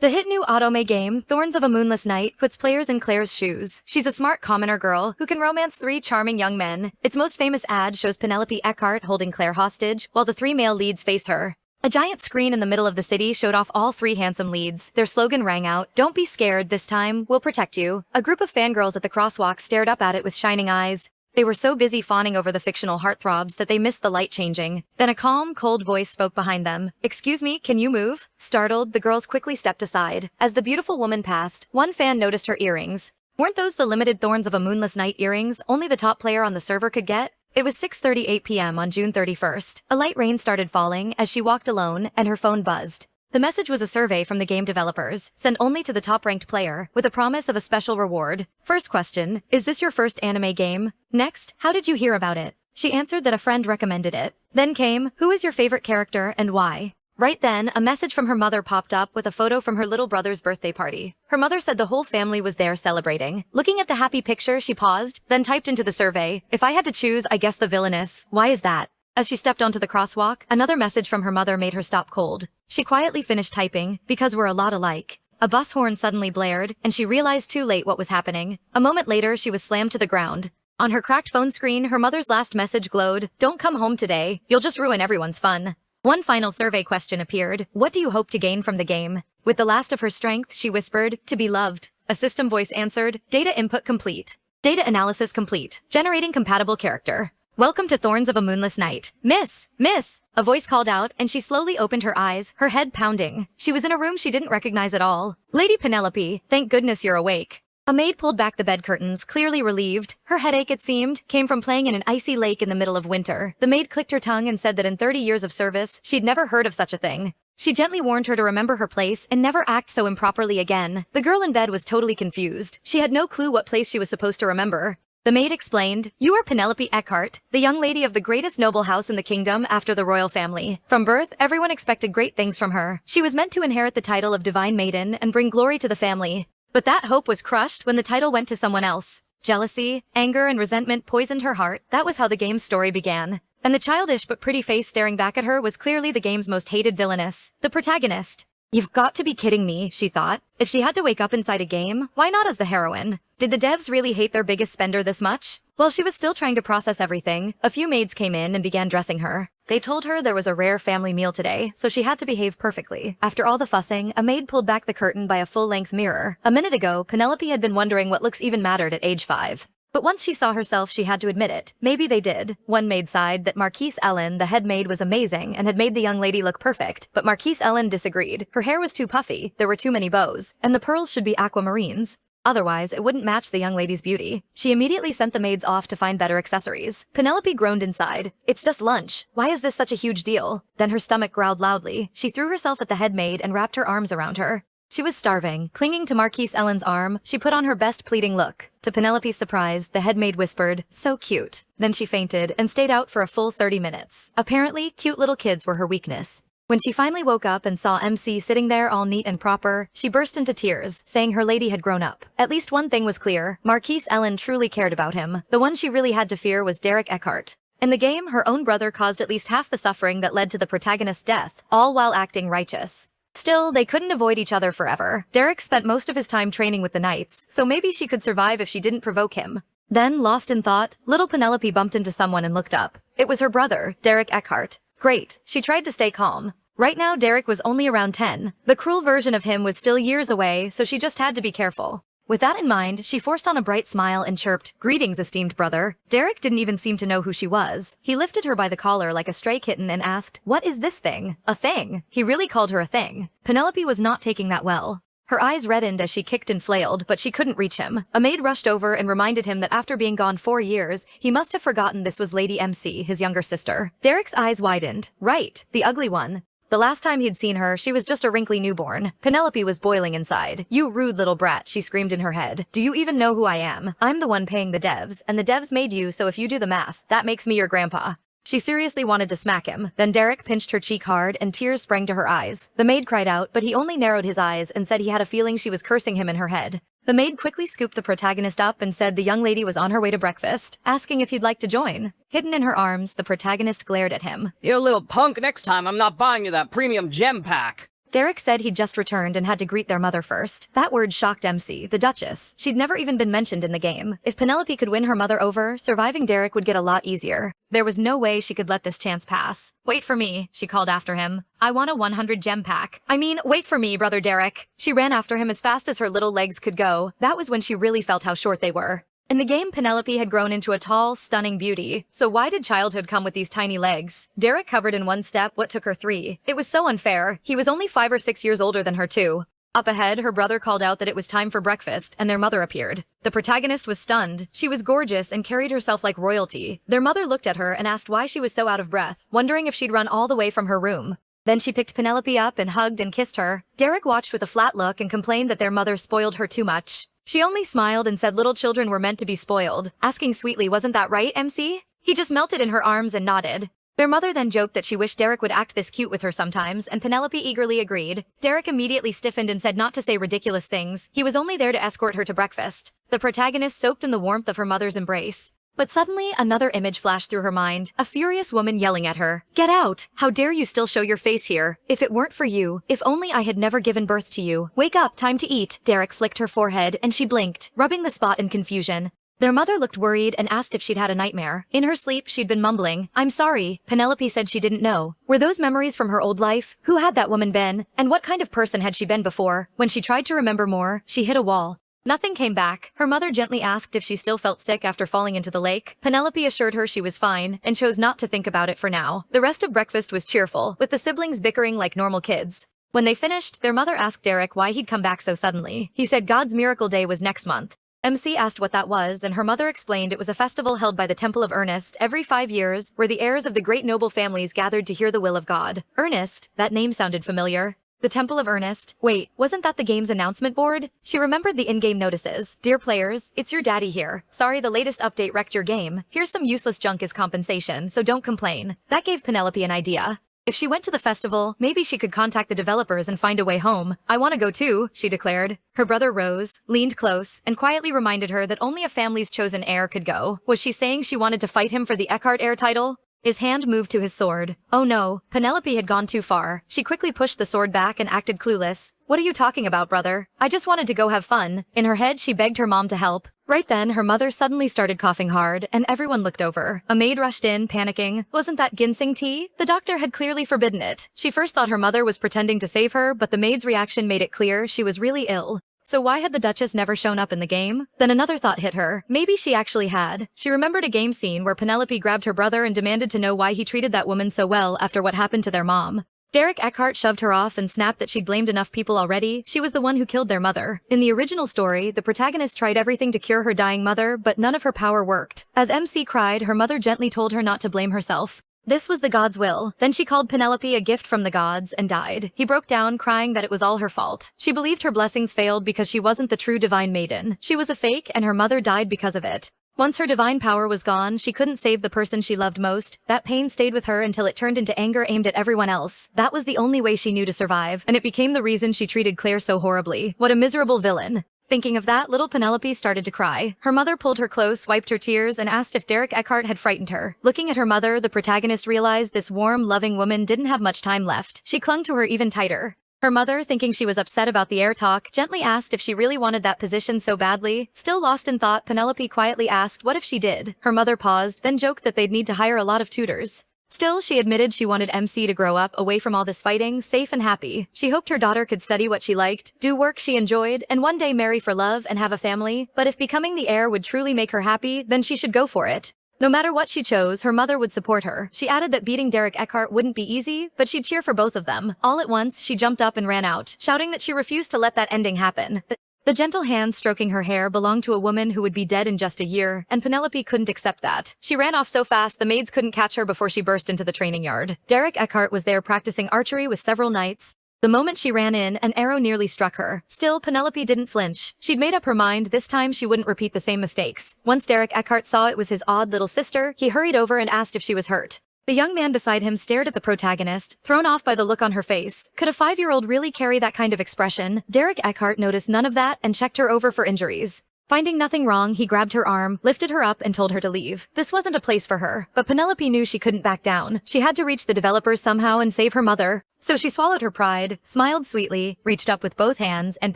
The hit new otome game, Thorns of a Moonless Night, puts players in Claire's shoes. She's a smart commoner girl who can romance three charming young men. Its most famous ad shows Penelope Eckhart holding Claire hostage, while the three male leads face her. A giant screen in the middle of the city showed off all three handsome leads. Their slogan rang out, "Don't be scared, this time, we'll protect you." A group of fangirls at the crosswalk stared up at it with shining eyes. They were so busy fawning over the fictional heartthrobs that they missed the light changing. Then a calm, cold voice spoke behind them. "Excuse me, can you move?" Startled, the girls quickly stepped aside. As the beautiful woman passed, one fan noticed her earrings. Weren't those the limited Thorns of a Moonless Night earrings only the top player on the server could get? It was 6:38 p.m. on June 31st. A light rain started falling as she walked alone, and her phone buzzed. The message was a survey from the game developers, sent only to the top-ranked player, with a promise of a special reward. First question, is this your first anime game? Next, how did you hear about it? She answered that a friend recommended it. Then came, who is your favorite character and why? Right then, a message from her mother popped up with a photo from her little brother's birthday party. Her mother said the whole family was there celebrating. Looking at the happy picture, she paused, then typed into the survey, "If I had to choose, I guess the villainess. Why is that?" As she stepped onto the crosswalk, another message from her mother made her stop cold. She quietly finished typing, "Because we're a lot alike." A bus horn suddenly blared, and she realized too late what was happening. A moment later, she was slammed to the ground. On her cracked phone screen, her mother's last message glowed, "Don't come home today. You'll just ruin everyone's fun." One final survey question appeared, "What do you hope to gain from the game?" With the last of her strength, she whispered, "To be loved." A system voice answered, "Data input complete. Data analysis complete. Generating compatible character. Welcome to Thorns of a Moonless Night. Miss! Miss!" A voice called out, and she slowly opened her eyes, her head pounding. She was in a room she didn't recognize at all. "Lady Penelope, thank goodness you're awake." A maid pulled back the bed curtains, clearly relieved. Her headache, it seemed, came from playing in an icy lake in the middle of winter. The maid clicked her tongue and said that in 30 years of service, she'd never heard of such a thing. She gently warned her to remember her place and never act so improperly again. The girl in bed was totally confused. She had no clue what place she was supposed to remember. The maid explained, "You are Penelope Eckhart, the young lady of the greatest noble house in the kingdom after the royal family. From birth, everyone expected great things from her. She was meant to inherit the title of Divine Maiden and bring glory to the family. But that hope was crushed when the title went to someone else. Jealousy, anger, and resentment poisoned her heart. That was how the game's story began. And the childish but pretty face staring back at her was clearly the game's most hated villainess, the protagonist. You've got to be kidding me, she thought. If she had to wake up inside a game, why not as the heroine? Did the devs really hate their biggest spender this much? While she was still trying to process everything, a few maids came in and began dressing her. They told her there was a rare family meal today, so she had to behave perfectly. After all the fussing, a maid pulled back the curtain by a full-length mirror. A minute ago, Penelope had been wondering what looks even mattered at age 5. But once she saw herself, she had to admit it. Maybe they did. One maid sighed that Marquise Ellen, the head maid, was amazing and had made the young lady look perfect. But Marquise Ellen disagreed. Her hair was too puffy, there were too many bows, and the pearls should be aquamarines. Otherwise, it wouldn't match the young lady's beauty. She immediately sent the maids off to find better accessories. Penelope groaned inside. "It's just lunch. Why is this such a huge deal?" Then her stomach growled loudly. She threw herself at the head maid and wrapped her arms around her. She was starving. Clinging to Marquise Ellen's arm, she put on her best pleading look. To Penelope's surprise, the head maid whispered, "So cute." Then she fainted and stayed out for a full 30 minutes. Apparently, cute little kids were her weakness. When she finally woke up and saw MC sitting there all neat and proper, she burst into tears, saying her lady had grown up. At least one thing was clear, Marquise Ellen truly cared about him. The one she really had to fear was Derek Eckhart. In the game, her own brother caused at least half the suffering that led to the protagonist's death, all while acting righteous. Still, they couldn't avoid each other forever. Derek spent most of his time training with the knights, so maybe she could survive if she didn't provoke him. Then, lost in thought, little Penelope bumped into someone and looked up. It was her brother, Derek Eckhart. Great. She tried to stay calm. Right now, Derek was only around 10. The cruel version of him was still years away, so she just had to be careful. With that in mind, she forced on a bright smile and chirped, "Greetings, esteemed brother." Derek didn't even seem to know who she was. He lifted her by the collar like a stray kitten and asked, "What is this thing?" A thing. He really called her a thing. Penelope was not taking that well. Her eyes reddened as she kicked and flailed, but she couldn't reach him. A maid rushed over and reminded him that after being gone 4 years, he must have forgotten this was Lady MC, his younger sister. Derek's eyes widened. Right, the ugly one. The last time he'd seen her, she was just a wrinkly newborn. Penelope was boiling inside. "You rude little brat," she screamed in her head. "Do you even know who I am? I'm the one paying the devs, and the devs made you, so if you do the math, that makes me your grandpa." She seriously wanted to smack him. Then Derek pinched her cheek hard, and tears sprang to her eyes. The maid cried out, but he only narrowed his eyes and said he had a feeling she was cursing him in her head. The maid quickly scooped the protagonist up and said the young lady was on her way to breakfast, asking if he'd like to join. Hidden in her arms, the protagonist glared at him. "You little punk, next time I'm not buying you that premium gem pack." Derek said he'd just returned and had to greet their mother first. That word shocked MC, the Duchess. She'd never even been mentioned in the game. If Penelope could win her mother over, surviving Derek would get a lot easier. There was no way she could let this chance pass. Wait for me, she called after him. I want a 100 gem pack. I mean, wait for me, brother Derek. She ran after him as fast as her little legs could go. That was when she really felt how short they were. In the game, Penelope had grown into a tall, stunning beauty. So why did childhood come with these tiny legs? Derek covered in one step what took her 3. It was so unfair. He was only 5 or 6 years older than her too. Up ahead, her brother called out that it was time for breakfast, and their mother appeared. The protagonist was stunned. She was gorgeous and carried herself like royalty. Their mother looked at her and asked why she was so out of breath, wondering if she'd run all the way from her room. Then she picked Penelope up and hugged and kissed her. Derek watched with a flat look and complained that their mother spoiled her too much. She only smiled and said little children were meant to be spoiled, asking sweetly, wasn't that right, MC? He just melted in her arms and nodded. Their mother then joked that she wished Derek would act this cute with her sometimes, and Penelope eagerly agreed. Derek immediately stiffened and said not to say ridiculous things. He was only there to escort her to breakfast. The protagonist soaked in the warmth of her mother's embrace. But suddenly, another image flashed through her mind, a furious woman yelling at her. Get out! How dare you still show your face here? If it weren't for you, if only I had never given birth to you. Wake up, time to eat. Derek flicked her forehead, and she blinked, rubbing the spot in confusion. Their mother looked worried and asked if she'd had a nightmare. In her sleep, she'd been mumbling, I'm sorry. Penelope said she didn't know. Were those memories from her old life? Who had that woman been? And what kind of person had she been before? When she tried to remember more, she hit a wall. Nothing came back. Her mother gently asked if she still felt sick after falling into the lake. Penelope assured her she was fine, and chose not to think about it for now. The rest of breakfast was cheerful, with the siblings bickering like normal kids. When they finished, their mother asked Derek why he'd come back so suddenly. He said God's Miracle Day was next month. MC asked what that was, and her mother explained it was a festival held by the Temple of Ernest every 5 years, where the heirs of the great noble families gathered to hear the will of God. Ernest? That name sounded familiar. The Temple of Ernest? Wait, wasn't that the game's announcement board? She remembered the in-game notices. Dear players, it's your daddy here. Sorry the latest update wrecked your game. Here's some useless junk as compensation, so don't complain. That gave Penelope an idea. If she went to the festival, maybe she could contact the developers and find a way home. I want to go too, she declared. Her brother rose, leaned close, and quietly reminded her that only a family's chosen heir could go. Was she saying she wanted to fight him for the Eckhart heir title? His hand moved to his sword. Oh no, Penelope had gone too far. She quickly pushed the sword back and acted clueless. What are you talking about, brother? I just wanted to go have fun. In her head, she begged her mom to help. Right then, her mother suddenly started coughing hard, and everyone looked over. A maid rushed in, panicking. Wasn't that ginseng tea? The doctor had clearly forbidden it. She first thought her mother was pretending to save her, but the maid's reaction made it clear she was really ill. So why had the Duchess never shown up in the game? Then another thought hit her. Maybe she actually had. She remembered a game scene where Penelope grabbed her brother and demanded to know why he treated that woman so well after what happened to their mom. Derek Eckhart shoved her off and snapped that she'd blamed enough people already. She was the one who killed their mother. In the original story, the protagonist tried everything to cure her dying mother, but none of her power worked. As MC cried, her mother gently told her not to blame herself. This was the god's will. Then she called Penelope a gift from the gods and died. He broke down, crying that it was all her fault. She believed her blessings failed because she wasn't the true divine maiden. She was a fake, and her mother died because of it. Once her divine power was gone, she couldn't save the person she loved most. That pain stayed with her until it turned into anger aimed at everyone else. That was the only way she knew to survive, and it became the reason she treated Claire so horribly. What a miserable villain. Thinking of that, little Penelope started to cry. Her mother pulled her close, wiped her tears, and asked if Derek Eckhart had frightened her. Looking at her mother, the protagonist realized this warm, loving woman didn't have much time left. She clung to her even tighter. Her mother, thinking she was upset about the heir talk, gently asked if she really wanted that position so badly. Still lost in thought, Penelope quietly asked what if she did. Her mother paused, then joked that they'd need to hire a lot of tutors. Still, she admitted she wanted MC to grow up away from all this fighting, safe and happy. She hoped her daughter could study what she liked, do work she enjoyed, and one day marry for love and have a family. But if becoming the heir would truly make her happy, then she should go for it. No matter what she chose, her mother would support her. She added that beating Derek Eckhart wouldn't be easy, but she'd cheer for both of them. All at once, she jumped up and ran out, shouting that she refused to let that ending happen. The gentle hands stroking her hair belonged to a woman who would be dead in just a year, and Penelope couldn't accept that. She ran off so fast the maids couldn't catch her before she burst into the training yard. Derek Eckhart was there practicing archery with several knights. The moment she ran in, an arrow nearly struck her. Still, Penelope didn't flinch. She'd made up her mind this time she wouldn't repeat the same mistakes. Once Derek Eckhart saw it was his odd little sister, he hurried over and asked if she was hurt. The young man beside him stared at the protagonist, thrown off by the look on her face. Could a 5-year-old really carry that kind of expression? Derek Eckhart noticed none of that and checked her over for injuries. Finding nothing wrong, he grabbed her arm, lifted her up, and told her to leave. This wasn't a place for her, but Penelope knew she couldn't back down. She had to reach the developers somehow and save her mother. So she swallowed her pride, smiled sweetly, reached up with both hands, and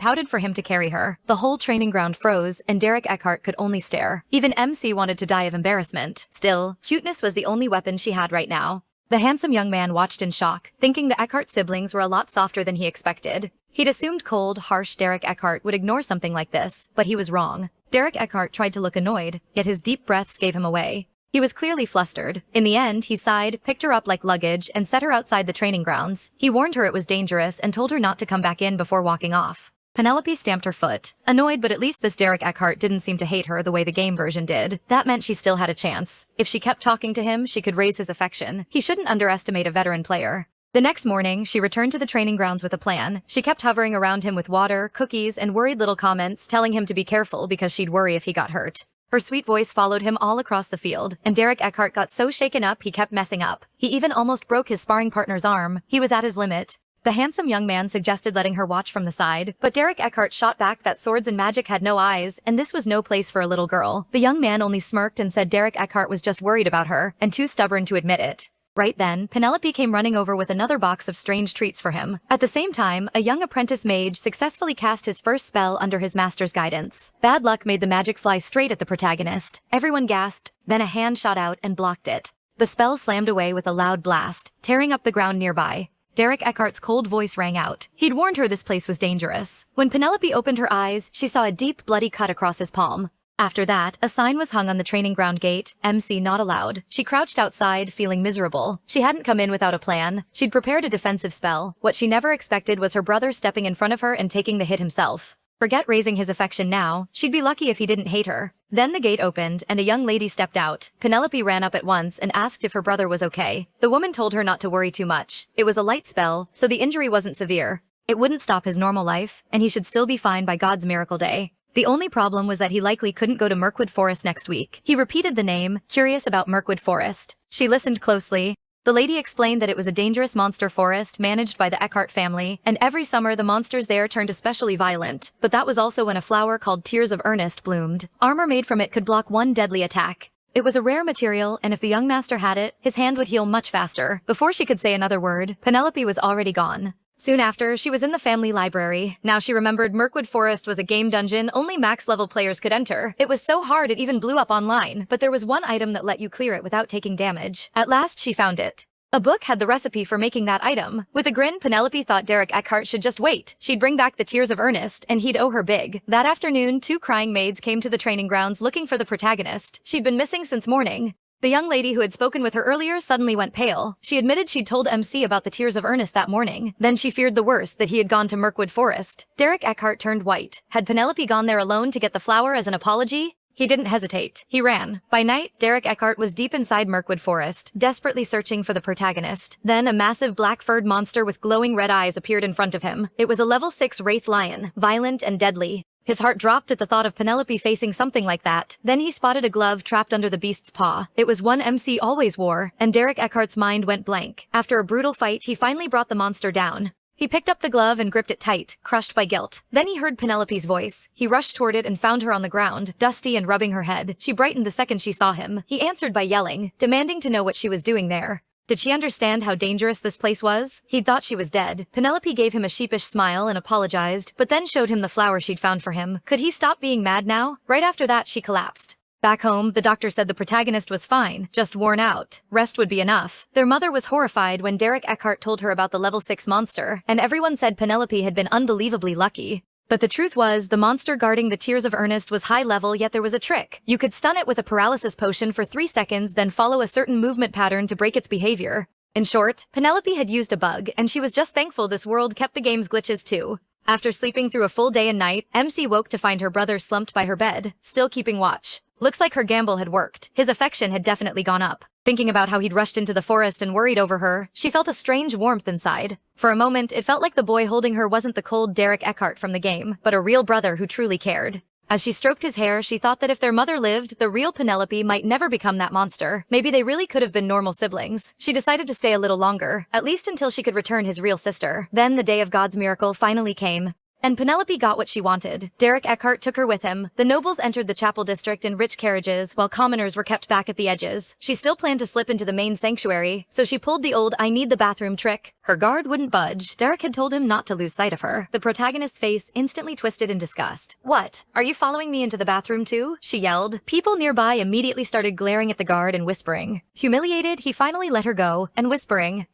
pouted for him to carry her. The whole training ground froze, and Derek Eckhart could only stare. Even MC wanted to die of embarrassment. Still, cuteness was the only weapon she had right now. The handsome young man watched in shock, thinking the Eckhart siblings were a lot softer than he expected. He'd assumed cold, harsh Derek Eckhart would ignore something like this, but he was wrong. Derek Eckhart tried to look annoyed, yet his deep breaths gave him away. He was clearly flustered. In the end, he sighed, picked her up like luggage, and set her outside the training grounds. He warned her it was dangerous and told her not to come back in before walking off. Penelope stamped her foot. Annoyed, but at least this Derek Eckhart didn't seem to hate her the way the game version did. That meant she still had a chance. If she kept talking to him, she could raise his affection. He shouldn't underestimate a veteran player. The next morning, she returned to the training grounds with a plan. She kept hovering around him with water, cookies, and worried little comments, telling him to be careful because she'd worry if he got hurt. Her sweet voice followed him all across the field, and Derek Eckhart got so shaken up he kept messing up. He even almost broke his sparring partner's arm. He was at his limit. The handsome young man suggested letting her watch from the side, but Derek Eckhart shot back that swords and magic had no eyes, and this was no place for a little girl. The young man only smirked and said Derek Eckhart was just worried about her, and too stubborn to admit it. Right then, Penelope came running over with another box of strange treats for him. At the same time, a young apprentice mage successfully cast his first spell under his master's guidance. Bad luck made the magic fly straight at the protagonist. Everyone gasped, then a hand shot out and blocked it. The spell slammed away with a loud blast, tearing up the ground nearby. Derek Eckhart's cold voice rang out. He'd warned her this place was dangerous. When Penelope opened her eyes, she saw a deep, bloody cut across his palm. After that, a sign was hung on the training ground gate, MC not allowed. She crouched outside, feeling miserable. She hadn't come in without a plan. She'd prepared a defensive spell. What she never expected was her brother stepping in front of her and taking the hit himself. Forget raising his affection now. She'd be lucky if he didn't hate her. Then the gate opened, and a young lady stepped out. Penelope ran up at once and asked if her brother was okay. The woman told her not to worry too much. It was a light spell, so the injury wasn't severe. It wouldn't stop his normal life, and he should still be fine by God's miracle day. The only problem was that he likely couldn't go to Mirkwood Forest next week. He repeated the name, curious about Mirkwood Forest. She listened closely. The lady explained that it was a dangerous monster forest managed by the Eckhart family, and every summer the monsters there turned especially violent. But that was also when a flower called Tears of Earnest bloomed. Armor made from it could block one deadly attack. It was a rare material, and if the young master had it, his hand would heal much faster. Before she could say another word, Penelope was already gone. Soon after, she was in the family library. Now she remembered Mirkwood Forest was a game dungeon only max-level players could enter. It was so hard it even blew up online, but there was one item that let you clear it without taking damage. At last, she found it. A book had the recipe for making that item. With a grin, Penelope thought Derek Eckhart should just wait. She'd bring back the Tears of Earnest, and he'd owe her big. That afternoon, 2 crying maids came to the training grounds looking for the protagonist. She'd been missing since morning. The young lady who had spoken with her earlier suddenly went pale. She admitted she'd told MC about the Tears of Earnest that morning. Then she feared the worst, that he had gone to Mirkwood Forest. Derek Eckhart turned white. Had Penelope gone there alone to get the flower as an apology? He didn't hesitate. He ran. By night, Derek Eckhart was deep inside Mirkwood Forest, desperately searching for the protagonist. Then a massive black-furred monster with glowing red eyes appeared in front of him. It was a level 6 wraith lion, violent and deadly. His heart dropped at the thought of Penelope facing something like that. Then he spotted a glove trapped under the beast's paw. It was one MC always wore, and Derek Eckhart's mind went blank. After a brutal fight, he finally brought the monster down. He picked up the glove and gripped it tight, crushed by guilt. Then he heard Penelope's voice. He rushed toward it and found her on the ground, dusty and rubbing her head. She brightened the second she saw him. He answered by yelling, demanding to know what she was doing there. Did she understand how dangerous this place was? He'd thought she was dead. Penelope gave him a sheepish smile and apologized, but then showed him the flower she'd found for him. Could he stop being mad now? Right after that, she collapsed. Back home, the doctor said the protagonist was fine, just worn out. Rest would be enough. Their mother was horrified when Derek Eckhart told her about the level 6 monster, and everyone said Penelope had been unbelievably lucky. But the truth was, the monster guarding the Tears of Earnest was high level, yet there was a trick. You could stun it with a paralysis potion for 3 seconds, then follow a certain movement pattern to break its behavior. In short, Penelope had used a bug, and she was just thankful this world kept the game's glitches too. After sleeping through a full day and night, MC woke to find her brother slumped by her bed, still keeping watch. Looks like her gamble had worked. His affection had definitely gone up. Thinking about how he'd rushed into the forest and worried over her, she felt a strange warmth inside. For a moment, it felt like the boy holding her wasn't the cold Derek Eckhart from the game, but a real brother who truly cared. As she stroked his hair, she thought that if their mother lived, the real Penelope might never become that monster. Maybe they really could have been normal siblings. She decided to stay a little longer, at least until she could return his real sister. Then the day of God's miracle finally came. And Penelope got what she wanted. Derek Eckhart took her with him. The nobles entered the chapel district in rich carriages, while commoners were kept back at the edges. She still planned to slip into the main sanctuary, so she pulled the old "I need the bathroom" trick. Her guard wouldn't budge. Derek had told him not to lose sight of her. The protagonist's face instantly twisted in disgust. "What? Are you following me into the bathroom too?" she yelled. People nearby immediately started glaring at the guard and whispering. Humiliated, he finally let her go, and whispering.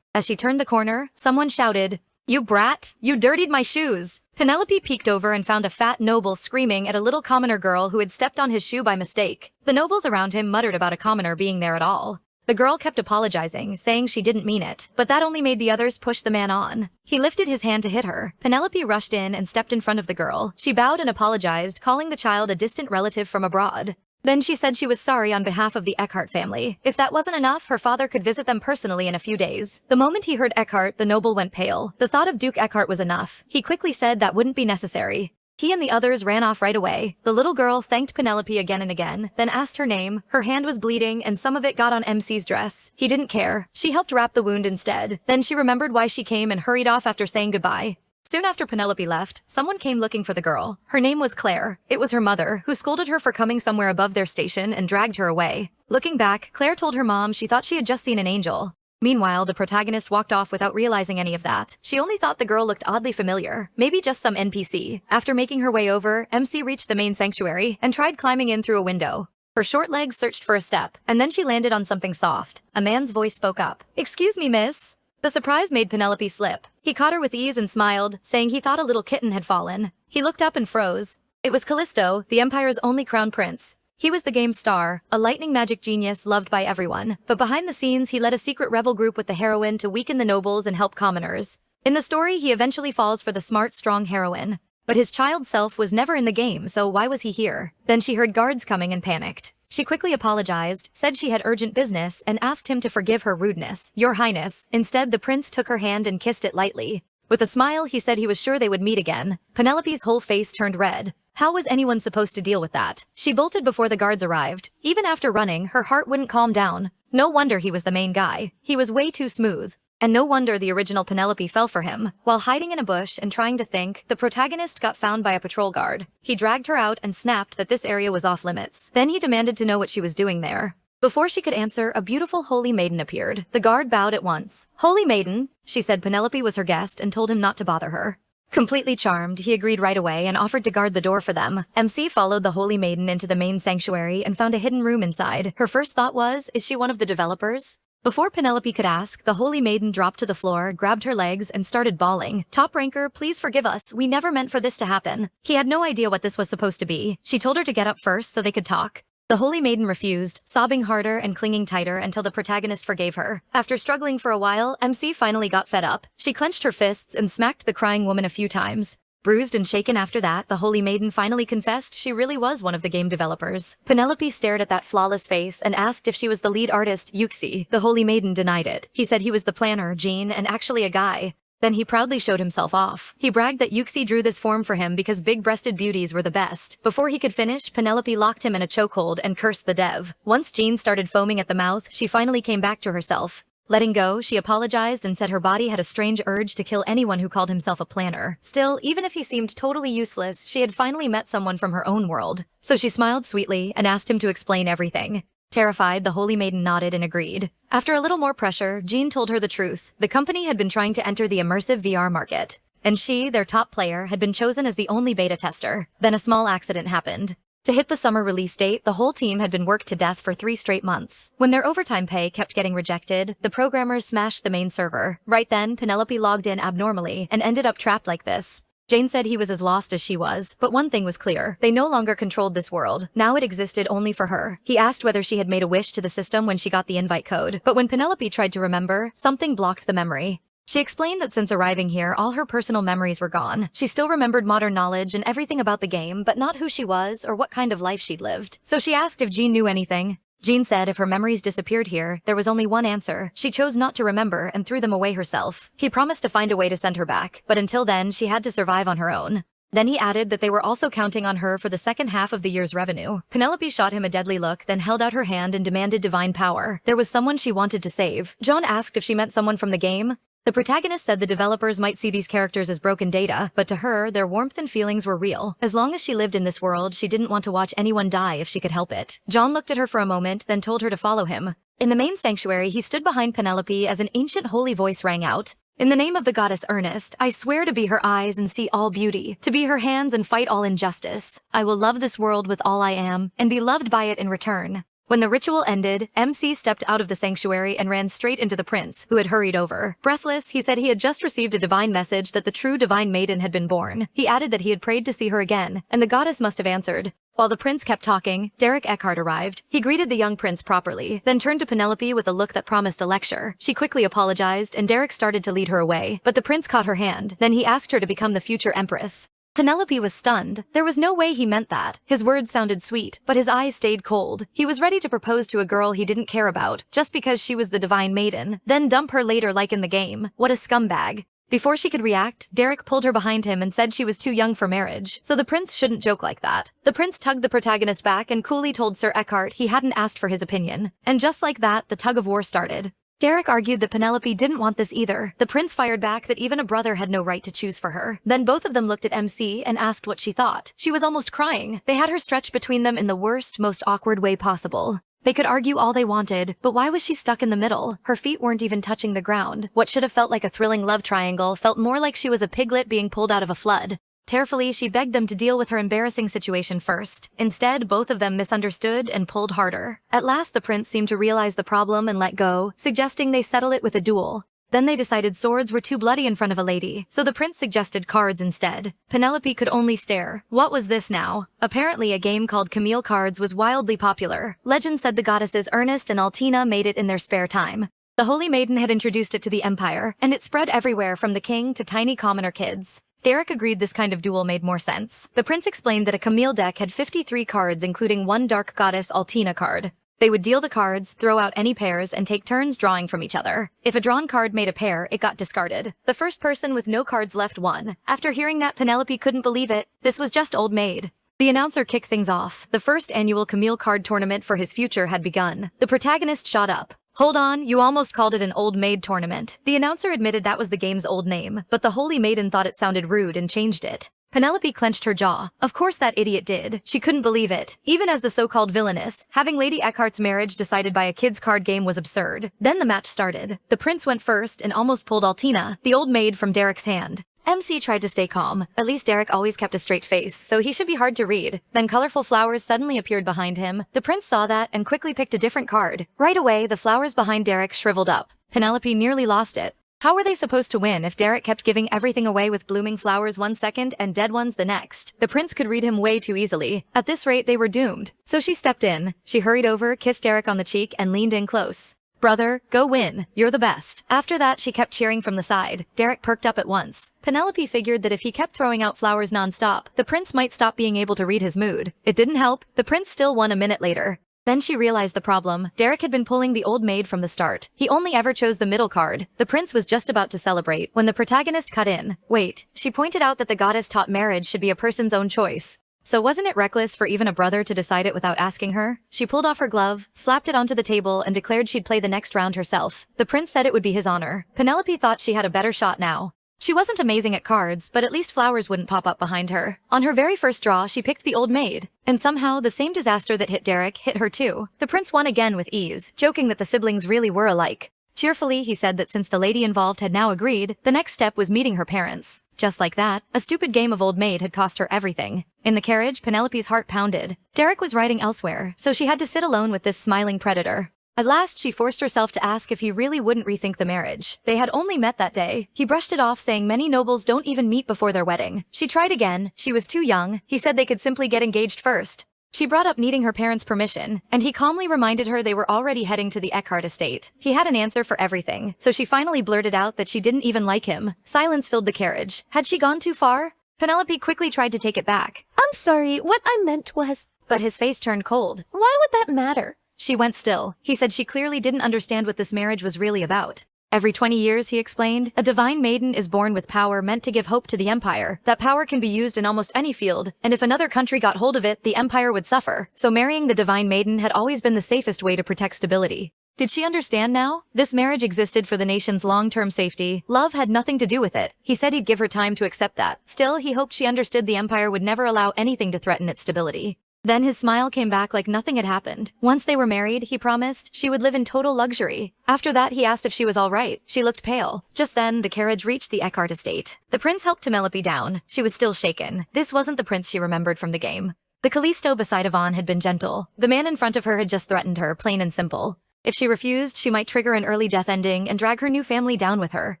As she turned the corner, someone shouted, "You brat! You dirtied my shoes!" Penelope peeked over and found a fat noble screaming at a little commoner girl who had stepped on his shoe by mistake. The nobles around him muttered about a commoner being there at all. The girl kept apologizing, saying she didn't mean it, but that only made the others push the man on. He lifted his hand to hit her. Penelope rushed in and stepped in front of the girl. She bowed and apologized, calling the child a distant relative from abroad. Then she said she was sorry on behalf of the Eckhart family. If that wasn't enough, her father could visit them personally in a few days. The moment he heard Eckhart, the noble went pale. The thought of Duke Eckhart was enough. He quickly said that wouldn't be necessary. He and the others ran off right away. The little girl thanked Penelope again and again, then asked her name. Her hand was bleeding, and some of it got on MC's dress. He didn't care. She helped wrap the wound instead. Then she remembered why she came and hurried off after saying goodbye. Soon after Penelope left, someone came looking for the girl. Her name was Claire. It was her mother, who scolded her for coming somewhere above their station and dragged her away. Looking back, Claire told her mom she thought she had just seen an angel. Meanwhile, the protagonist walked off without realizing any of that. She only thought the girl looked oddly familiar, maybe just some NPC. After making her way over, MC reached the main sanctuary and tried climbing in through a window. Her short legs searched for a step, and then she landed on something soft. A man's voice spoke up. "Excuse me, miss." The surprise made Penelope slip. He caught her with ease and smiled, saying he thought a little kitten had fallen. He looked up and froze. It was Callisto, the Empire's only crown prince. He was the game's star, a lightning magic genius loved by everyone. But behind the scenes, he led a secret rebel group with the heroine to weaken the nobles and help commoners. In the story, he eventually falls for the smart, strong heroine. But his child self was never in the game, so why was he here? Then she heard guards coming and panicked. She quickly apologized, said she had urgent business, and asked him to forgive her rudeness. "Your Highness." Instead, the prince took her hand and kissed it lightly. With a smile, he said he was sure they would meet again. Penelope's whole face turned red. How was anyone supposed to deal with that? She bolted before the guards arrived. Even after running, her heart wouldn't calm down. No wonder he was the main guy. He was way too smooth. And no wonder the original Penelope fell for him. While hiding in a bush and trying to think, the protagonist got found by a patrol guard. He dragged her out and snapped that this area was off limits. Then he demanded to know what she was doing there. Before she could answer, a beautiful holy maiden appeared. The guard bowed at once. "Holy maiden," she said Penelope was her guest and told him not to bother her. Completely charmed, he agreed right away and offered to guard the door for them. MC followed the holy maiden into the main sanctuary and found a hidden room inside. Her first thought was, is she one of the developers? Before Penelope could ask, the holy maiden dropped to the floor, grabbed her legs, and started bawling. "Top ranker, please forgive us. We never meant for this to happen." He had no idea what this was supposed to be. She told her to get up first so they could talk. The holy maiden refused, sobbing harder and clinging tighter until the protagonist forgave her. After struggling for a while, MC finally got fed up. She clenched her fists and smacked the crying woman a few times. Bruised and shaken after that, the holy maiden finally confessed she really was one of the game developers. Penelope stared at that flawless face and asked if she was the lead artist, Yuxi. The holy maiden denied it. He said he was the planner, Jean, and actually a guy. Then he proudly showed himself off. He bragged that Yuxi drew this form for him because big-breasted beauties were the best. Before he could finish, Penelope locked him in a chokehold and cursed the dev. Once Jean started foaming at the mouth, she finally came back to herself. Letting go, she apologized and said her body had a strange urge to kill anyone who called himself a planner. Still, even if he seemed totally useless, she had finally met someone from her own world. So she smiled sweetly and asked him to explain everything. Terrified, the holy maiden nodded and agreed. After a little more pressure, Jean told her the truth. The company had been trying to enter the immersive VR market, and she, their top player, had been chosen as the only beta tester. Then a small accident happened. To hit the summer release date, the whole team had been worked to death for 3 straight months. When their overtime pay kept getting rejected, the programmers smashed the main server. Right then, Penelope logged in abnormally and ended up trapped like this. Jane said he was as lost as she was, but one thing was clear. They no longer controlled this world. Now it existed only for her. He asked whether she had made a wish to the system when she got the invite code, but when Penelope tried to remember, something blocked the memory. She explained that since arriving here, all her personal memories were gone. She still remembered modern knowledge and everything about the game, but not who she was or what kind of life she'd lived. So she asked if Jean knew anything. Jean said if her memories disappeared here, there was only one answer. She chose not to remember and threw them away herself. He promised to find a way to send her back, but until then, she had to survive on her own. Then he added that they were also counting on her for the second half of the year's revenue. Penelope shot him a deadly look, then held out her hand and demanded divine power. There was someone she wanted to save. John asked if she meant someone from the game. The protagonist said the developers might see these characters as broken data, but to her, their warmth and feelings were real. As long as she lived in this world, she didn't want to watch anyone die if she could help it. John looked at her for a moment, then told her to follow him. In the main sanctuary, he stood behind Penelope as an ancient holy voice rang out. In the name of the goddess Ernest, I swear to be her eyes and see all beauty, to be her hands and fight all injustice. I will love this world with all I am, and be loved by it in return. When the ritual ended, MC stepped out of the sanctuary and ran straight into the prince, who had hurried over. Breathless, he said he had just received a divine message that the true divine maiden had been born. He added that he had prayed to see her again, and the goddess must have answered. While the prince kept talking, Derek Eckhart arrived. He greeted the young prince properly, then turned to Penelope with a look that promised a lecture. She quickly apologized, and Derek started to lead her away, but the prince caught her hand. Then he asked her to become the future empress. Penelope was stunned. There was no way he meant that. His words sounded sweet, but his eyes stayed cold. He was ready to propose to a girl he didn't care about, just because she was the divine maiden, then dump her later like in the game. What a scumbag. Before she could react, Derek pulled her behind him and said she was too young for marriage, so the prince shouldn't joke like that. The prince tugged the protagonist back and coolly told Sir Eckhart he hadn't asked for his opinion. And just like that, the tug of war started. Derek argued that Penelope didn't want this either. The prince fired back that even a brother had no right to choose for her. Then both of them looked at MC and asked what she thought. She was almost crying. They had her stretched between them in the worst, most awkward way possible. They could argue all they wanted, but why was she stuck in the middle? Her feet weren't even touching the ground. What should have felt like a thrilling love triangle felt more like she was a piglet being pulled out of a flood. Tearfully, she begged them to deal with her embarrassing situation first. Instead, both of them misunderstood and pulled harder. At last, the prince seemed to realize the problem and let go, suggesting they settle it with a duel. Then they decided swords were too bloody in front of a lady, so the prince suggested cards instead. Penelope could only stare. What was this now? Apparently a game called Camille Cards was wildly popular. Legend said the goddesses Ernest and Altina made it in their spare time. The Holy Maiden had introduced it to the Empire, and it spread everywhere from the king to tiny commoner kids. Derek agreed this kind of duel made more sense. The prince explained that a Camille deck had 53 cards including one dark goddess Altina card. They would deal the cards, throw out any pairs, and take turns drawing from each other. If a drawn card made a pair, it got discarded. The first person with no cards left won. After hearing that, Penelope couldn't believe it. This was just old maid. The announcer kicked things off. The first annual Camille card tournament for his future had begun. The protagonist shot up. Hold on, you almost called it an old maid tournament. The announcer admitted that was the game's old name, but the Holy Maiden thought it sounded rude and changed it. Penelope clenched her jaw. Of course that idiot did. She couldn't believe it. Even as the so-called villainess, having Lady Eckhart's marriage decided by a kid's card game was absurd. Then the match started. The prince went first and almost pulled Altina, the old maid, from Derek's hand. MC tried to stay calm. At least Derek always kept a straight face, so he should be hard to read. Then colorful flowers suddenly appeared behind him. The prince saw that and quickly picked a different card. Right away, the flowers behind Derek shriveled up. Penelope nearly lost it. How were they supposed to win if Derek kept giving everything away with blooming flowers one second and dead ones the next? The prince could read him way too easily. At this rate, they were doomed. So she stepped in. She hurried over, kissed Derek on the cheek, and leaned in close. Brother, go win. You're the best. After that, she kept cheering from the side. Derek perked up at once. Penelope figured that if he kept throwing out flowers nonstop, the prince might stop being able to read his mood. It didn't help. The prince still won a minute later. Then she realized the problem. Derek had been pulling the old maid from the start. He only ever chose the middle card. The prince was just about to celebrate when the protagonist cut in. Wait, she pointed out that the goddess taught marriage should be a person's own choice. So wasn't it reckless for even a brother to decide it without asking her? She pulled off her glove, slapped it onto the table, and declared she'd play the next round herself. The prince said it would be his honor. Penelope thought she had a better shot now. She wasn't amazing at cards, but at least flowers wouldn't pop up behind her. On her very first draw, she picked the old maid. And somehow, the same disaster that hit Derek hit her too. The prince won again with ease, joking that the siblings really were alike. Cheerfully, he said that since the lady involved had now agreed, the next step was meeting her parents. Just like that, a stupid game of old maid had cost her everything. In the carriage, Penelope's heart pounded. Derek was riding elsewhere, so she had to sit alone with this smiling predator. At last, she forced herself to ask if he really wouldn't rethink the marriage. They had only met that day. He brushed it off, saying many nobles don't even meet before their wedding. She tried again. She was too young. He said they could simply get engaged first. She brought up needing her parents' permission, and he calmly reminded her they were already heading to the Eckhart estate. He had an answer for everything, so she finally blurted out that she didn't even like him. Silence filled the carriage. Had she gone too far? Penelope quickly tried to take it back. I'm sorry, what I meant was... But his face turned cold. Why would that matter? She went still. He said she clearly didn't understand what this marriage was really about. Every 20 years, he explained, a divine maiden is born with power meant to give hope to the empire. That power can be used in almost any field, and if another country got hold of it, the empire would suffer. So marrying the divine maiden had always been the safest way to protect stability. Did she understand now? This marriage existed for the nation's long-term safety. Love had nothing to do with it. He said he'd give her time to accept that. Still, he hoped she understood the empire would never allow anything to threaten its stability. Then his smile came back like nothing had happened. Once they were married, he promised, she would live in total luxury. After that, he asked if she was all right. She looked pale. Just then, the carriage reached the Eckhart estate. The prince helped Penelope down. She was still shaken. This wasn't the prince she remembered from the game. The Callisto beside Yvonne had been gentle. The man in front of her had just threatened her, plain and simple. If she refused, she might trigger an early death ending and drag her new family down with her.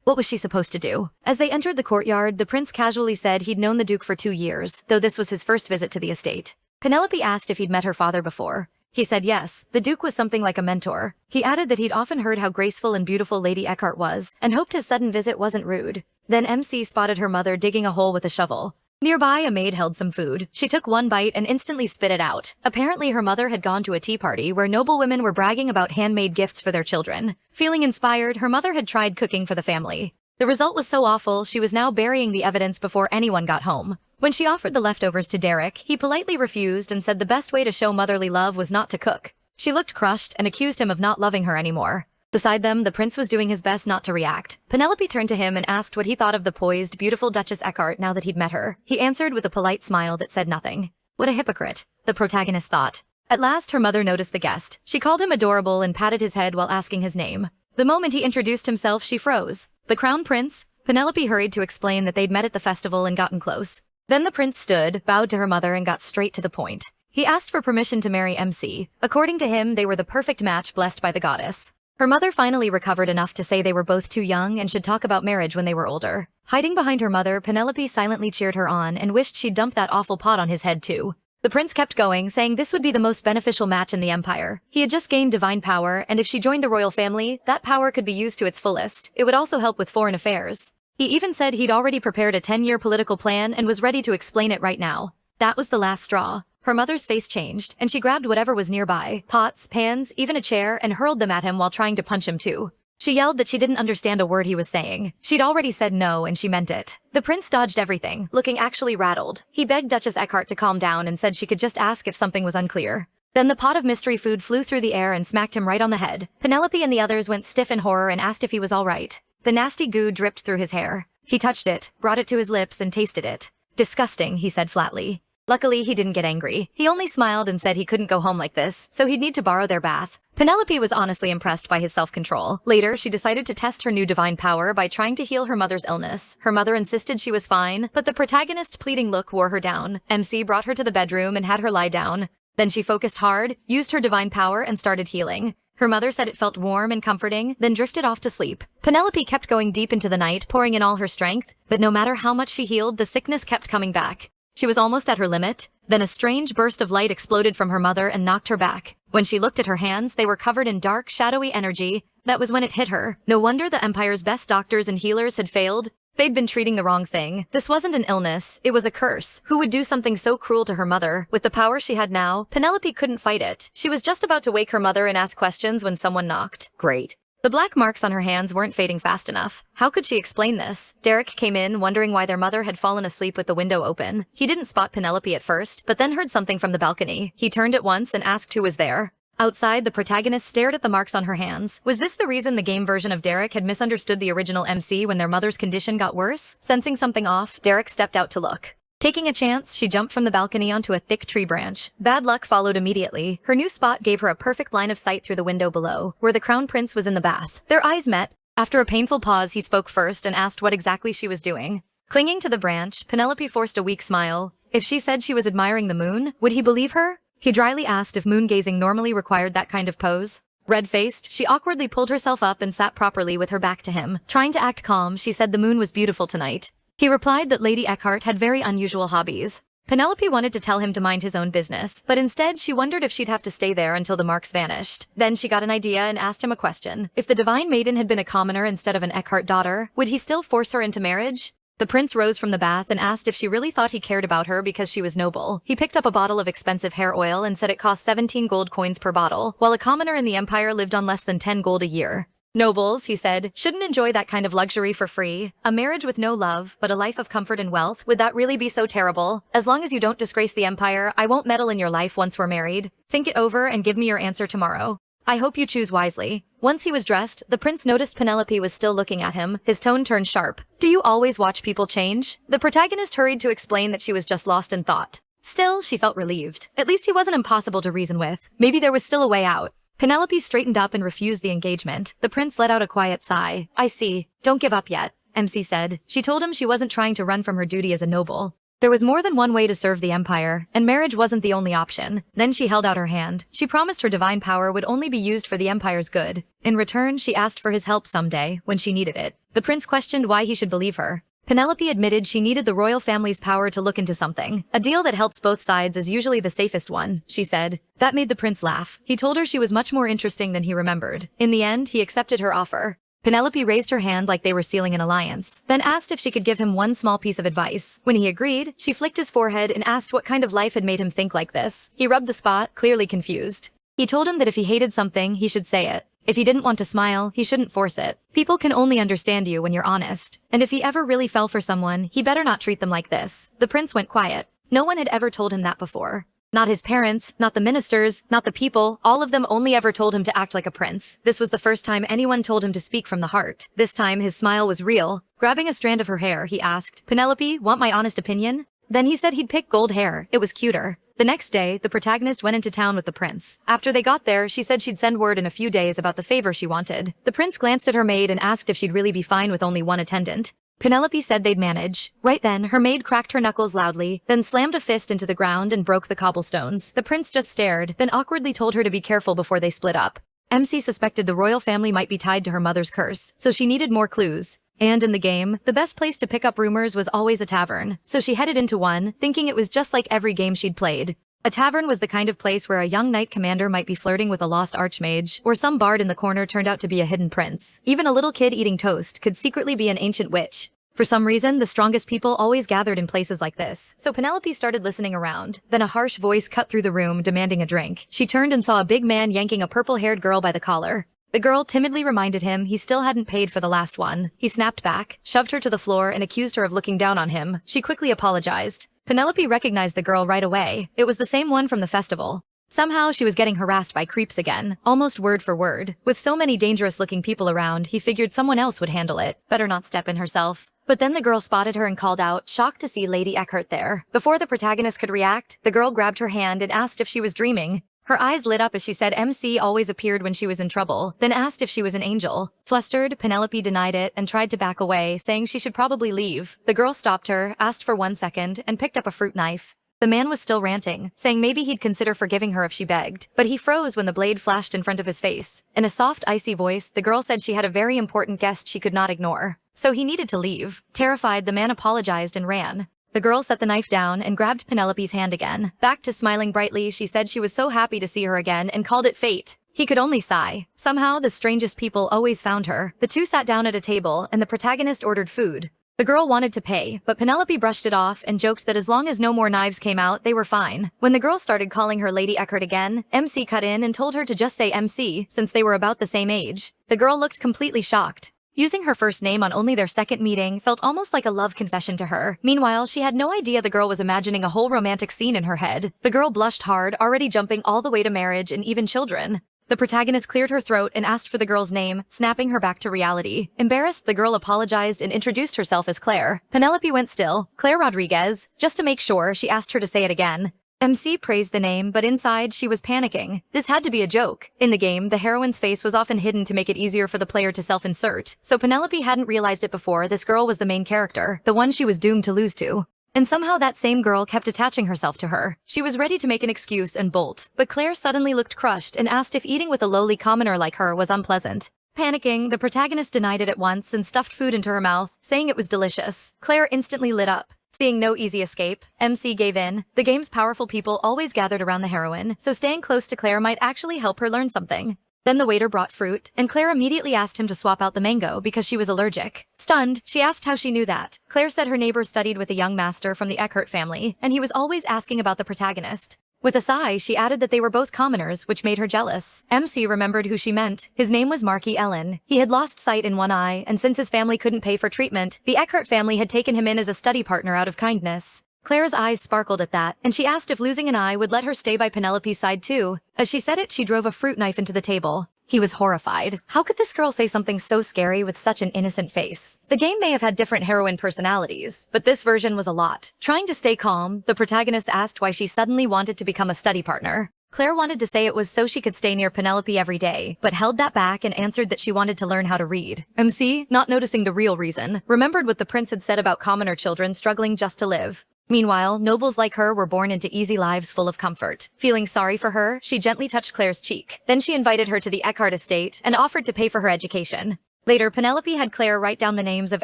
What was she supposed to do? As they entered the courtyard, the prince casually said he'd known the duke for 2 years, though this was his first visit to the estate. Penelope asked if he'd met her father before. He said yes, the duke was something like a mentor. He added that he'd often heard how graceful and beautiful Lady Eckhart was, and hoped his sudden visit wasn't rude. Then MC spotted her mother digging a hole with a shovel. Nearby, a maid held some food. She took one bite and instantly spit it out. Apparently, her mother had gone to a tea party where noblewomen were bragging about handmade gifts for their children. Feeling inspired, her mother had tried cooking for the family. The result was so awful, she was now burying the evidence before anyone got home. When she offered the leftovers to Derek, he politely refused and said the best way to show motherly love was not to cook. She looked crushed and accused him of not loving her anymore. Beside them, the prince was doing his best not to react. Penelope turned to him and asked what he thought of the poised, beautiful Duchess Eckhart now that he'd met her. He answered with a polite smile that said nothing. What a hypocrite, the protagonist thought. At last, her mother noticed the guest. She called him adorable and patted his head while asking his name. The moment he introduced himself, she froze. The crown prince? Penelope hurried to explain that they'd met at the festival and gotten close. Then the prince stood, bowed to her mother, and got straight to the point. He asked for permission to marry MC. According to him, they were the perfect match blessed by the goddess. Her mother finally recovered enough to say they were both too young and should talk about marriage when they were older. Hiding behind her mother, Penelope silently cheered her on and wished she'd dumped that awful pot on his head too. The prince kept going, saying this would be the most beneficial match in the empire. He had just gained divine power, and if she joined the royal family, that power could be used to its fullest. It would also help with foreign affairs. He even said he'd already prepared a 10-year political plan and was ready to explain it right now. That was the last straw. Her mother's face changed, and she grabbed whatever was nearby, pots, pans, even a chair, and hurled them at him while trying to punch him too. She yelled that she didn't understand a word he was saying. She'd already said no, and she meant it. The prince dodged everything, looking actually rattled. He begged Duchess Eckhart to calm down and said she could just ask if something was unclear. Then the pot of mystery food flew through the air and smacked him right on the head. Penelope and the others went stiff in horror and asked if he was all right. The nasty goo dripped through his hair. He touched it, brought it to his lips, and tasted it. Disgusting, he said flatly. Luckily, he didn't get angry. He only smiled and said he couldn't go home like this, so he'd need to borrow their bath. Penelope was honestly impressed by his self-control. Later, she decided to test her new divine power by trying to heal her mother's illness. Her mother insisted she was fine, but the protagonist's pleading look wore her down. MC brought her to the bedroom and had her lie down. Then she focused hard, used her divine power, and started healing. Her mother said it felt warm and comforting, then drifted off to sleep. Penelope kept going deep into the night, pouring in all her strength, but no matter how much she healed, the sickness kept coming back. She was almost at her limit. Then a strange burst of light exploded from her mother and knocked her back. When she looked at her hands, they were covered in dark, shadowy energy. That was when it hit her. No wonder the Empire's best doctors and healers had failed. They'd been treating the wrong thing. This wasn't an illness, it was a curse. Who would do something so cruel to her mother? With the power she had now, Penelope couldn't fight it. She was just about to wake her mother and ask questions when someone knocked. Great. The black marks on her hands weren't fading fast enough. How could she explain this? Derek came in, wondering why their mother had fallen asleep with the window open. He didn't spot Penelope at first, but then heard something from the balcony. He turned at once and asked who was there. Outside, the protagonist stared at the marks on her hands. Was this the reason the game version of Derek had misunderstood the original MC when their mother's condition got worse? Sensing something off, Derek stepped out to look. Taking a chance, she jumped from the balcony onto a thick tree branch. Bad luck followed immediately. Her new spot gave her a perfect line of sight through the window below, where the crown prince was in the bath. Their eyes met. After a painful pause, he spoke first and asked what exactly she was doing. Clinging to the branch, Penelope forced a weak smile. If she said she was admiring the moon, would he believe her? He dryly asked if moon-gazing normally required that kind of pose. Red-faced, she awkwardly pulled herself up and sat properly with her back to him. Trying to act calm, she said the moon was beautiful tonight. He replied that Lady Eckhart had very unusual hobbies. Penelope wanted to tell him to mind his own business, but instead she wondered if she'd have to stay there until the marks vanished. Then she got an idea and asked him a question. If the divine maiden had been a commoner instead of an Eckhart daughter, would he still force her into marriage? The prince rose from the bath and asked if she really thought he cared about her because she was noble. He picked up a bottle of expensive hair oil and said it cost 17 gold coins per bottle, while a commoner in the empire lived on less than 10 gold a year. Nobles, he said, shouldn't enjoy that kind of luxury for free. A marriage with no love, but a life of comfort and wealth, would that really be so terrible? As long as you don't disgrace the empire, I won't meddle in your life once we're married. Think it over and give me your answer tomorrow. I hope you choose wisely. Once he was dressed, the prince noticed Penelope was still looking at him. His tone turned sharp. Do you always watch people change? The protagonist hurried to explain that she was just lost in thought. Still, she felt relieved. At least he wasn't impossible to reason with. Maybe there was still a way out. Penelope straightened up and refused the engagement. The prince let out a quiet sigh. I see. Don't give up yet, MC said. She told him she wasn't trying to run from her duty as a noble. There was more than one way to serve the empire, and marriage wasn't the only option. Then she held out her hand. She promised her divine power would only be used for the empire's good. In return, she asked for his help someday, when she needed it. The prince questioned why he should believe her. Penelope admitted she needed the royal family's power to look into something. A deal that helps both sides is usually the safest one, she said. That made the prince laugh. He told her she was much more interesting than he remembered. In the end, he accepted her offer. Penelope raised her hand like they were sealing an alliance, then asked if she could give him one small piece of advice. When he agreed, she flicked his forehead and asked what kind of life had made him think like this. He rubbed the spot, clearly confused. He told him that if he hated something, he should say it. If he didn't want to smile, he shouldn't force it. People can only understand you when you're honest. And if he ever really fell for someone, he better not treat them like this. The prince went quiet. No one had ever told him that before. Not his parents, not the ministers, not the people, all of them only ever told him to act like a prince. This was the first time anyone told him to speak from the heart. This time his smile was real. Grabbing a strand of her hair, he asked, Penelope, want my honest opinion? Then he said he'd pick gold hair. It was cuter. The next day, the protagonist went into town with the prince. After they got there, she said she'd send word in a few days about the favor she wanted. The prince glanced at her maid and asked if she'd really be fine with only one attendant. Penelope said they'd manage. Right then, her maid cracked her knuckles loudly, then slammed a fist into the ground and broke the cobblestones. The prince just stared, then awkwardly told her to be careful before they split up. MC suspected the royal family might be tied to her mother's curse, so she needed more clues. And in the game, the best place to pick up rumors was always a tavern, so she headed into one, thinking it was just like every game she'd played. A tavern was the kind of place where a young knight commander might be flirting with a lost archmage, or some bard in the corner turned out to be a hidden prince. Even a little kid eating toast could secretly be an ancient witch. For some reason, the strongest people always gathered in places like this, so Penelope started listening around. Then a harsh voice cut through the room, demanding a drink. She turned and saw a big man yanking a purple-haired girl by the collar. The girl timidly reminded him he still hadn't paid for the last one. He snapped back, shoved her to the floor, and accused her of looking down on him. She quickly apologized. Penelope recognized the girl right away. It was the same one from the festival. Somehow she was getting harassed by creeps again, almost word for word. With so many dangerous-looking people around, he figured someone else would handle it. Better not step in herself. But then the girl spotted her and called out, shocked to see Lady Eckhart there. Before the protagonist could react, the girl grabbed her hand and asked if she was dreaming. Her eyes lit up as she said MC always appeared when she was in trouble, then asked if she was an angel. Flustered, Penelope denied it and tried to back away, saying she should probably leave. The girl stopped her, asked for 1 second, and picked up a fruit knife. The man was still ranting, saying maybe he'd consider forgiving her if she begged, but he froze when the blade flashed in front of his face. In a soft, icy voice, the girl said she had a very important guest she could not ignore. So he needed to leave. Terrified, the man apologized and ran. The girl set the knife down and grabbed Penelope's hand again. Back to smiling brightly, she said she was so happy to see her again and called it fate. He could only sigh. Somehow, the strangest people always found her. The two sat down at a table, and the protagonist ordered food. The girl wanted to pay, but Penelope brushed it off and joked that as long as no more knives came out, they were fine. When the girl started calling her Lady Eckhart again, MC cut in and told her to just say MC, since they were about the same age. The girl looked completely shocked. Using her first name on only their second meeting felt almost like a love confession to her. Meanwhile, she had no idea the girl was imagining a whole romantic scene in her head. The girl blushed hard, already jumping all the way to marriage and even children. The protagonist cleared her throat and asked for the girl's name, snapping her back to reality. Embarrassed, the girl apologized and introduced herself as Claire. Penelope went still. Claire Rodriguez. Just to make sure, she asked her to say it again. MC praised the name, but inside, she was panicking. This had to be a joke. In the game, the heroine's face was often hidden to make it easier for the player to self-insert, so Penelope hadn't realized it before this girl was the main character, the one she was doomed to lose to. And somehow that same girl kept attaching herself to her. She was ready to make an excuse and bolt, but Claire suddenly looked crushed and asked if eating with a lowly commoner like her was unpleasant. Panicking, the protagonist denied it at once and stuffed food into her mouth, saying it was delicious. Claire instantly lit up. Seeing no easy escape, MC gave in. The game's powerful people always gathered around the heroine, so staying close to Claire might actually help her learn something. Then the waiter brought fruit, and Claire immediately asked him to swap out the mango because she was allergic. Stunned, she asked how she knew that. Claire said her neighbor studied with a young master from the Eckhart family, and he was always asking about the protagonist. With a sigh, she added that they were both commoners, which made her jealous. MC remembered who she meant. His name was Marky Ellen. He had lost sight in one eye, and since his family couldn't pay for treatment, the Eckhart family had taken him in as a study partner out of kindness. Claire's eyes sparkled at that, and she asked if losing an eye would let her stay by Penelope's side too. As she said it, she drove a fruit knife into the table. He was horrified. How could this girl say something so scary with such an innocent face? The game may have had different heroine personalities, but this version was a lot. Trying to stay calm, the protagonist asked why she suddenly wanted to become a study partner. Claire wanted to say it was so she could stay near Penelope every day, but held that back and answered that she wanted to learn how to read. MC, not noticing the real reason, remembered what the prince had said about commoner children struggling just to live. Meanwhile, nobles like her were born into easy lives full of comfort. Feeling sorry for her, she gently touched Claire's cheek. Then she invited her to the Eckhart estate and offered to pay for her education. Later, Penelope had Claire write down the names of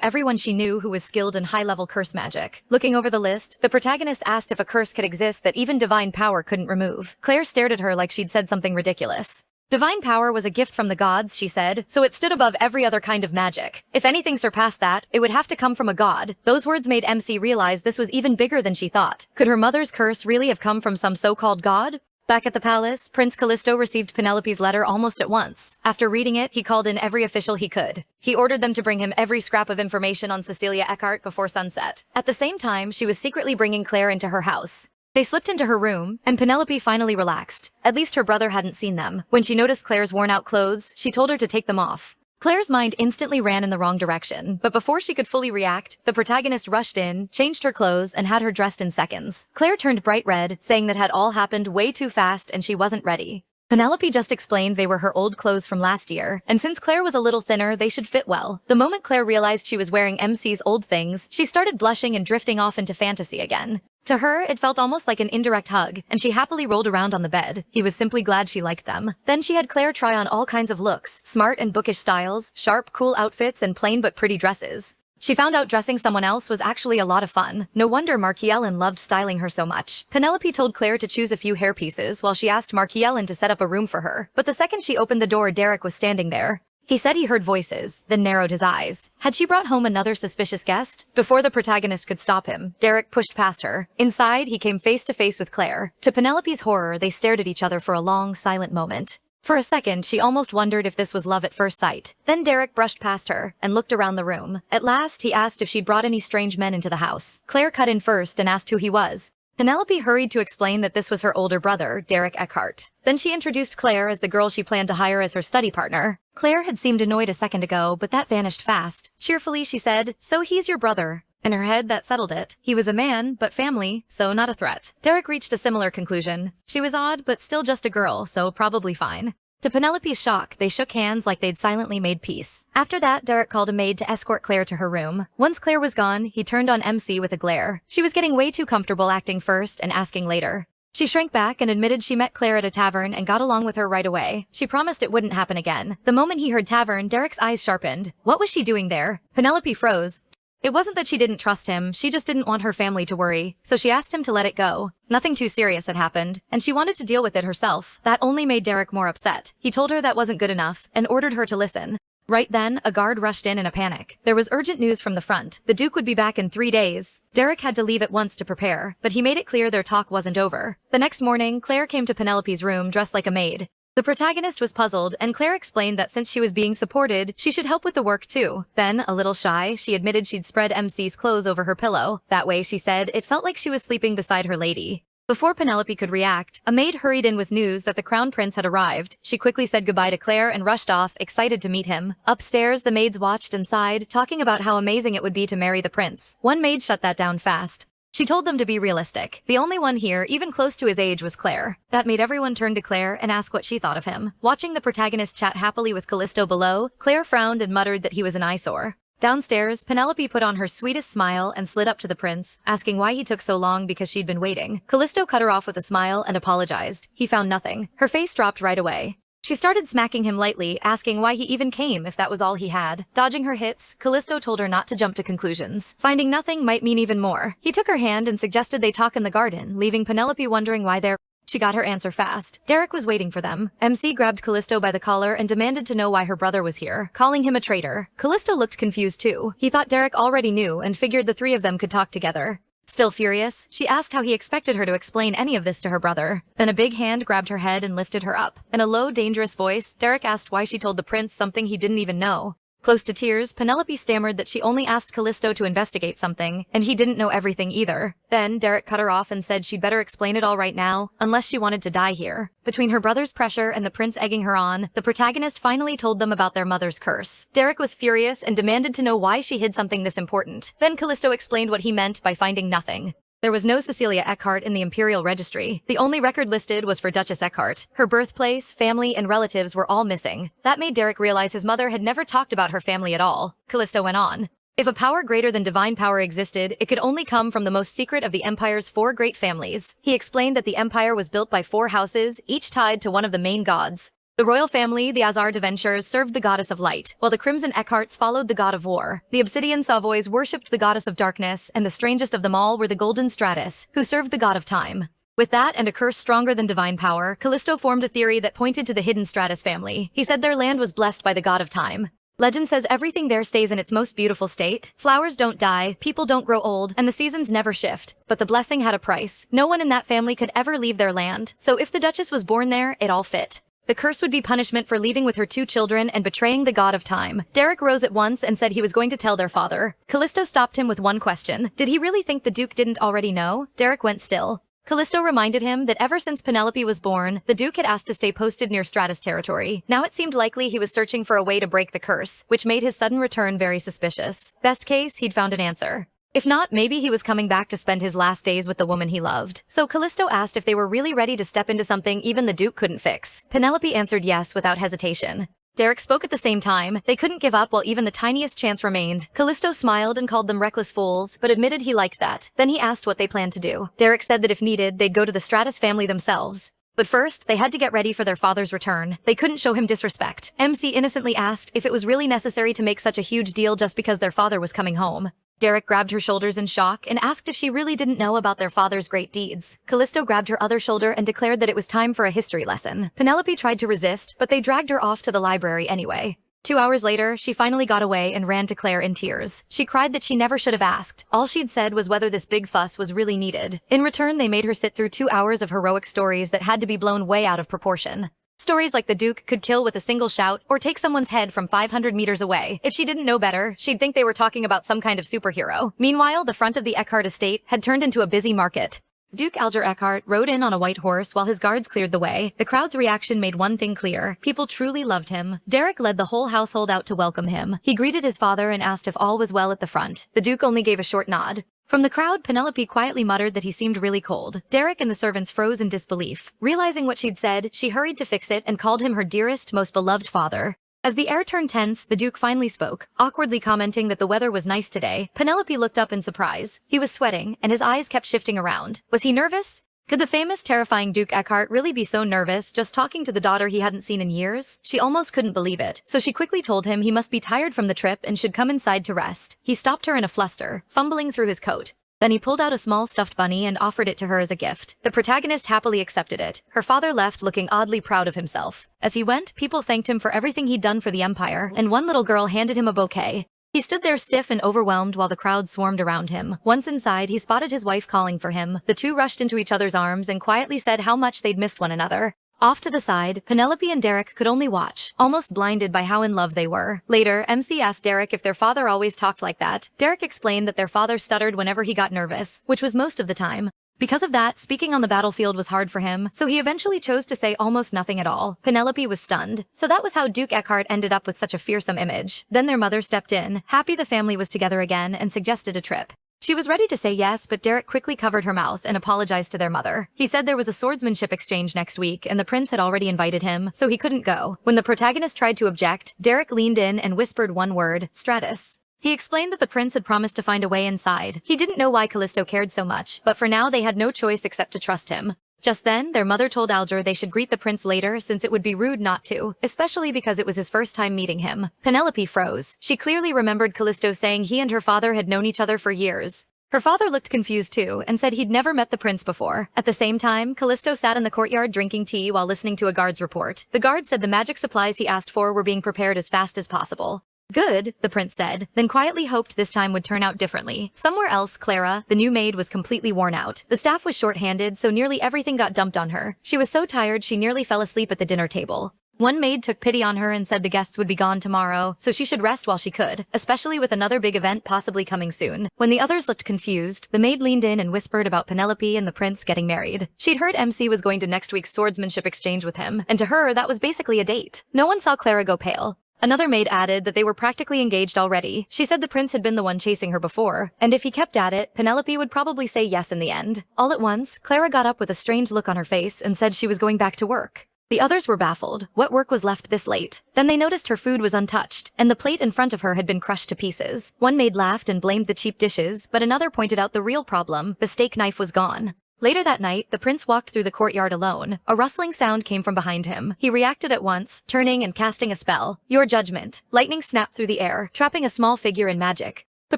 everyone she knew who was skilled in high-level curse magic. Looking over the list, the protagonist asked if a curse could exist that even divine power couldn't remove. Claire stared at her like she'd said something ridiculous. Divine power was a gift from the gods, she said, so it stood above every other kind of magic. If anything surpassed that, it would have to come from a god. Those words made MC realize this was even bigger than she thought. Could her mother's curse really have come from some so-called god? Back at the palace, Prince Callisto received Penelope's letter almost at once. After reading it, he called in every official he could. He ordered them to bring him every scrap of information on Cecilia Eckhart before sunset. At the same time, she was secretly bringing Claire into her house. They slipped into her room, and Penelope finally relaxed. At least her brother hadn't seen them. When she noticed Claire's worn-out clothes, she told her to take them off. Claire's mind instantly ran in the wrong direction, but before she could fully react, the protagonist rushed in, changed her clothes, and had her dressed in seconds. Claire turned bright red, saying that had all happened way too fast and she wasn't ready. Penelope just explained they were her old clothes from last year, and since Claire was a little thinner, they should fit well. The moment Claire realized she was wearing MC's old things, she started blushing and drifting off into fantasy again. To her, it felt almost like an indirect hug, and she happily rolled around on the bed. He was simply glad she liked them. Then she had Claire try on all kinds of looks, smart and bookish styles, sharp, cool outfits, and plain but pretty dresses. She found out dressing someone else was actually a lot of fun. No wonder Marquis Ellen loved styling her so much. Penelope told Claire to choose a few hair pieces while she asked Marquis Ellen to set up a room for her. But the second she opened the door, Derek was standing there. He said he heard voices, then narrowed his eyes. Had she brought home another suspicious guest? Before the protagonist could stop him, Derek pushed past her. Inside, he came face to face with Claire. To Penelope's horror, they stared at each other for a long, silent moment. For a second, she almost wondered if this was love at first sight. Then Derek brushed past her and looked around the room. At last, he asked if she'd brought any strange men into the house. Claire cut in first and asked who he was. Penelope hurried to explain that this was her older brother, Derek Eckhart. Then she introduced Claire as the girl she planned to hire as her study partner. Claire had seemed annoyed a second ago, but that vanished fast. Cheerfully, she said, "So he's your brother." In her head, that settled it. He was a man, but family, so not a threat. Derek reached a similar conclusion. She was odd, but still just a girl, so probably fine. To Penelope's shock, they shook hands like they'd silently made peace. After that, Derek called a maid to escort Claire to her room. Once Claire was gone, he turned on MC with a glare. She was getting way too comfortable acting first and asking later. She shrank back and admitted she met Claire at a tavern and got along with her right away. She promised it wouldn't happen again. The moment he heard tavern, Derek's eyes sharpened. What was she doing there? Penelope froze. It wasn't that she didn't trust him, she just didn't want her family to worry, so she asked him to let it go. Nothing too serious had happened, and she wanted to deal with it herself. That only made Derek more upset. He told her that wasn't good enough, and ordered her to listen. Right then, a guard rushed in a panic. There was urgent news from the front. The Duke would be back in 3 days. Derek had to leave at once to prepare, but he made it clear their talk wasn't over. The next morning, Claire came to Penelope's room dressed like a maid. The protagonist was puzzled, and Claire explained that since she was being supported, she should help with the work too. Then, a little shy, she admitted she'd spread MC's clothes over her pillow. That way, she said, it felt like she was sleeping beside her lady. Before Penelope could react, a maid hurried in with news that the crown prince had arrived. She quickly said goodbye to Claire and rushed off, excited to meet him. Upstairs, the maids watched and sighed, talking about how amazing it would be to marry the prince. One maid shut that down fast. She told them to be realistic. The only one here, even close to his age, was Claire. That made everyone turn to Claire and ask what she thought of him. Watching the protagonist chat happily with Callisto below, Claire frowned and muttered that he was an eyesore. Downstairs, Penelope put on her sweetest smile and slid up to the prince, asking why he took so long because she'd been waiting. Callisto cut her off with a smile and apologized. He found nothing. Her face dropped right away. She started smacking him lightly, asking why he even came if that was all he had. Dodging her hits, Callisto told her not to jump to conclusions. Finding nothing might mean even more. He took her hand and suggested they talk in the garden, leaving Penelope wondering why they're... She got her answer fast. Derek was waiting for them. MC grabbed Callisto by the collar and demanded to know why her brother was here, calling him a traitor. Callisto looked confused too. He thought Derek already knew and figured the three of them could talk together. Still furious, she asked how he expected her to explain any of this to her brother. Then a big hand grabbed her head and lifted her up. In a low, dangerous voice, Derek asked why she told the prince something he didn't even know. Close to tears, Penelope stammered that she only asked Callisto to investigate something, and he didn't know everything either. Then, Derek cut her off and said she'd better explain it all right now, unless she wanted to die here. Between her brother's pressure and the prince egging her on, the protagonist finally told them about their mother's curse. Derek was furious and demanded to know why she hid something this important. Then Callisto explained what he meant by finding nothing. There was no Cecilia Eckhart in the Imperial Registry. The only record listed was for Duchess Eckhart. Her birthplace, family, and relatives were all missing. That made Derek realize his mother had never talked about her family at all. Callisto went on. If a power greater than divine power existed, it could only come from the most secret of the Empire's 4 great families. He explained that the Empire was built by 4 houses, each tied to one of the main gods. The royal family, the Azar Deventures, served the goddess of light, while the Crimson Eckharts followed the god of war. The Obsidian Savoys worshipped the goddess of darkness, and the strangest of them all were the Golden Stratus, who served the god of time. With that and a curse stronger than divine power, Callisto formed a theory that pointed to the hidden Stratus family. He said their land was blessed by the god of time. Legend says everything there stays in its most beautiful state. Flowers don't die, people don't grow old, and the seasons never shift. But the blessing had a price. No one in that family could ever leave their land, so if the Duchess was born there, it all fit. The curse would be punishment for leaving with her 2 children and betraying the god of time. Derek rose at once and said he was going to tell their father. Callisto stopped him with one question. Did he really think the Duke didn't already know? Derek went still. Callisto reminded him that ever since Penelope was born, the Duke had asked to stay posted near Stratus territory. Now it seemed likely he was searching for a way to break the curse, which made his sudden return very suspicious. Best case, he'd found an answer. If not, maybe he was coming back to spend his last days with the woman he loved. So Callisto asked if they were really ready to step into something even the Duke couldn't fix. Penelope answered yes without hesitation. Derek spoke at the same time. They couldn't give up while even the tiniest chance remained. Callisto smiled and called them reckless fools, but admitted he liked that. Then he asked what they planned to do. Derek said that if needed, they'd go to the Stratus family themselves. But first, they had to get ready for their father's return. They couldn't show him disrespect. MC innocently asked if it was really necessary to make such a huge deal just because their father was coming home. Derek grabbed her shoulders in shock and asked if she really didn't know about their father's great deeds. Callisto grabbed her other shoulder and declared that it was time for a history lesson. Penelope tried to resist, but they dragged her off to the library anyway. 2 hours later, she finally got away and ran to Claire in tears. She cried that she never should have asked. All she'd said was whether this big fuss was really needed. In return, they made her sit through 2 hours of heroic stories that had to be blown way out of proportion. Stories like the Duke could kill with a single shout or take someone's head from 500 meters away. If she didn't know better, she'd think they were talking about some kind of superhero. Meanwhile, the front of the Eckhart estate had turned into a busy market. Duke Alger Eckhart rode in on a white horse while his guards cleared the way. The crowd's reaction made one thing clear. People truly loved him. Derek led the whole household out to welcome him. He greeted his father and asked if all was well at the front. The Duke only gave a short nod. From the crowd, Penelope quietly muttered that he seemed really cold. Derek and the servants froze in disbelief. Realizing what she'd said, she hurried to fix it and called him her dearest, most beloved father. As the air turned tense, the Duke finally spoke, awkwardly commenting that the weather was nice today. Penelope looked up in surprise. He was sweating, and his eyes kept shifting around. Was he nervous? Could the famous, terrifying Duke Eckhart really be so nervous just talking to the daughter he hadn't seen in years? She almost couldn't believe it, so she quickly told him he must be tired from the trip and should come inside to rest. He stopped her in a fluster, fumbling through his coat. Then he pulled out a small stuffed bunny and offered it to her as a gift. The protagonist happily accepted it. Her father left looking oddly proud of himself. As he went, people thanked him for everything he'd done for the Empire, and one little girl handed him a bouquet. He stood there stiff and overwhelmed while the crowd swarmed around him. Once inside, he spotted his wife calling for him. The two rushed into each other's arms and quietly said how much they'd missed one another. Off to the side, Penelope and Derek could only watch, almost blinded by how in love they were. Later, MC asked Derek if their father always talked like that. Derek explained that their father stuttered whenever he got nervous, which was most of the time. Because of that, speaking on the battlefield was hard for him, so he eventually chose to say almost nothing at all. Penelope was stunned. So that was how Duke Eckhart ended up with such a fearsome image. Then their mother stepped in, happy the family was together again, and suggested a trip. She was ready to say yes, but Derek quickly covered her mouth and apologized to their mother. He said there was a swordsmanship exchange next week, and the prince had already invited him, so he couldn't go. When the protagonist tried to object, Derek leaned in and whispered one word, Stratus. He explained that the prince had promised to find a way inside. He didn't know why Callisto cared so much, but for now they had no choice except to trust him. Just then, their mother told Alger they should greet the prince later since it would be rude not to, especially because it was his first time meeting him. Penelope froze. She clearly remembered Callisto saying he and her father had known each other for years. Her father looked confused too, and said he'd never met the prince before. At the same time, Callisto sat in the courtyard drinking tea while listening to a guard's report. The guard said the magic supplies he asked for were being prepared as fast as possible. Good, the prince said, then quietly hoped this time would turn out differently. Somewhere else, Clara, the new maid, was completely worn out. The staff was short-handed, so nearly everything got dumped on her. She was so tired she nearly fell asleep at the dinner table. One maid took pity on her and said the guests would be gone tomorrow, so she should rest while she could, especially with another big event possibly coming soon. When the others looked confused, the maid leaned in and whispered about Penelope and the prince getting married. She'd heard MC was going to next week's swordsmanship exchange with him, and to her that was basically a date. No one saw Clara go pale. Another maid added that they were practically engaged already. She said the prince had been the one chasing her before, and if he kept at it, Penelope would probably say yes in the end. All at once, Clara got up with a strange look on her face and said she was going back to work. The others were baffled. What work was left this late? Then they noticed her food was untouched, and the plate in front of her had been crushed to pieces. One maid laughed and blamed the cheap dishes, but another pointed out the real problem: the steak knife was gone. Later that night, the prince walked through the courtyard alone. A rustling sound came from behind him. He reacted at once, turning and casting a spell. Your judgment. Lightning snapped through the air, trapping a small figure in magic. The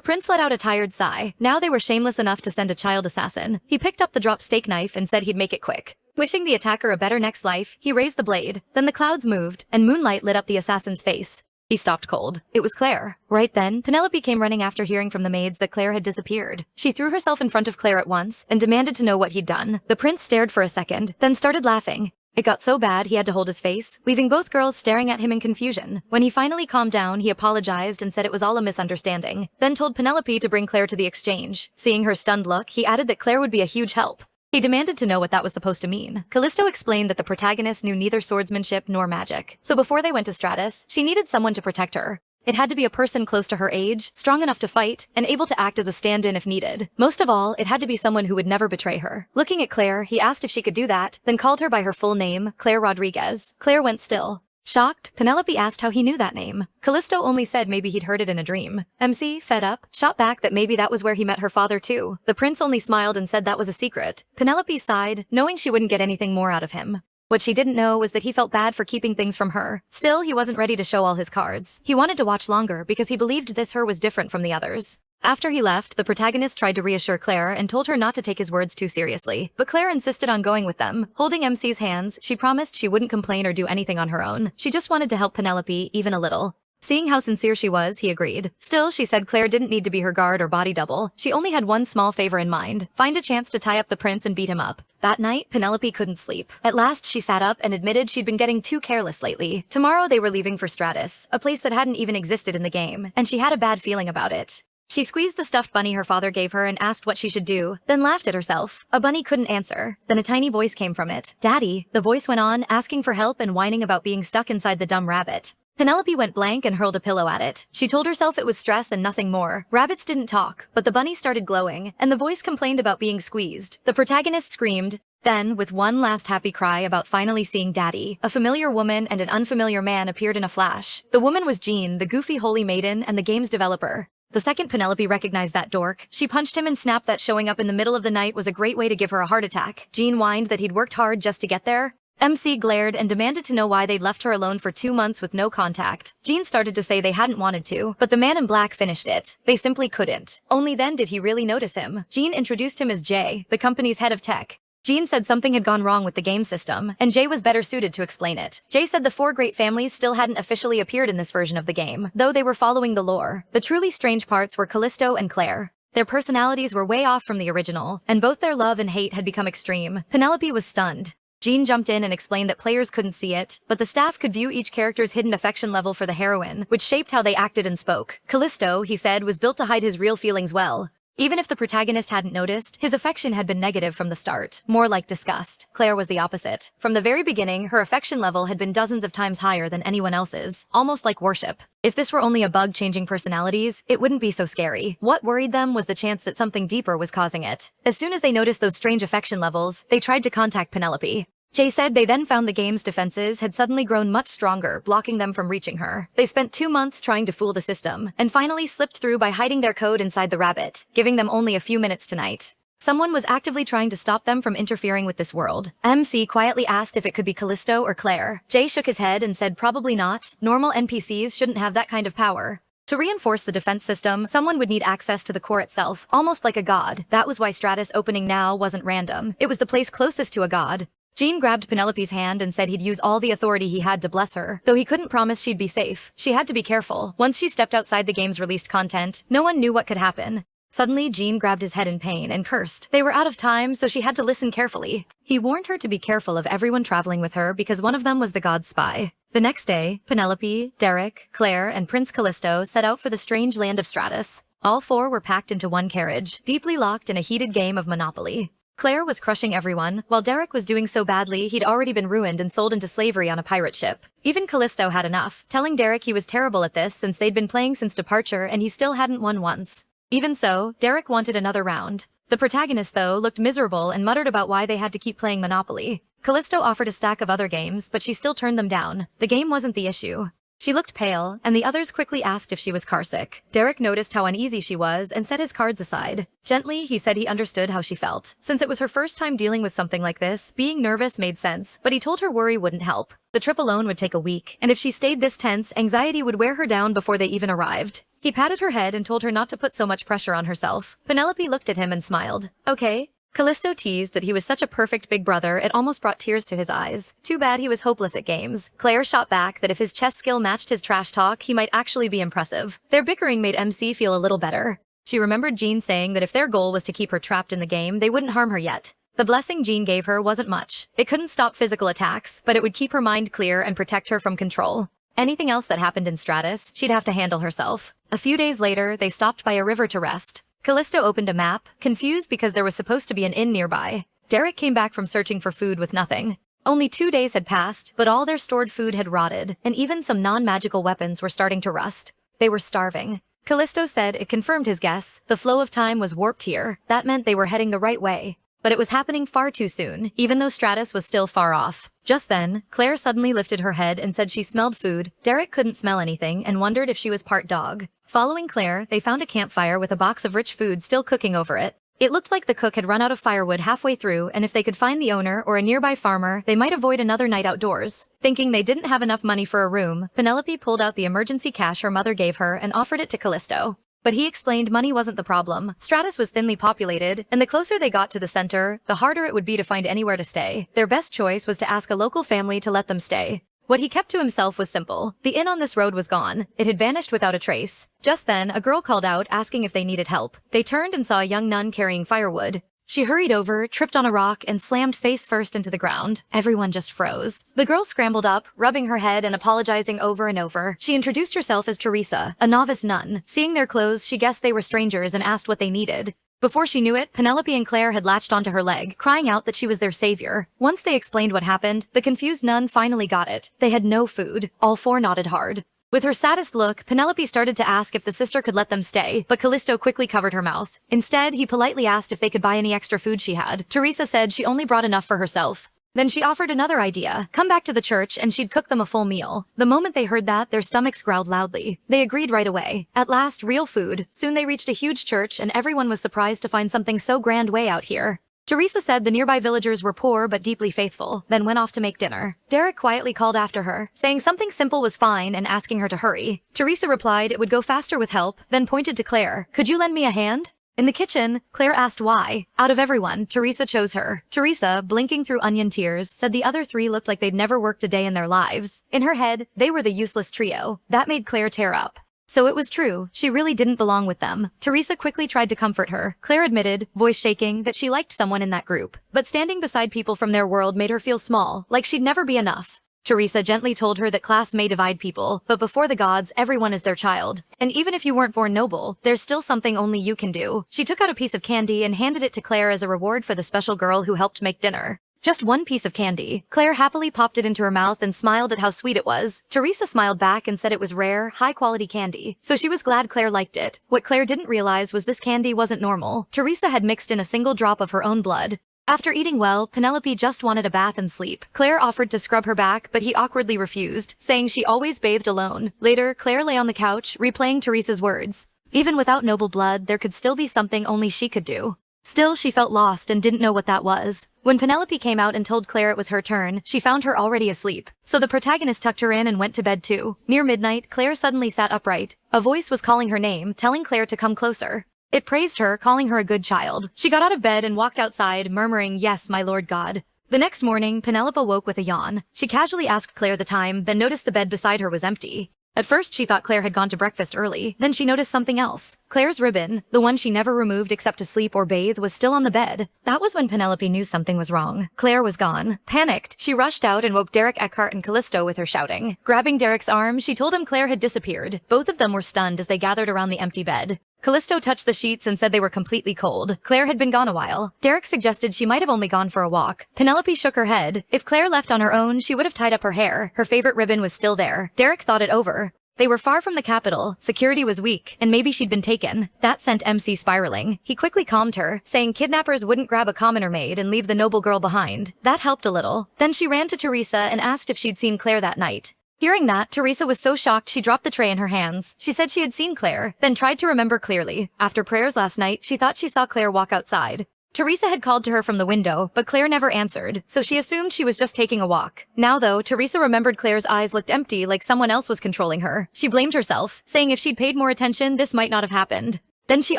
prince let out a tired sigh. Now they were shameless enough to send a child assassin. He picked up the dropped steak knife and said he'd make it quick. Wishing the attacker a better next life, he raised the blade. Then the clouds moved, and moonlight lit up the assassin's face. He stopped cold. It was Claire. Right then, Penelope came running after hearing from the maids that Claire had disappeared. She threw herself in front of Claire at once and demanded to know what he'd done. The prince stared for a second, then started laughing. It got so bad he had to hold his face, leaving both girls staring at him in confusion. When he finally calmed down, he apologized and said it was all a misunderstanding, then told Penelope to bring Claire to the exchange. Seeing her stunned look, he added that Claire would be a huge help. He demanded to know what that was supposed to mean. Callisto explained that the protagonist knew neither swordsmanship nor magic, so before they went to Stratus, she needed someone to protect her. It had to be a person close to her age, strong enough to fight, and able to act as a stand-in if needed. Most of all, it had to be someone who would never betray her. Looking at Claire, he asked if she could do that, then called her by her full name, Claire Rodriguez. Claire went still. Shocked, Penelope asked how he knew that name. Callisto only said maybe he'd heard it in a dream. MC, fed up, shot back that maybe that was where he met her father too. The prince only smiled and said that was a secret. Penelope sighed, knowing she wouldn't get anything more out of him. What she didn't know was that he felt bad for keeping things from her. Still, he wasn't ready to show all his cards. He wanted to watch longer because he believed this her was different from the others. After he left, the protagonist tried to reassure Claire and told her not to take his words too seriously, but Claire insisted on going with them. Holding MC's hands, she promised she wouldn't complain or do anything on her own. She just wanted to help Penelope, even a little. Seeing how sincere she was, he agreed. Still, she said Claire didn't need to be her guard or body double. She only had one small favor in mind: find a chance to tie up the prince and beat him up. That night, Penelope couldn't sleep. At last, she sat up and admitted she'd been getting too careless lately. Tomorrow they were leaving for Stratus, a place that hadn't even existed in the game, and she had a bad feeling about it. She squeezed the stuffed bunny her father gave her and asked what she should do, then laughed at herself. A bunny couldn't answer. Then a tiny voice came from it. Daddy, the voice went on, asking for help and whining about being stuck inside the dumb rabbit. Penelope went blank and hurled a pillow at it. She told herself it was stress and nothing more. Rabbits didn't talk, but the bunny started glowing, and the voice complained about being squeezed. The protagonist screamed. Then, with one last happy cry about finally seeing Daddy, a familiar woman and an unfamiliar man appeared in a flash. The woman was Jean, the goofy holy maiden and the game's developer. The second Penelope recognized that dork, she punched him and snapped that showing up in the middle of the night was a great way to give her a heart attack. Jean whined that he'd worked hard just to get there. MC glared and demanded to know why they'd left her alone for 2 months with no contact. Jean started to say they hadn't wanted to, but the man in black finished it. They simply couldn't. Only then did he really notice him. Jean introduced him as Jay, the company's head of tech. Jean said something had gone wrong with the game system, and Jay was better suited to explain it. Jay said the 4 great families still hadn't officially appeared in this version of the game, though they were following the lore. The truly strange parts were Callisto and Claire. Their personalities were way off from the original, and both their love and hate had become extreme. Penelope was stunned. Jean jumped in and explained that players couldn't see it, but the staff could view each character's hidden affection level for the heroine, which shaped how they acted and spoke. Callisto, he said, was built to hide his real feelings well. Even if the protagonist hadn't noticed, his affection had been negative from the start, more like disgust. Claire was the opposite. From the very beginning, her affection level had been dozens of times higher than anyone else's, almost like worship. If this were only a bug changing personalities, it wouldn't be so scary. What worried them was the chance that something deeper was causing it. As soon as they noticed those strange affection levels, they tried to contact Penelope. Jay said they then found the game's defenses had suddenly grown much stronger, blocking them from reaching her. They spent 2 months trying to fool the system, and finally slipped through by hiding their code inside the rabbit, giving them only a few minutes tonight. Someone was actively trying to stop them from interfering with this world. MC quietly asked if it could be Callisto or Claire. Jay shook his head and said probably not. Normal NPCs shouldn't have that kind of power. To reinforce the defense system, someone would need access to the core itself, almost like a god. That was why Stratus opening now wasn't random. It was the place closest to a god. Jean grabbed Penelope's hand and said he'd use all the authority he had to bless her, though he couldn't promise she'd be safe. She had to be careful. Once she stepped outside the game's released content, no one knew what could happen. Suddenly, Jean grabbed his head in pain and cursed. They were out of time, so she had to listen carefully. He warned her to be careful of everyone traveling with her because one of them was the god's spy. The next day, Penelope, Derek, Claire, and Prince Callisto set out for the strange land of Stratus. All four were packed into one carriage, deeply locked in a heated game of Monopoly. Claire was crushing everyone, while Derek was doing so badly he'd already been ruined and sold into slavery on a pirate ship. Even Callisto had enough, telling Derek he was terrible at this since they'd been playing since departure and he still hadn't won once. Even so, Derek wanted another round. The protagonist, though, looked miserable and muttered about why they had to keep playing Monopoly. Callisto offered a stack of other games, but she still turned them down. The game wasn't the issue. She looked pale, and the others quickly asked if she was carsick. Derek noticed how uneasy she was and set his cards aside. Gently, he said he understood how she felt. Since it was her first time dealing with something like this, being nervous made sense, but he told her worry wouldn't help. The trip alone would take a week, and if she stayed this tense, anxiety would wear her down before they even arrived. He patted her head and told her not to put so much pressure on herself. Penelope looked at him and smiled. Okay. Callisto teased that he was such a perfect big brother it almost brought tears to his eyes. Too bad he was hopeless at games. Claire shot back that if his chess skill matched his trash talk, he might actually be impressive. Their bickering made MC feel a little better. She remembered Jean saying that if their goal was to keep her trapped in the game, they wouldn't harm her yet. The blessing Jean gave her wasn't much. It couldn't stop physical attacks, but it would keep her mind clear and protect her from control. Anything else that happened in Stratus, she'd have to handle herself. A few days later, they stopped by a river to rest. Callisto opened a map, confused because there was supposed to be an inn nearby. Derek came back from searching for food with nothing. Only 2 days had passed, but all their stored food had rotted, and even some non-magical weapons were starting to rust. They were starving. Callisto said it confirmed his guess. The flow of time was warped here. That meant they were heading the right way. But it was happening far too soon, even though Stratus was still far off. Just then, Claire suddenly lifted her head and said she smelled food. Derek couldn't smell anything and wondered if she was part dog. Following Claire, they found a campfire with a box of rich food still cooking over it. It looked like the cook had run out of firewood halfway through, and if they could find the owner or a nearby farmer, they might avoid another night outdoors. Thinking they didn't have enough money for a room, Penelope pulled out the emergency cash her mother gave her and offered it to Callisto. But he explained money wasn't the problem. Stratus was thinly populated, and the closer they got to the center, the harder it would be to find anywhere to stay. Their best choice was to ask a local family to let them stay. What he kept to himself was simple. The inn on this road was gone. It had vanished without a trace. Just then, a girl called out, asking if they needed help. They turned and saw a young nun carrying firewood. She hurried over, tripped on a rock, and slammed face first into the ground. Everyone just froze. The girl scrambled up, rubbing her head and apologizing over and over. She introduced herself as Teresa, a novice nun. Seeing their clothes, she guessed they were strangers and asked what they needed. Before she knew it, Penelope and Claire had latched onto her leg, crying out that she was their savior. Once they explained what happened, the confused nun finally got it. They had no food. All four nodded hard. With her saddest look, Penelope started to ask if the sister could let them stay, but Callisto quickly covered her mouth. Instead, he politely asked if they could buy any extra food she had. Teresa said she only brought enough for herself. Then she offered another idea, come back to the church and she'd cook them a full meal. The moment they heard that, their stomachs growled loudly. They agreed right away. At last, real food. Soon they reached a huge church and everyone was surprised to find something so grand way out here. Teresa said the nearby villagers were poor but deeply faithful, then went off to make dinner. Derek quietly called after her, saying something simple was fine and asking her to hurry. Teresa replied it would go faster with help, then pointed to Claire. Could you lend me a hand? In the kitchen, Claire asked why. Out of everyone, Teresa chose her. Teresa, blinking through onion tears, said the other three looked like they'd never worked a day in their lives. In her head, they were the useless trio. That made Claire tear up. So it was true, she really didn't belong with them. Teresa quickly tried to comfort her. Claire admitted, voice shaking, that she liked someone in that group. But standing beside people from their world made her feel small, like she'd never be enough. Teresa gently told her that class may divide people, but before the gods, everyone is their child. And even if you weren't born noble, there's still something only you can do. She took out a piece of candy and handed it to Claire as a reward for the special girl who helped make dinner. Just one piece of candy. Claire happily popped it into her mouth and smiled at how sweet it was. Teresa smiled back and said it was rare, high-quality candy, so she was glad Claire liked it. What Claire didn't realize was this candy wasn't normal. Teresa had mixed in a single drop of her own blood. After eating well, Penelope just wanted a bath and sleep. Claire offered to scrub her back, but he awkwardly refused, saying she always bathed alone. Later, Claire lay on the couch, replaying Teresa's words. Even without noble blood, there could still be something only she could do. Still, she felt lost and didn't know what that was. When Penelope came out and told Claire it was her turn, she found her already asleep. So the protagonist tucked her in and went to bed too. Near midnight, Claire suddenly sat upright. A voice was calling her name, telling Claire to come closer. It praised her, calling her a good child. She got out of bed and walked outside, murmuring, "Yes, my Lord God." The next morning, Penelope woke with a yawn. She casually asked Claire the time, then noticed the bed beside her was empty. At first, she thought Claire had gone to breakfast early. Then she noticed something else. Claire's ribbon, the one she never removed except to sleep or bathe, was still on the bed. That was when Penelope knew something was wrong. Claire was gone. Panicked, she rushed out and woke Derek, Eckhart, and Callisto with her shouting. Grabbing Derek's arm, she told him Claire had disappeared. Both of them were stunned as they gathered around the empty bed. Callisto touched the sheets and said they were completely cold. Claire had been gone a while. Derek suggested she might have only gone for a walk. Penelope shook her head. If Claire left on her own, she would have tied up her hair. Her favorite ribbon was still there. Derek thought it over. They were far from the capital, security was weak, and maybe she'd been taken. That sent MC spiraling. He quickly calmed her, saying kidnappers wouldn't grab a commoner maid and leave the noble girl behind. That helped a little. Then she ran to Teresa and asked if she'd seen Claire that night. Hearing that, Teresa was so shocked she dropped the tray in her hands. She said she had seen Claire, then tried to remember clearly. After prayers last night, she thought she saw Claire walk outside. Teresa had called to her from the window, but Claire never answered, so she assumed she was just taking a walk. Now though, Teresa remembered Claire's eyes looked empty, like someone else was controlling her. She blamed herself, saying if she'd paid more attention, this might not have happened. Then she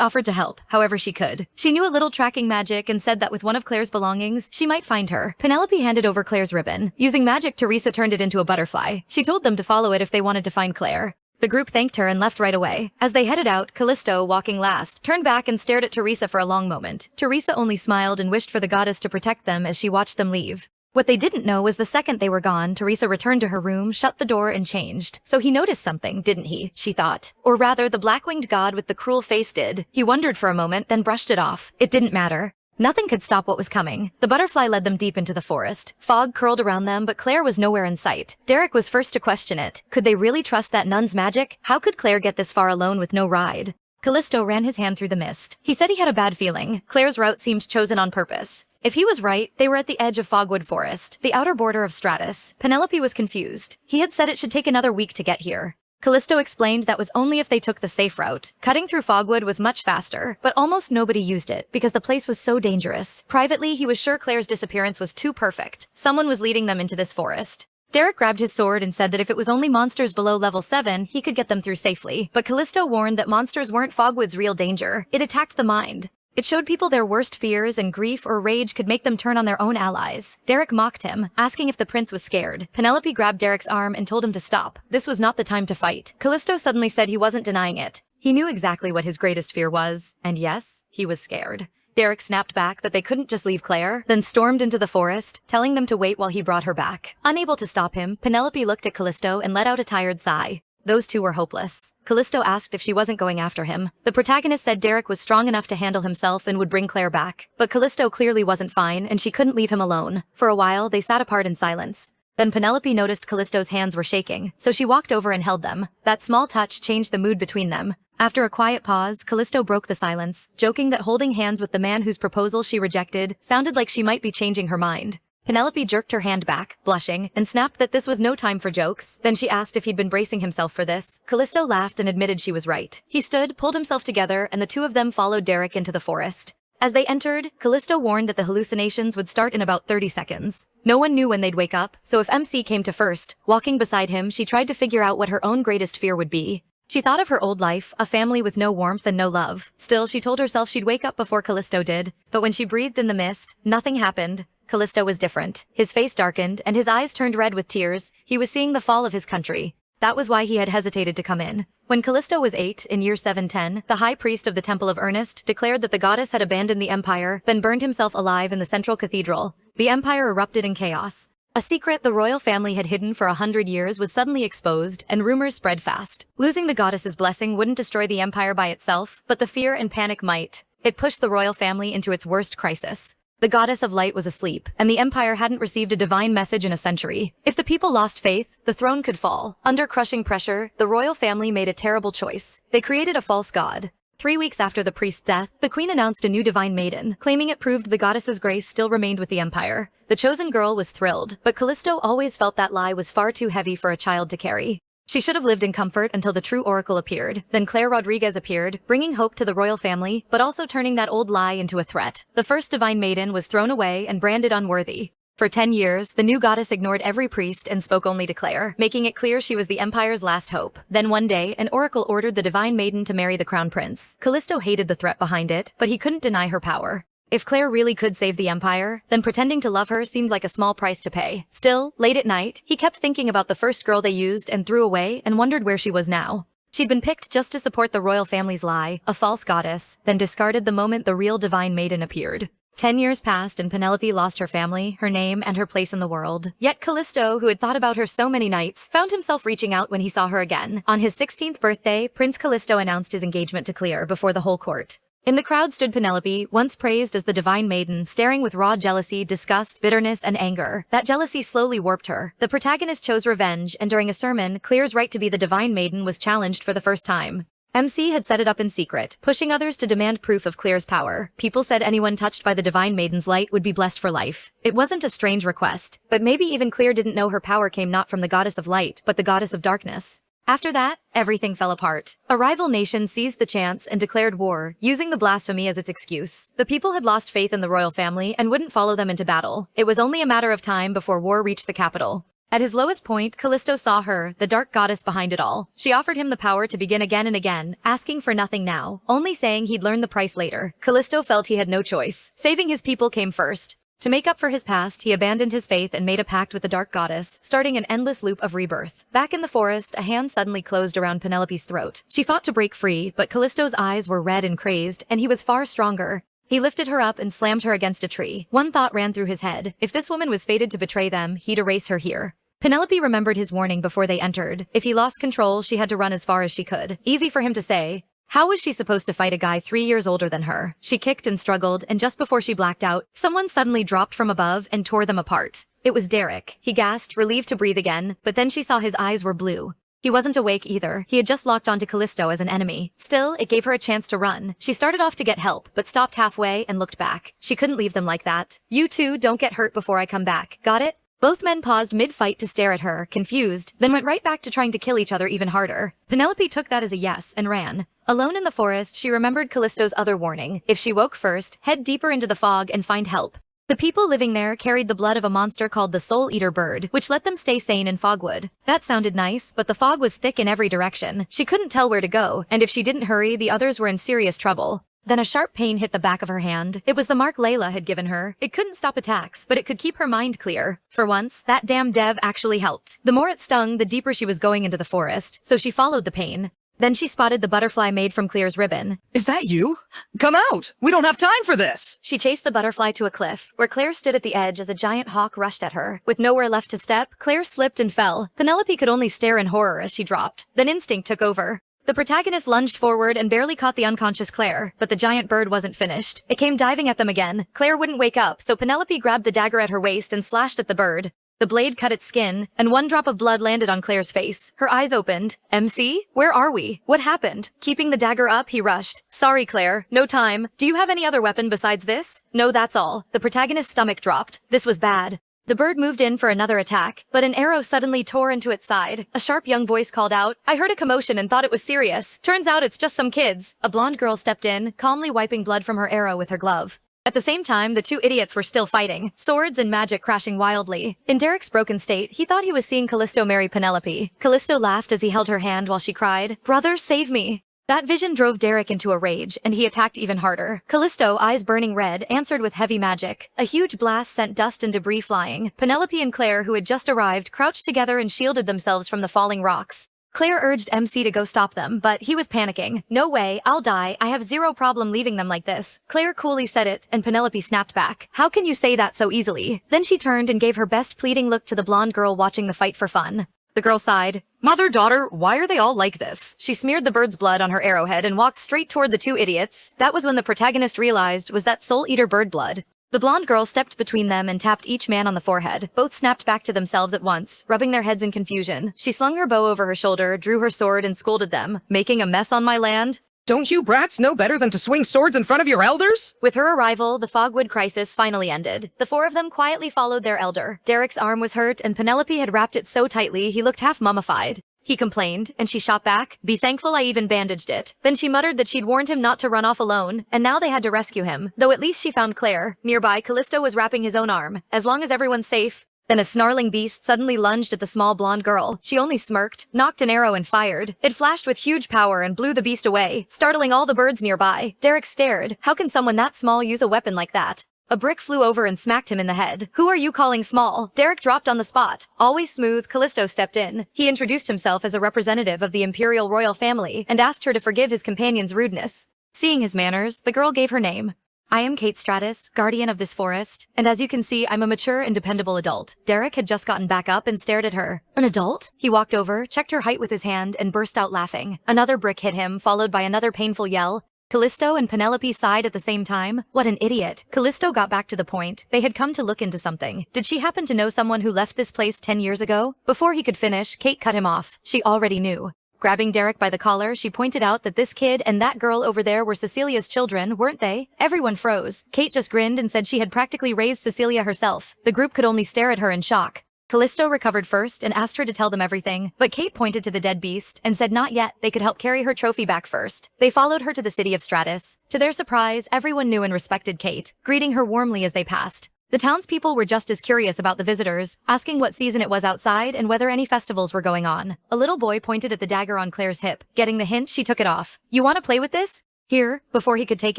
offered to help, however she could. She knew a little tracking magic and said that with one of Claire's belongings, she might find her. Penelope handed over Claire's ribbon. Using magic, Teresa turned it into a butterfly. She told them to follow it if they wanted to find Claire. The group thanked her and left right away. As they headed out, Callisto, walking last, turned back and stared at Teresa for a long moment. Teresa only smiled and wished for the goddess to protect them as she watched them leave. What they didn't know was the second they were gone, Teresa returned to her room, shut the door, and changed. So he noticed something, didn't he? She thought. Or rather, the black-winged god with the cruel face did. He wondered for a moment, then brushed it off. It didn't matter. Nothing could stop what was coming. The butterfly led them deep into the forest. Fog curled around them, but Claire was nowhere in sight. Derek was first to question it. Could they really trust that nun's magic? How could Claire get this far alone with no ride? Callisto ran his hand through the mist. He said he had a bad feeling. Claire's route seemed chosen on purpose. If he was right, they were at the edge of Fogwood Forest, the outer border of Stratus. Penelope was confused. He had said it should take another week to get here. Callisto explained that was only if they took the safe route. Cutting through Fogwood was much faster, but almost nobody used it because the place was so dangerous. Privately, he was sure Claire's disappearance was too perfect. Someone was leading them into this forest. Derek grabbed his sword and said that if it was only monsters below level 7, he could get them through safely. But Callisto warned that monsters weren't Fogwood's real danger. It attacked the mind. It showed people their worst fears, and grief or rage could make them turn on their own allies. Derek mocked him, asking if the prince was scared. Penelope grabbed Derek's arm and told him to stop. This was not the time to fight. Callisto suddenly said he wasn't denying it. He knew exactly what his greatest fear was, and yes, he was scared. Derek snapped back that they couldn't just leave Claire, then stormed into the forest, telling them to wait while he brought her back. Unable to stop him, Penelope looked at Callisto and let out a tired sigh. Those two were hopeless. Callisto asked if she wasn't going after him. The protagonist said Derek was strong enough to handle himself and would bring Claire back. But Callisto clearly wasn't fine, and she couldn't leave him alone. For a while, they sat apart in silence. Then Penelope noticed Callisto's hands were shaking, so she walked over and held them. That small touch changed the mood between them. After a quiet pause, Callisto broke the silence, joking that holding hands with the man whose proposal she rejected sounded like she might be changing her mind. Penelope jerked her hand back, blushing, and snapped that this was no time for jokes. Then she asked if he'd been bracing himself for this. Callisto laughed and admitted she was right. He stood, pulled himself together, and the two of them followed Derek into the forest. As they entered, Callisto warned that the hallucinations would start in about 30 seconds. No one knew when they'd wake up, so if MC came to first, walking beside him, she tried to figure out what her own greatest fear would be. She thought of her old life, a family with no warmth and no love. Still, she told herself she'd wake up before Callisto did. But when she breathed in the mist, nothing happened. Callisto was different. His face darkened, and his eyes turned red with tears. He was seeing the fall of his country. That was why he had hesitated to come in. When Callisto was 8, in year 710, the high priest of the Temple of Ernest declared that the goddess had abandoned the empire, then burned himself alive in the central cathedral. The empire erupted in chaos. A secret the royal family had hidden for 100 years was suddenly exposed, and rumors spread fast. Losing the goddess's blessing wouldn't destroy the empire by itself, but the fear and panic might. It pushed the royal family into its worst crisis. The goddess of light was asleep, and the empire hadn't received a divine message in a century. If the people lost faith, the throne could fall. Under crushing pressure, the royal family made a terrible choice. They created a false god. 3 weeks after the priest's death, the queen announced a new divine maiden, claiming it proved the goddess's grace still remained with the empire. The chosen girl was thrilled, but Callisto always felt that lie was far too heavy for a child to carry. She should have lived in comfort until the true oracle appeared. Then Claire Rodriguez appeared, bringing hope to the royal family, but also turning that old lie into a threat. The first divine maiden was thrown away and branded unworthy. For 10 years, the new goddess ignored every priest and spoke only to Claire, making it clear she was the empire's last hope. Then one day, an oracle ordered the divine maiden to marry the crown prince. Callisto hated the threat behind it, but he couldn't deny her power. If Claire really could save the Empire, then pretending to love her seemed like a small price to pay. Still, late at night, he kept thinking about the first girl they used and threw away and wondered where she was now. She'd been picked just to support the royal family's lie, a false goddess, then discarded the moment the real divine maiden appeared. 10 years passed and Penelope lost her family, her name, and her place in the world. Yet Callisto, who had thought about her so many nights, found himself reaching out when he saw her again. On his 16th birthday, Prince Callisto announced his engagement to Claire before the whole court. In the crowd stood Penelope, once praised as the divine maiden, staring with raw jealousy, disgust, bitterness, and anger. That jealousy slowly warped her. The protagonist chose revenge, and during a sermon, Claire's right to be the divine maiden was challenged for the first time. MC had set it up in secret, pushing others to demand proof of Claire's power. People said anyone touched by the divine maiden's light would be blessed for life. It wasn't a strange request, but maybe even Claire didn't know her power came not from the goddess of light, but the goddess of darkness. After that, everything fell apart. A rival nation seized the chance and declared war, using the blasphemy as its excuse. The people had lost faith in the royal family and wouldn't follow them into battle. It was only a matter of time before war reached the capital. At his lowest point, Callisto saw her, the dark goddess behind it all. She offered him the power to begin again and again, asking for nothing now, only saying he'd learn the price later. Callisto felt he had no choice. Saving his people came first. To make up for his past, he abandoned his faith and made a pact with the dark goddess, starting an endless loop of rebirth. Back in the forest, a hand suddenly closed around Penelope's throat. She fought to break free, but Callisto's eyes were red and crazed, and he was far stronger. He lifted her up and slammed her against a tree. One thought ran through his head. If this woman was fated to betray them, he'd erase her here. Penelope remembered his warning before they entered. If he lost control, she had to run as far as she could. Easy for him to say. How was she supposed to fight a guy 3 years older than her? She kicked and struggled, and just before she blacked out, someone suddenly dropped from above and tore them apart. It was Derek. He gasped, relieved to breathe again, but then she saw his eyes were blue. He wasn't awake either. He had just locked onto Callisto as an enemy. Still, it gave her a chance to run. She started off to get help, but stopped halfway and looked back. She couldn't leave them like that. You two don't get hurt before I come back. Got it? Both men paused mid-fight to stare at her, confused, then went right back to trying to kill each other even harder. Penelope took that as a yes and ran. Alone in the forest, she remembered Callisto's other warning. If she woke first, head deeper into the fog and find help. The people living there carried the blood of a monster called the soul-eater bird, which let them stay sane in fogwood. That sounded nice, but the fog was thick in every direction. She couldn't tell where to go, and if she didn't hurry, the others were in serious trouble. Then a sharp pain hit the back of her hand. It was the mark Layla had given her. It couldn't stop attacks, but it could keep her mind clear. For once, that damn dev actually helped. The more it stung, the deeper she was going into the forest, so she followed the pain. Then she spotted the butterfly made from Claire's ribbon. Is that you? Come out! We don't have time for this! She chased the butterfly to a cliff, where Claire stood at the edge as a giant hawk rushed at her. With nowhere left to step, Claire slipped and fell. Penelope could only stare in horror as she dropped. Then instinct took over. The protagonist lunged forward and barely caught the unconscious Claire, but the giant bird wasn't finished. It came diving at them again. Claire wouldn't wake up, so Penelope grabbed the dagger at her waist and slashed at the bird. The blade cut its skin, and one drop of blood landed on Claire's face. Her eyes opened. MC? Where are we? What happened? Keeping the dagger up, he rushed. Sorry, Claire. No time. Do you have any other weapon besides this? No, that's all. The protagonist's stomach dropped. This was bad. The bird moved in for another attack, but an arrow suddenly tore into its side. A sharp young voice called out, I heard a commotion and thought it was serious. Turns out it's just some kids. A blonde girl stepped in, calmly wiping blood from her arrow with her glove. At the same time, the two idiots were still fighting, swords and magic crashing wildly. In Derek's broken state, he thought he was seeing Callisto marry Penelope. Callisto laughed as he held her hand while she cried, Brother, save me. That vision drove Derek into a rage, and he attacked even harder. Callisto, eyes burning red, answered with heavy magic. A huge blast sent dust and debris flying. Penelope and Claire, who had just arrived, crouched together and shielded themselves from the falling rocks. Claire urged MC to go stop them, but he was panicking. No way, I'll die. I have zero problem leaving them like this. Claire coolly said it, and Penelope snapped back. How can you say that so easily? Then she turned and gave her best pleading look to the blonde girl watching the fight for fun. The girl sighed. Mother, daughter, why are they all like this? She smeared the bird's blood on her arrowhead and walked straight toward the two idiots. That was when the protagonist realized was that soul-eater bird blood. The blonde girl stepped between them and tapped each man on the forehead. Both snapped back to themselves at once, rubbing their heads in confusion. She slung her bow over her shoulder, drew her sword, and scolded them. Making a mess on my land? Don't you brats know better than to swing swords in front of your elders? With her arrival, the Fogwood crisis finally ended. The four of them quietly followed their elder. Derek's arm was hurt, and Penelope had wrapped it so tightly he looked half mummified. He complained, and she shot back, Be thankful I even bandaged it. Then she muttered that she'd warned him not to run off alone, and now they had to rescue him. Though at least she found Claire. Nearby, Callisto was wrapping his own arm. As long as everyone's safe. Then a snarling beast suddenly lunged at the small blonde girl. She only smirked, knocked an arrow and fired. It flashed with huge power and blew the beast away, startling all the birds nearby. Derek stared. How can someone that small use a weapon like that? A brick flew over and smacked him in the head. Who are you calling small? Derek dropped on the spot. Always smooth, Callisto stepped in. He introduced himself as a representative of the Imperial royal family and asked her to forgive his companion's rudeness. Seeing his manners, the girl gave her name. I am Kate Stratus, guardian of this forest, and as you can see, I'm a mature and dependable adult. Derek had just gotten back up and stared at her. An adult? He walked over, checked her height with his hand, and burst out laughing. Another brick hit him, followed by another painful yell. Callisto and Penelope sighed at the same time. What an idiot. Callisto got back to the point. They had come to look into something. Did she happen to know someone who left this place 10 years ago? Before he could finish, Kate cut him off. She already knew. Grabbing Derek by the collar, she pointed out that this kid and that girl over there were Cecilia's children, weren't they? Everyone froze. Kate just grinned and said she had practically raised Cecilia herself. The group could only stare at her in shock. Callisto recovered first and asked her to tell them everything, but Kate pointed to the dead beast and said not yet, they could help carry her trophy back first. They followed her to the city of Stratus. To their surprise, everyone knew and respected Kate, greeting her warmly as they passed. The townspeople were just as curious about the visitors, asking what season it was outside and whether any festivals were going on. A little boy pointed at the dagger on Claire's hip. Getting the hint, she took it off. You want to play with this? Here, before he could take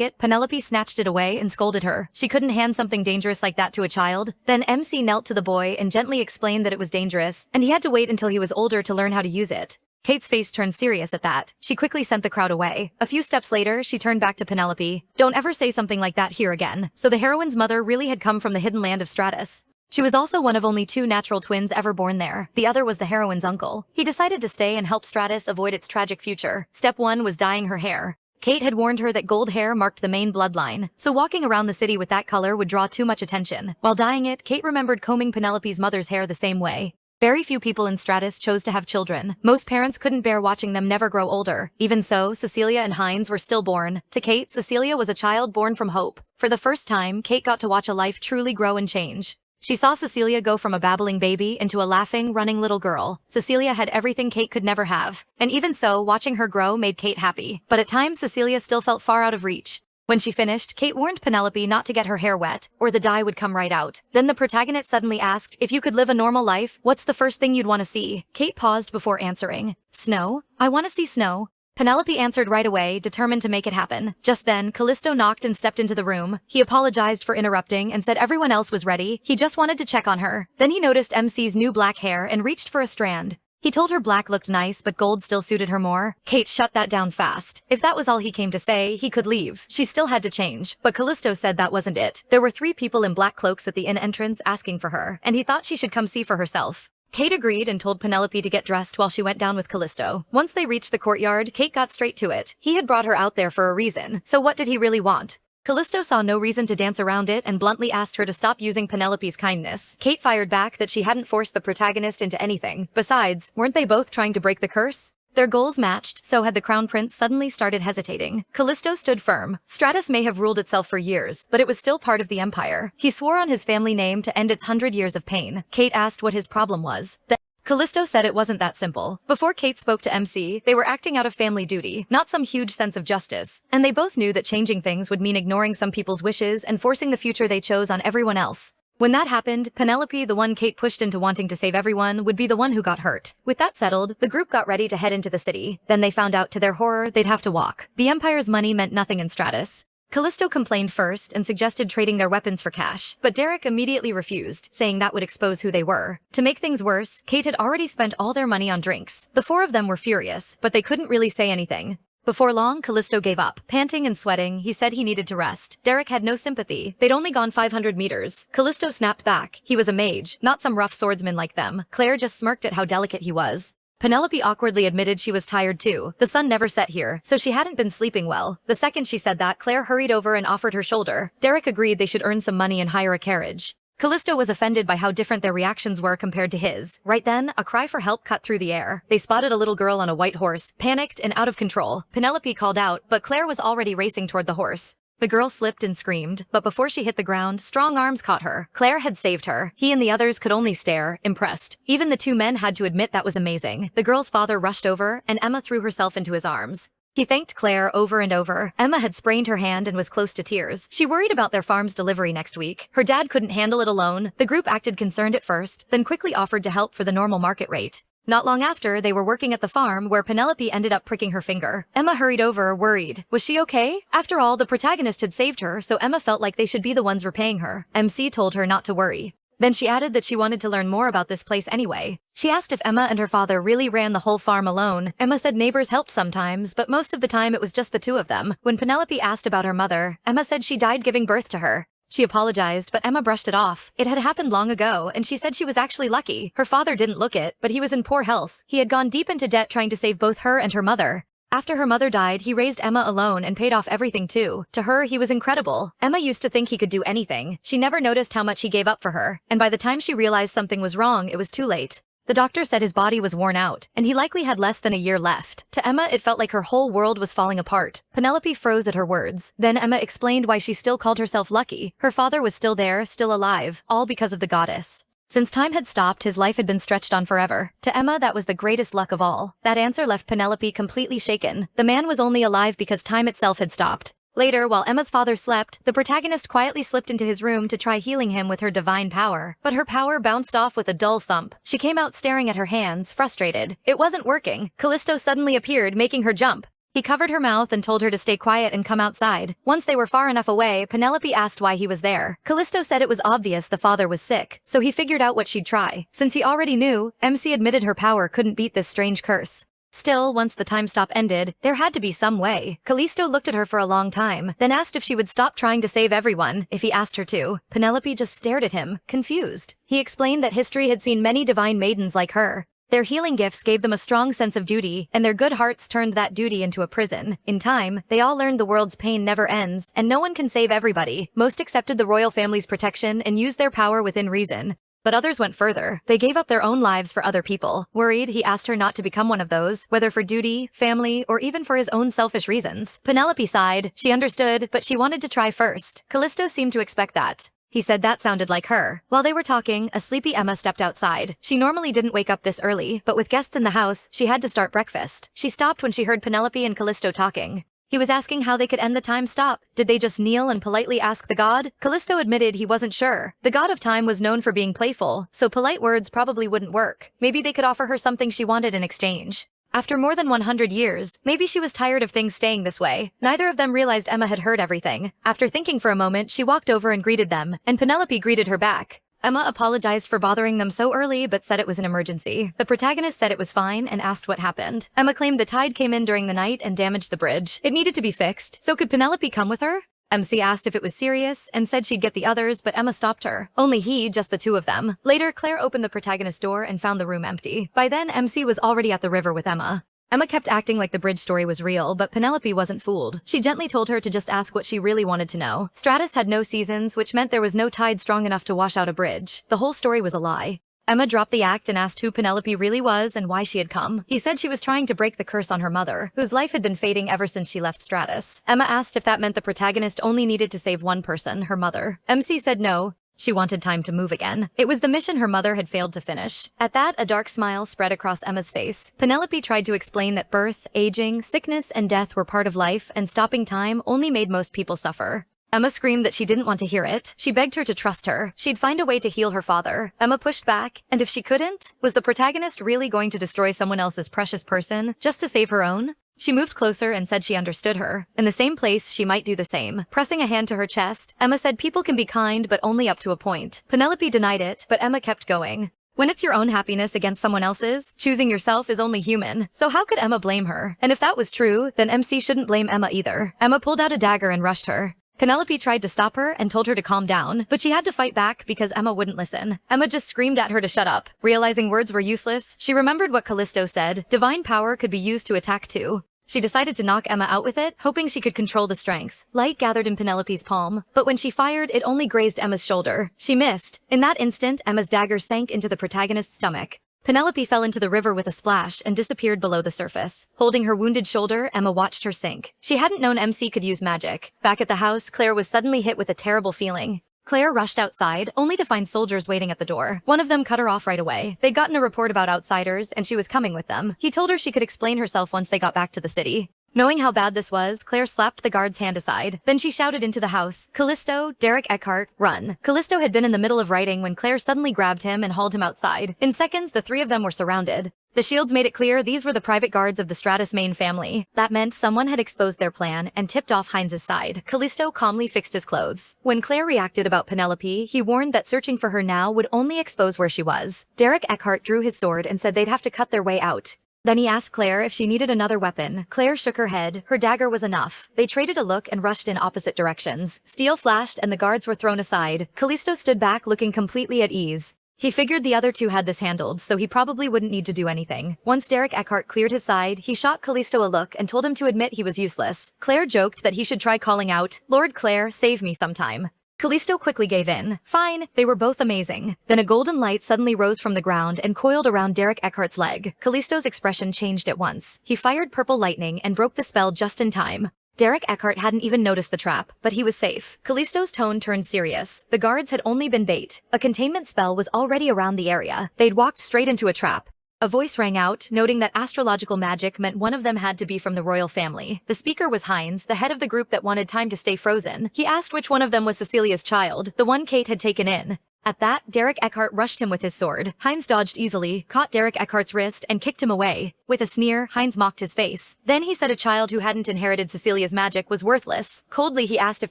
it, Penelope snatched it away and scolded her. She couldn't hand something dangerous like that to a child. Then MC knelt to the boy and gently explained that it was dangerous, and he had to wait until he was older to learn how to use it. Kate's face turned serious at that. She quickly sent the crowd away. A few steps later, she turned back to Penelope. Don't ever say something like that here again. So the heroine's mother really had come from the hidden land of Stratus. She was also one of only 2 natural twins ever born there. The other was the heroine's uncle. He decided to stay and help Stratus avoid its tragic future. Step 1 was dyeing her hair. Kate had warned her that gold hair marked the main bloodline, so walking around the city with that color would draw too much attention. While dyeing it, Kate remembered combing Penelope's mother's hair the same way. Very few people in Stratus chose to have children. Most parents couldn't bear watching them never grow older. Even so, Cecilia and Heinz were stillborn. To Kate, Cecilia was a child born from hope. For the first time, Kate got to watch a life truly grow and change. She saw Cecilia go from a babbling baby into a laughing, running little girl. Cecilia had everything Kate could never have. And even so, watching her grow made Kate happy. But at times, Cecilia still felt far out of reach. When she finished, Kate warned Penelope not to get her hair wet, or the dye would come right out. Then the protagonist suddenly asked, if you could live a normal life, what's the first thing you'd want to see? Kate paused before answering. Snow? I want to see snow. Penelope answered right away, determined to make it happen. Just then, Callisto knocked and stepped into the room. He apologized for interrupting and said everyone else was ready. He just wanted to check on her. Then he noticed MC's new black hair and reached for a strand. He told her black looked nice, but gold still suited her more. Kate shut that down fast. If that was all he came to say, he could leave. She still had to change, but Callisto said that wasn't it. There were 3 people in black cloaks at the inn entrance asking for her, and he thought she should come see for herself. Kate agreed and told Penelope to get dressed while she went down with Callisto. Once they reached the courtyard, Kate got straight to it. He had brought her out there for a reason, so what did he really want? Callisto saw no reason to dance around it and bluntly asked her to stop using Penelope's kindness. Kate fired back that she hadn't forced the protagonist into anything. Besides, weren't they both trying to break the curse? Their goals matched, so had the crown prince suddenly started hesitating. Callisto stood firm. Stratus may have ruled itself for years, but it was still part of the empire. He swore on his family name to end its 100 years of pain. Kate asked what his problem was. Callisto said it wasn't that simple. Before Kate spoke to MC, they were acting out of family duty, not some huge sense of justice. And they both knew that changing things would mean ignoring some people's wishes and forcing the future they chose on everyone else. When that happened, Penelope, the one Kate pushed into wanting to save everyone, would be the one who got hurt. With that settled, the group got ready to head into the city. Then they found out to their horror they'd have to walk. The Empire's money meant nothing in Stratus. Callisto complained first and suggested trading their weapons for cash, but Derek immediately refused, saying that would expose who they were. To make things worse, Kate had already spent all their money on drinks. The 4 of them were furious, but they couldn't really say anything. Before long, Callisto gave up. Panting and sweating, he said he needed to rest. Derek had no sympathy. They'd only gone 500 meters. Callisto snapped back. He was a mage, not some rough swordsman like them. Claire just smirked at how delicate he was. Penelope awkwardly admitted she was tired too. The sun never set here, so she hadn't been sleeping well. The second she said that, Claire hurried over and offered her shoulder. Derek agreed they should earn some money and hire a carriage. Callisto was offended by how different their reactions were compared to his. Right then, a cry for help cut through the air. They spotted a little girl on a white horse, panicked and out of control. Penelope called out, but Claire was already racing toward the horse. The girl slipped and screamed, but before she hit the ground, strong arms caught her. Claire had saved her. He and the others could only stare, impressed. Even the 2 men had to admit that was amazing. The girl's father rushed over, and Emma threw herself into his arms. He thanked Claire over and over. Emma had sprained her hand and was close to tears. She worried about their farm's delivery next week. Her dad couldn't handle it alone. The group acted concerned at first, then quickly offered to help for the normal market rate. Not long after, they were working at the farm where Penelope ended up pricking her finger. Emma hurried over, worried. Was she okay? After all, the protagonist had saved her, so Emma felt like they should be the ones repaying her. MC told her not to worry. Then she added that she wanted to learn more about this place anyway. She asked if Emma and her father really ran the whole farm alone. Emma said neighbors helped sometimes, but most of the time it was just the two of them. When Penelope asked about her mother, Emma said she died giving birth to her. She apologized, but Emma brushed it off. It had happened long ago, and she said she was actually lucky. Her father didn't look it, but he was in poor health. He had gone deep into debt trying to save both her and her mother. After her mother died, he raised Emma alone and paid off everything too. To her, he was incredible. Emma used to think he could do anything. She never noticed how much he gave up for her, and by the time she realized something was wrong, it was too late. The doctor said his body was worn out, and he likely had less than a year left. To Emma, it felt like her whole world was falling apart. Penelope froze at her words. Then Emma explained why she still called herself lucky. Her father was still there, still alive, all because of the goddess. Since time had stopped, his life had been stretched on forever. To Emma, that was the greatest luck of all. That answer left Penelope completely shaken. The man was only alive because time itself had stopped. Later, while Emma's father slept, the protagonist quietly slipped into his room to try healing him with her divine power. But her power bounced off with a dull thump. She came out staring at her hands, frustrated. It wasn't working. Callisto suddenly appeared, making her jump. He covered her mouth and told her to stay quiet and come outside. Once they were far enough away, Penelope asked why he was there. Callisto said it was obvious the father was sick, so he figured out what she'd try. Since he already knew, MC admitted her power couldn't beat this strange curse. Still, once the time stop ended, there had to be some way. Callisto looked at her for a long time, then asked if she would stop trying to save everyone, if he asked her to. Penelope just stared at him, confused. He explained that history had seen many divine maidens like her. Their healing gifts gave them a strong sense of duty, and their good hearts turned that duty into a prison. In time, they all learned the world's pain never ends, and no one can save everybody. Most accepted the royal family's protection and used their power within reason. But others went further. They gave up their own lives for other people. Worried, he asked her not to become one of those, whether for duty, family, or even for his own selfish reasons. Penelope sighed. She understood, but she wanted to try first. Callisto seemed to expect that. He said that sounded like her. While they were talking, a sleepy Emma stepped outside. She normally didn't wake up this early, but with guests in the house, she had to start breakfast. She stopped when she heard Penelope and Callisto talking. He was asking how they could end the time stop. Did they just kneel and politely ask the god? Callisto admitted he wasn't sure. The god of time was known for being playful, so polite words probably wouldn't work. Maybe they could offer her something she wanted in exchange. After more than 100 years, maybe she was tired of things staying this way. Neither of them realized Emma had heard everything. After thinking for a moment, she walked over and greeted them, and Penelope greeted her back. Emma apologized for bothering them so early but said it was an emergency. The protagonist said it was fine and asked what happened. Emma claimed the tide came in during the night and damaged the bridge. It needed to be fixed, so could Penelope come with her? MC asked if it was serious and said she'd get the others, but Emma stopped her. Only he, just the two of them. Later, Claire opened the protagonist's door and found the room empty. By then, MC was already at the river with Emma. Emma kept acting like the bridge story was real, but Penelope wasn't fooled. She gently told her to just ask what she really wanted to know. Stratus had no seasons, which meant there was no tide strong enough to wash out a bridge. The whole story was a lie. Emma dropped the act and asked who Penelope really was and why she had come. He said she was trying to break the curse on her mother, whose life had been fading ever since she left Stratus. Emma asked if that meant the protagonist only needed to save one person, her mother. MC said no. She wanted time to move again. It was the mission her mother had failed to finish. At that, a dark smile spread across Emma's face. Penelope tried to explain that birth, aging, sickness, and death were part of life, and stopping time only made most people suffer. Emma screamed that she didn't want to hear it. She begged her to trust her. She'd find a way to heal her father. Emma pushed back, and if she couldn't, was the protagonist really going to destroy someone else's precious person just to save her own? She moved closer and said she understood her. In the same place, she might do the same. Pressing a hand to her chest, Emma said people can be kind, but only up to a point. Penelope denied it, but Emma kept going. When it's your own happiness against someone else's, choosing yourself is only human. So how could Emma blame her? And if that was true, then MC shouldn't blame Emma either. Emma pulled out a dagger and rushed her. Penelope tried to stop her and told her to calm down, but she had to fight back because Emma wouldn't listen. Emma just screamed at her to shut up. Realizing words were useless, she remembered what Callisto said. Divine power could be used to attack too. She decided to knock Emma out with it, hoping she could control the strength. Light gathered in Penelope's palm, but when she fired, it only grazed Emma's shoulder. She missed. In that instant, Emma's dagger sank into the protagonist's stomach. Penelope fell into the river with a splash and disappeared below the surface. Holding her wounded shoulder, Emma watched her sink. She hadn't known MC could use magic. Back at the house, Claire was suddenly hit with a terrible feeling. Claire rushed outside, only to find soldiers waiting at the door. One of them cut her off right away. They'd gotten a report about outsiders, and she was coming with them. He told her she could explain herself once they got back to the city. Knowing how bad this was, Claire slapped the guard's hand aside. Then she shouted into the house, "Callisto, Derek Eckhart, run." Callisto had been in the middle of writing when Claire suddenly grabbed him and hauled him outside. In seconds, the three of them were surrounded. The shields made it clear these were the private guards of the Stratus Main family. That meant someone had exposed their plan and tipped off Heinz's side. Callisto calmly fixed his clothes. When Claire reacted about Penelope, he warned that searching for her now would only expose where she was. Derek Eckhart drew his sword and said they'd have to cut their way out. Then he asked Claire if she needed another weapon. Claire shook her head. Her dagger was enough. They traded a look and rushed in opposite directions. Steel flashed and the guards were thrown aside. Callisto stood back looking completely at ease. He figured the other two had this handled, so he probably wouldn't need to do anything. Once Derek Eckhart cleared his side, he shot Callisto a look and told him to admit he was useless. Claire joked that he should try calling out, "Lord Claire, save me sometime." Callisto quickly gave in. Fine, they were both amazing. Then a golden light suddenly rose from the ground and coiled around Derek Eckhart's leg. Callisto's expression changed at once. He fired purple lightning and broke the spell just in time. Derek Eckhart hadn't even noticed the trap, but he was safe. Callisto's tone turned serious. The guards had only been bait. A containment spell was already around the area. They'd walked straight into a trap. A voice rang out, noting that astrological magic meant one of them had to be from the royal family. The speaker was Heinz, the head of the group that wanted time to stay frozen. He asked which one of them was Cecilia's child, the one Kate had taken in. At that, Derek Eckhart rushed him with his sword. Heinz dodged easily, caught Derek Eckhart's wrist, and kicked him away. With a sneer, Heinz mocked his face. Then he said a child who hadn't inherited Cecilia's magic was worthless. Coldly, he asked if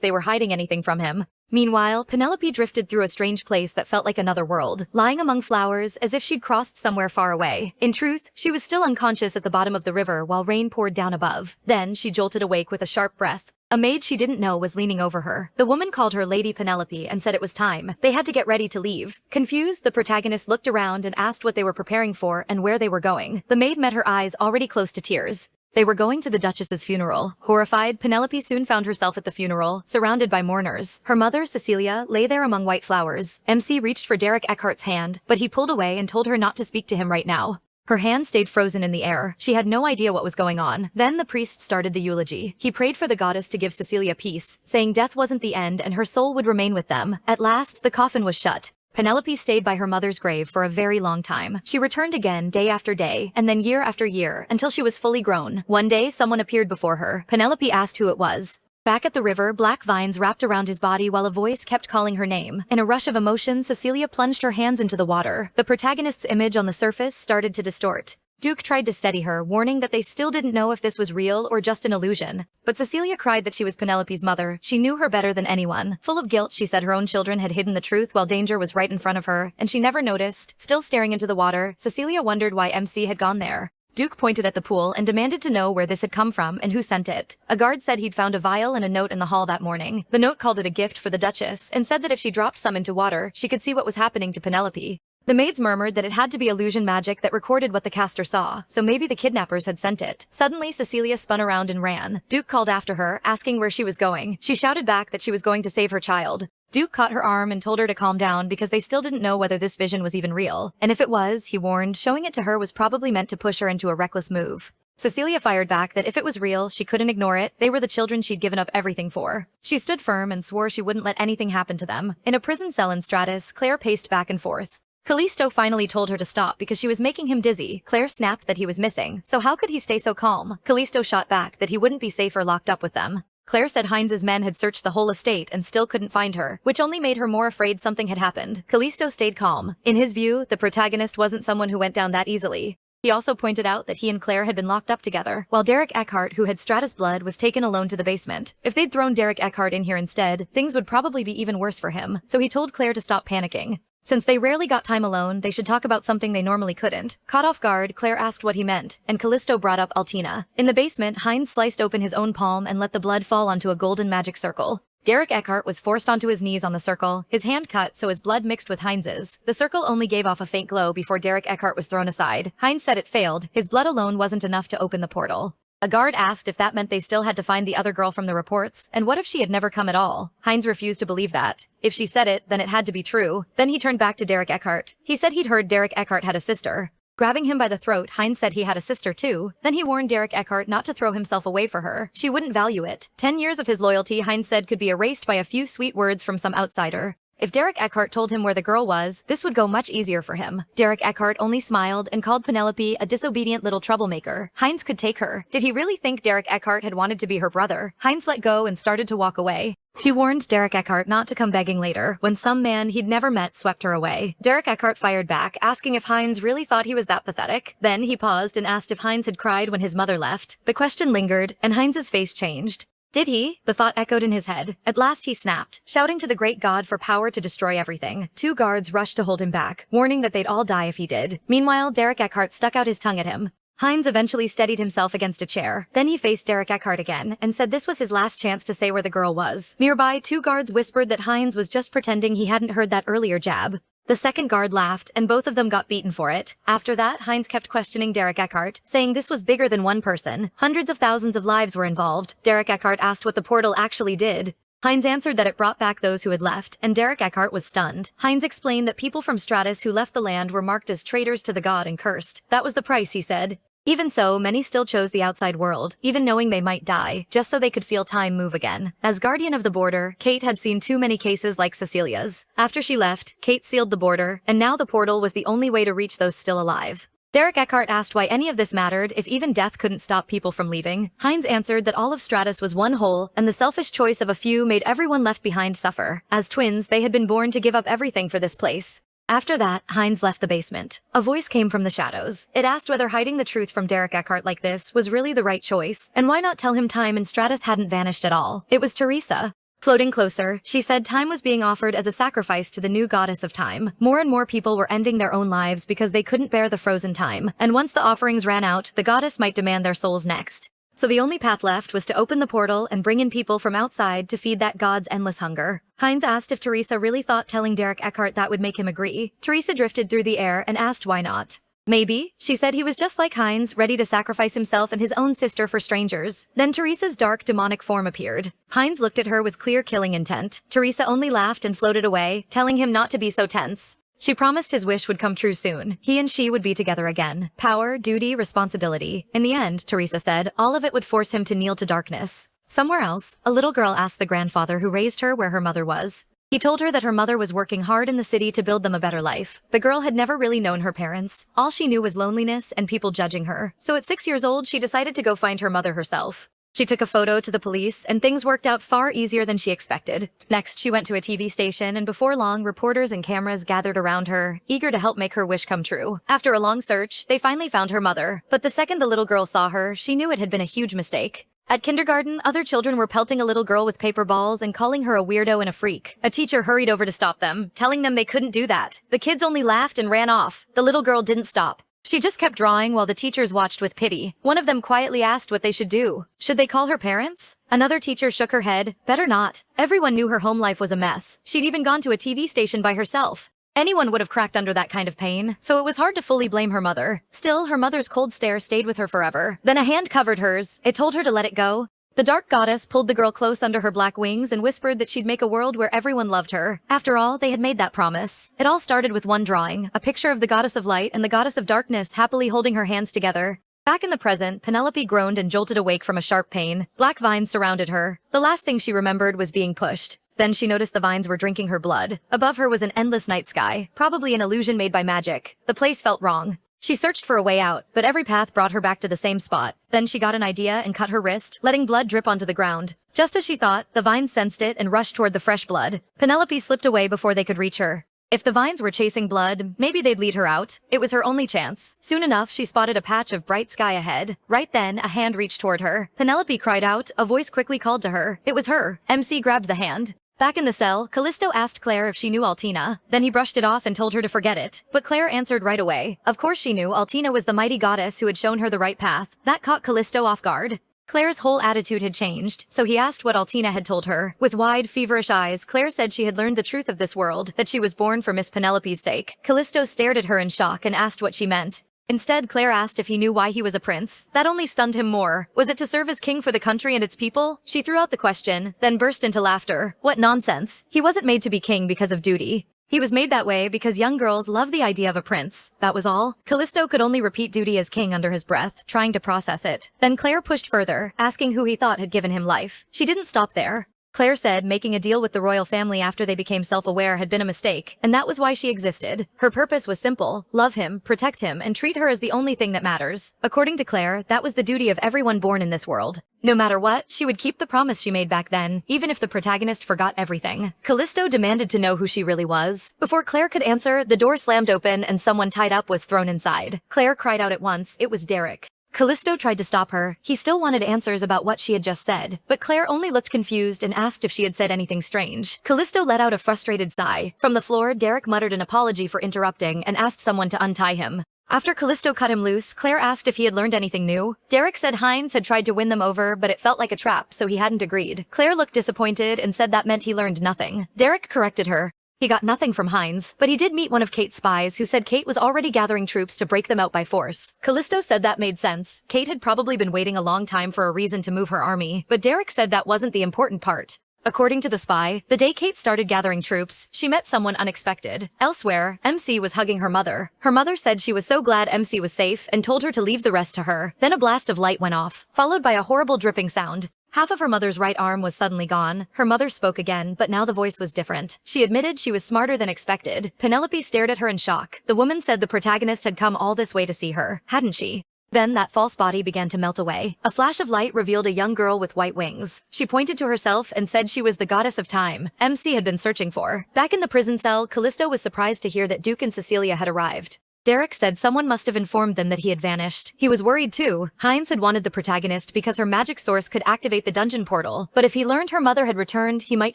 they were hiding anything from him. Meanwhile, Penelope drifted through a strange place that felt like another world, lying among flowers as if she'd crossed somewhere far away. In truth, she was still unconscious at the bottom of the river while rain poured down above. Then she jolted awake with a sharp breath. A maid she didn't know was leaning over her. The woman called her Lady Penelope and said it was time. They had to get ready to leave. Confused, the protagonist looked around and asked what they were preparing for and where they were going. The maid met her eyes already close to tears. They were going to the Duchess's funeral. Horrified, Penelope soon found herself at the funeral, surrounded by mourners. Her mother, Cecilia, lay there among white flowers. MC reached for Derek Eckhart's hand, but he pulled away and told her not to speak to him right now. Her hand stayed frozen in the air. She had no idea what was going on. Then the priest started the eulogy. He prayed for the goddess to give Cecilia peace, saying death wasn't the end and her soul would remain with them. At last, the coffin was shut. Penelope stayed by her mother's grave for a very long time. She returned again day after day, and then year after year, until she was fully grown. One day, someone appeared before her. Penelope asked who it was. Back at the river, black vines wrapped around his body while a voice kept calling her name. In a rush of emotion, Cecilia plunged her hands into the water. The protagonist's image on the surface started to distort. Duke tried to steady her, warning that they still didn't know if this was real or just an illusion. But Cecilia cried that she was Penelope's mother. She knew her better than anyone. Full of guilt, she said her own children had hidden the truth while danger was right in front of her, and she never noticed. Still staring into the water, Cecilia wondered why MC had gone there. Duke pointed at the pool and demanded to know where this had come from and who sent it. A guard said he'd found a vial and a note in the hall that morning. The note called it a gift for the Duchess and said that if she dropped some into water, she could see what was happening to Penelope. The maids murmured that it had to be illusion magic that recorded what the caster saw, so maybe the kidnappers had sent it. Suddenly, Cecilia spun around and ran. Duke called after her, asking where she was going. She shouted back that she was going to save her child. Duke caught her arm and told her to calm down because they still didn't know whether this vision was even real. And if it was, he warned, showing it to her was probably meant to push her into a reckless move. Cecilia fired back that if it was real, she couldn't ignore it. They were the children she'd given up everything for. She stood firm and swore she wouldn't let anything happen to them. In a prison cell in Stratus, Claire paced back and forth. Callisto finally told her to stop because she was making him dizzy. Claire snapped that he was missing, so how could he stay so calm? Callisto shot back that he wouldn't be safer locked up with them. Claire said Heinz's men had searched the whole estate and still couldn't find her, which only made her more afraid something had happened. Callisto stayed calm. In his view, the protagonist wasn't someone who went down that easily. He also pointed out that he and Claire had been locked up together, while Derek Eckhart, who had Stratus blood, was taken alone to the basement. If they'd thrown Derek Eckhart in here instead, things would probably be even worse for him, so he told Claire to stop panicking. Since they rarely got time alone, they should talk about something they normally couldn't. Caught off guard, Claire asked what he meant, and Callisto brought up Altina. In the basement, Heinz sliced open his own palm and let the blood fall onto a golden magic circle. Derek Eckhart was forced onto his knees on the circle, his hand cut so his blood mixed with Heinz's. The circle only gave off a faint glow before Derek Eckhart was thrown aside. Heinz said it failed. His blood alone wasn't enough to open the portal. A guard asked if that meant they still had to find the other girl from the reports, and what if she had never come at all? Heinz refused to believe that. If she said it, then it had to be true. Then he turned back to Derek Eckhart. He said he'd heard Derek Eckhart had a sister. Grabbing him by the throat, Heinz said he had a sister too. Then he warned Derek Eckhart not to throw himself away for her. She wouldn't value it. 10 years of his loyalty, Heinz said, could be erased by a few sweet words from some outsider. If Derek Eckhart told him where the girl was, this would go much easier for him. Derek Eckhart only smiled and called Penelope a disobedient little troublemaker. Heinz could take her. Did he really think Derek Eckhart had wanted to be her brother? Heinz let go and started to walk away. He warned Derek Eckhart not to come begging later, when some man he'd never met swept her away. Derek Eckhart fired back, asking if Heinz really thought he was that pathetic. Then he paused and asked if Heinz had cried when his mother left. The question lingered, and Heinz's face changed. Did he? The thought echoed in his head. At last he snapped, shouting to the great god for power to destroy everything. 2 guards rushed to hold him back, warning that they'd all die if he did. Meanwhile, Derek Eckhart stuck out his tongue at him. Heinz eventually steadied himself against a chair. Then he faced Derek Eckhart again and said this was his last chance to say where the girl was. Nearby, 2 guards whispered that Heinz was just pretending he hadn't heard that earlier jab. The second guard laughed, and both of them got beaten for it. After that, Heinz kept questioning Derek Eckhart, saying this was bigger than one person. Hundreds of thousands of lives were involved. Derek Eckhart asked what the portal actually did. Heinz answered that it brought back those who had left, and Derek Eckhart was stunned. Heinz explained that people from Stratus who left the land were marked as traitors to the god and cursed. That was the price, he said. Even so, many still chose the outside world, even knowing they might die, just so they could feel time move again. As guardian of the border, Kate had seen too many cases like Cecilia's. After she left, Kate sealed the border, and now the portal was the only way to reach those still alive. Derek Eckhart asked why any of this mattered if even death couldn't stop people from leaving. Heinz answered that all of Stratus was one whole, and the selfish choice of a few made everyone left behind suffer. As twins, they had been born to give up everything for this place. After that, Heinz left the basement. A voice came from the shadows. It asked whether hiding the truth from Derek Eckhart like this was really the right choice, and why not tell him time in Stratus hadn't vanished at all. It was Teresa. Floating closer, she said time was being offered as a sacrifice to the new goddess of time. More and more people were ending their own lives because they couldn't bear the frozen time, and once the offerings ran out, the goddess might demand their souls next. So the only path left was to open the portal and bring in people from outside to feed that god's endless hunger. Heinz asked if Teresa really thought telling Derek Eckhart that would make him agree. Teresa drifted through the air and asked why not. Maybe, she said he was just like Heinz, ready to sacrifice himself and his own sister for strangers. Then Teresa's dark demonic form appeared. Heinz looked at her with clear killing intent. Teresa only laughed and floated away, telling him not to be so tense. She promised his wish would come true soon. He and she would be together again. Power, duty, responsibility. In the end, Teresa said, all of it would force him to kneel to darkness. Somewhere else, a little girl asked the grandfather who raised her where her mother was. He told her that her mother was working hard in the city to build them a better life. The girl had never really known her parents. All she knew was loneliness and people judging her. So at 6 years old, she decided to go find her mother herself. She took a photo to the police, and things worked out far easier than she expected. Next, she went to a TV station, and before long, reporters and cameras gathered around her, eager to help make her wish come true. After a long search, they finally found her mother. But the second the little girl saw her, she knew it had been a huge mistake. At kindergarten, other children were pelting a little girl with paper balls and calling her a weirdo and a freak. A teacher hurried over to stop them, telling them they couldn't do that. The kids only laughed and ran off. The little girl didn't stop. She just kept drawing while the teachers watched with pity. One of them quietly asked what they should do. Should they call her parents? Another teacher shook her head. Better not. Everyone knew her home life was a mess. She'd even gone to a TV station by herself. Anyone would have cracked under that kind of pain, so it was hard to fully blame her mother. Still, her mother's cold stare stayed with her forever. Then a hand covered hers. It told her to let it go. The dark goddess pulled the girl close under her black wings and whispered that she'd make a world where everyone loved her. After all, they had made that promise. It all started with one drawing, a picture of the goddess of light and the goddess of darkness happily holding her hands together. Back in the present, Penelope groaned and jolted awake from a sharp pain. Black vines surrounded her. The last thing she remembered was being pushed. Then she noticed the vines were drinking her blood. Above her was an endless night sky, probably an illusion made by magic. The place felt wrong. She searched for a way out, but every path brought her back to the same spot. Then she got an idea and cut her wrist, letting blood drip onto the ground. Just as she thought, the vines sensed it and rushed toward the fresh blood. Penelope slipped away before they could reach her. If the vines were chasing blood, maybe they'd lead her out. It was her only chance. Soon enough, she spotted a patch of bright sky ahead. Right then, a hand reached toward her. Penelope cried out. A voice quickly called to her. It was her. MC grabbed the hand. Back in the cell, Callisto asked Claire if she knew Altina. Then he brushed it off and told her to forget it. But Claire answered right away. Of course she knew. Altina was the mighty goddess who had shown her the right path. That caught Callisto off guard. Claire's whole attitude had changed, so he asked what Altina had told her. With wide, feverish eyes, Claire said she had learned the truth of this world, that she was born for Miss Penelope's sake. Callisto stared at her in shock and asked what she meant. Instead, Claire asked if he knew why he was a prince. That only stunned him more. Was it to serve as king for the country and its people? She threw out the question, then burst into laughter. What nonsense. He wasn't made to be king because of duty. He was made that way because young girls love the idea of a prince. That was all. Callisto could only repeat duty as king under his breath, trying to process it. Then Claire pushed further, asking who he thought had given him life. She didn't stop there. Claire said making a deal with the royal family after they became self-aware had been a mistake, and that was why she existed. Her purpose was simple: love him, protect him, and treat her as the only thing that matters. According to Claire, that was the duty of everyone born in this world. No matter what, she would keep the promise she made back then, even if the protagonist forgot everything. Callisto demanded to know who she really was. Before Claire could answer, the door slammed open and someone tied up was thrown inside. Claire cried out at once. It was Derek. Callisto tried to stop her. He still wanted answers about what she had just said, but Claire only looked confused and asked if she had said anything strange. Callisto let out a frustrated sigh. From the floor, Derek muttered an apology for interrupting and asked someone to untie him. After Callisto cut him loose, Claire asked if he had learned anything new. Derek said Hines had tried to win them over, but it felt like a trap, so he hadn't agreed. Claire looked disappointed and said that meant he learned nothing. Derek corrected her. He got nothing from Hines, but he did meet one of Kate's spies who said Kate was already gathering troops to break them out by force. Callisto said that made sense. Kate had probably been waiting a long time for a reason to move her army, but Derek said that wasn't the important part. According to the spy, the day Kate started gathering troops, she met someone unexpected. Elsewhere, MC was hugging her mother. Her mother said she was so glad MC was safe and told her to leave the rest to her. Then a blast of light went off, followed by a horrible dripping sound. Half of her mother's right arm was suddenly gone. Her mother spoke again, but now the voice was different. She admitted she was smarter than expected. Penelope stared at her in shock. The woman said the protagonist had come all this way to see her, hadn't she? Then that false body began to melt away. A flash of light revealed a young girl with white wings. She pointed to herself and said she was the goddess of time MC had been searching for. Back in the prison cell, Callisto was surprised to hear that Duke and Cecilia had arrived. Derek said someone must have informed them that he had vanished. He was worried too. Hines had wanted the protagonist because her magic source could activate the dungeon portal, but if he learned her mother had returned, he might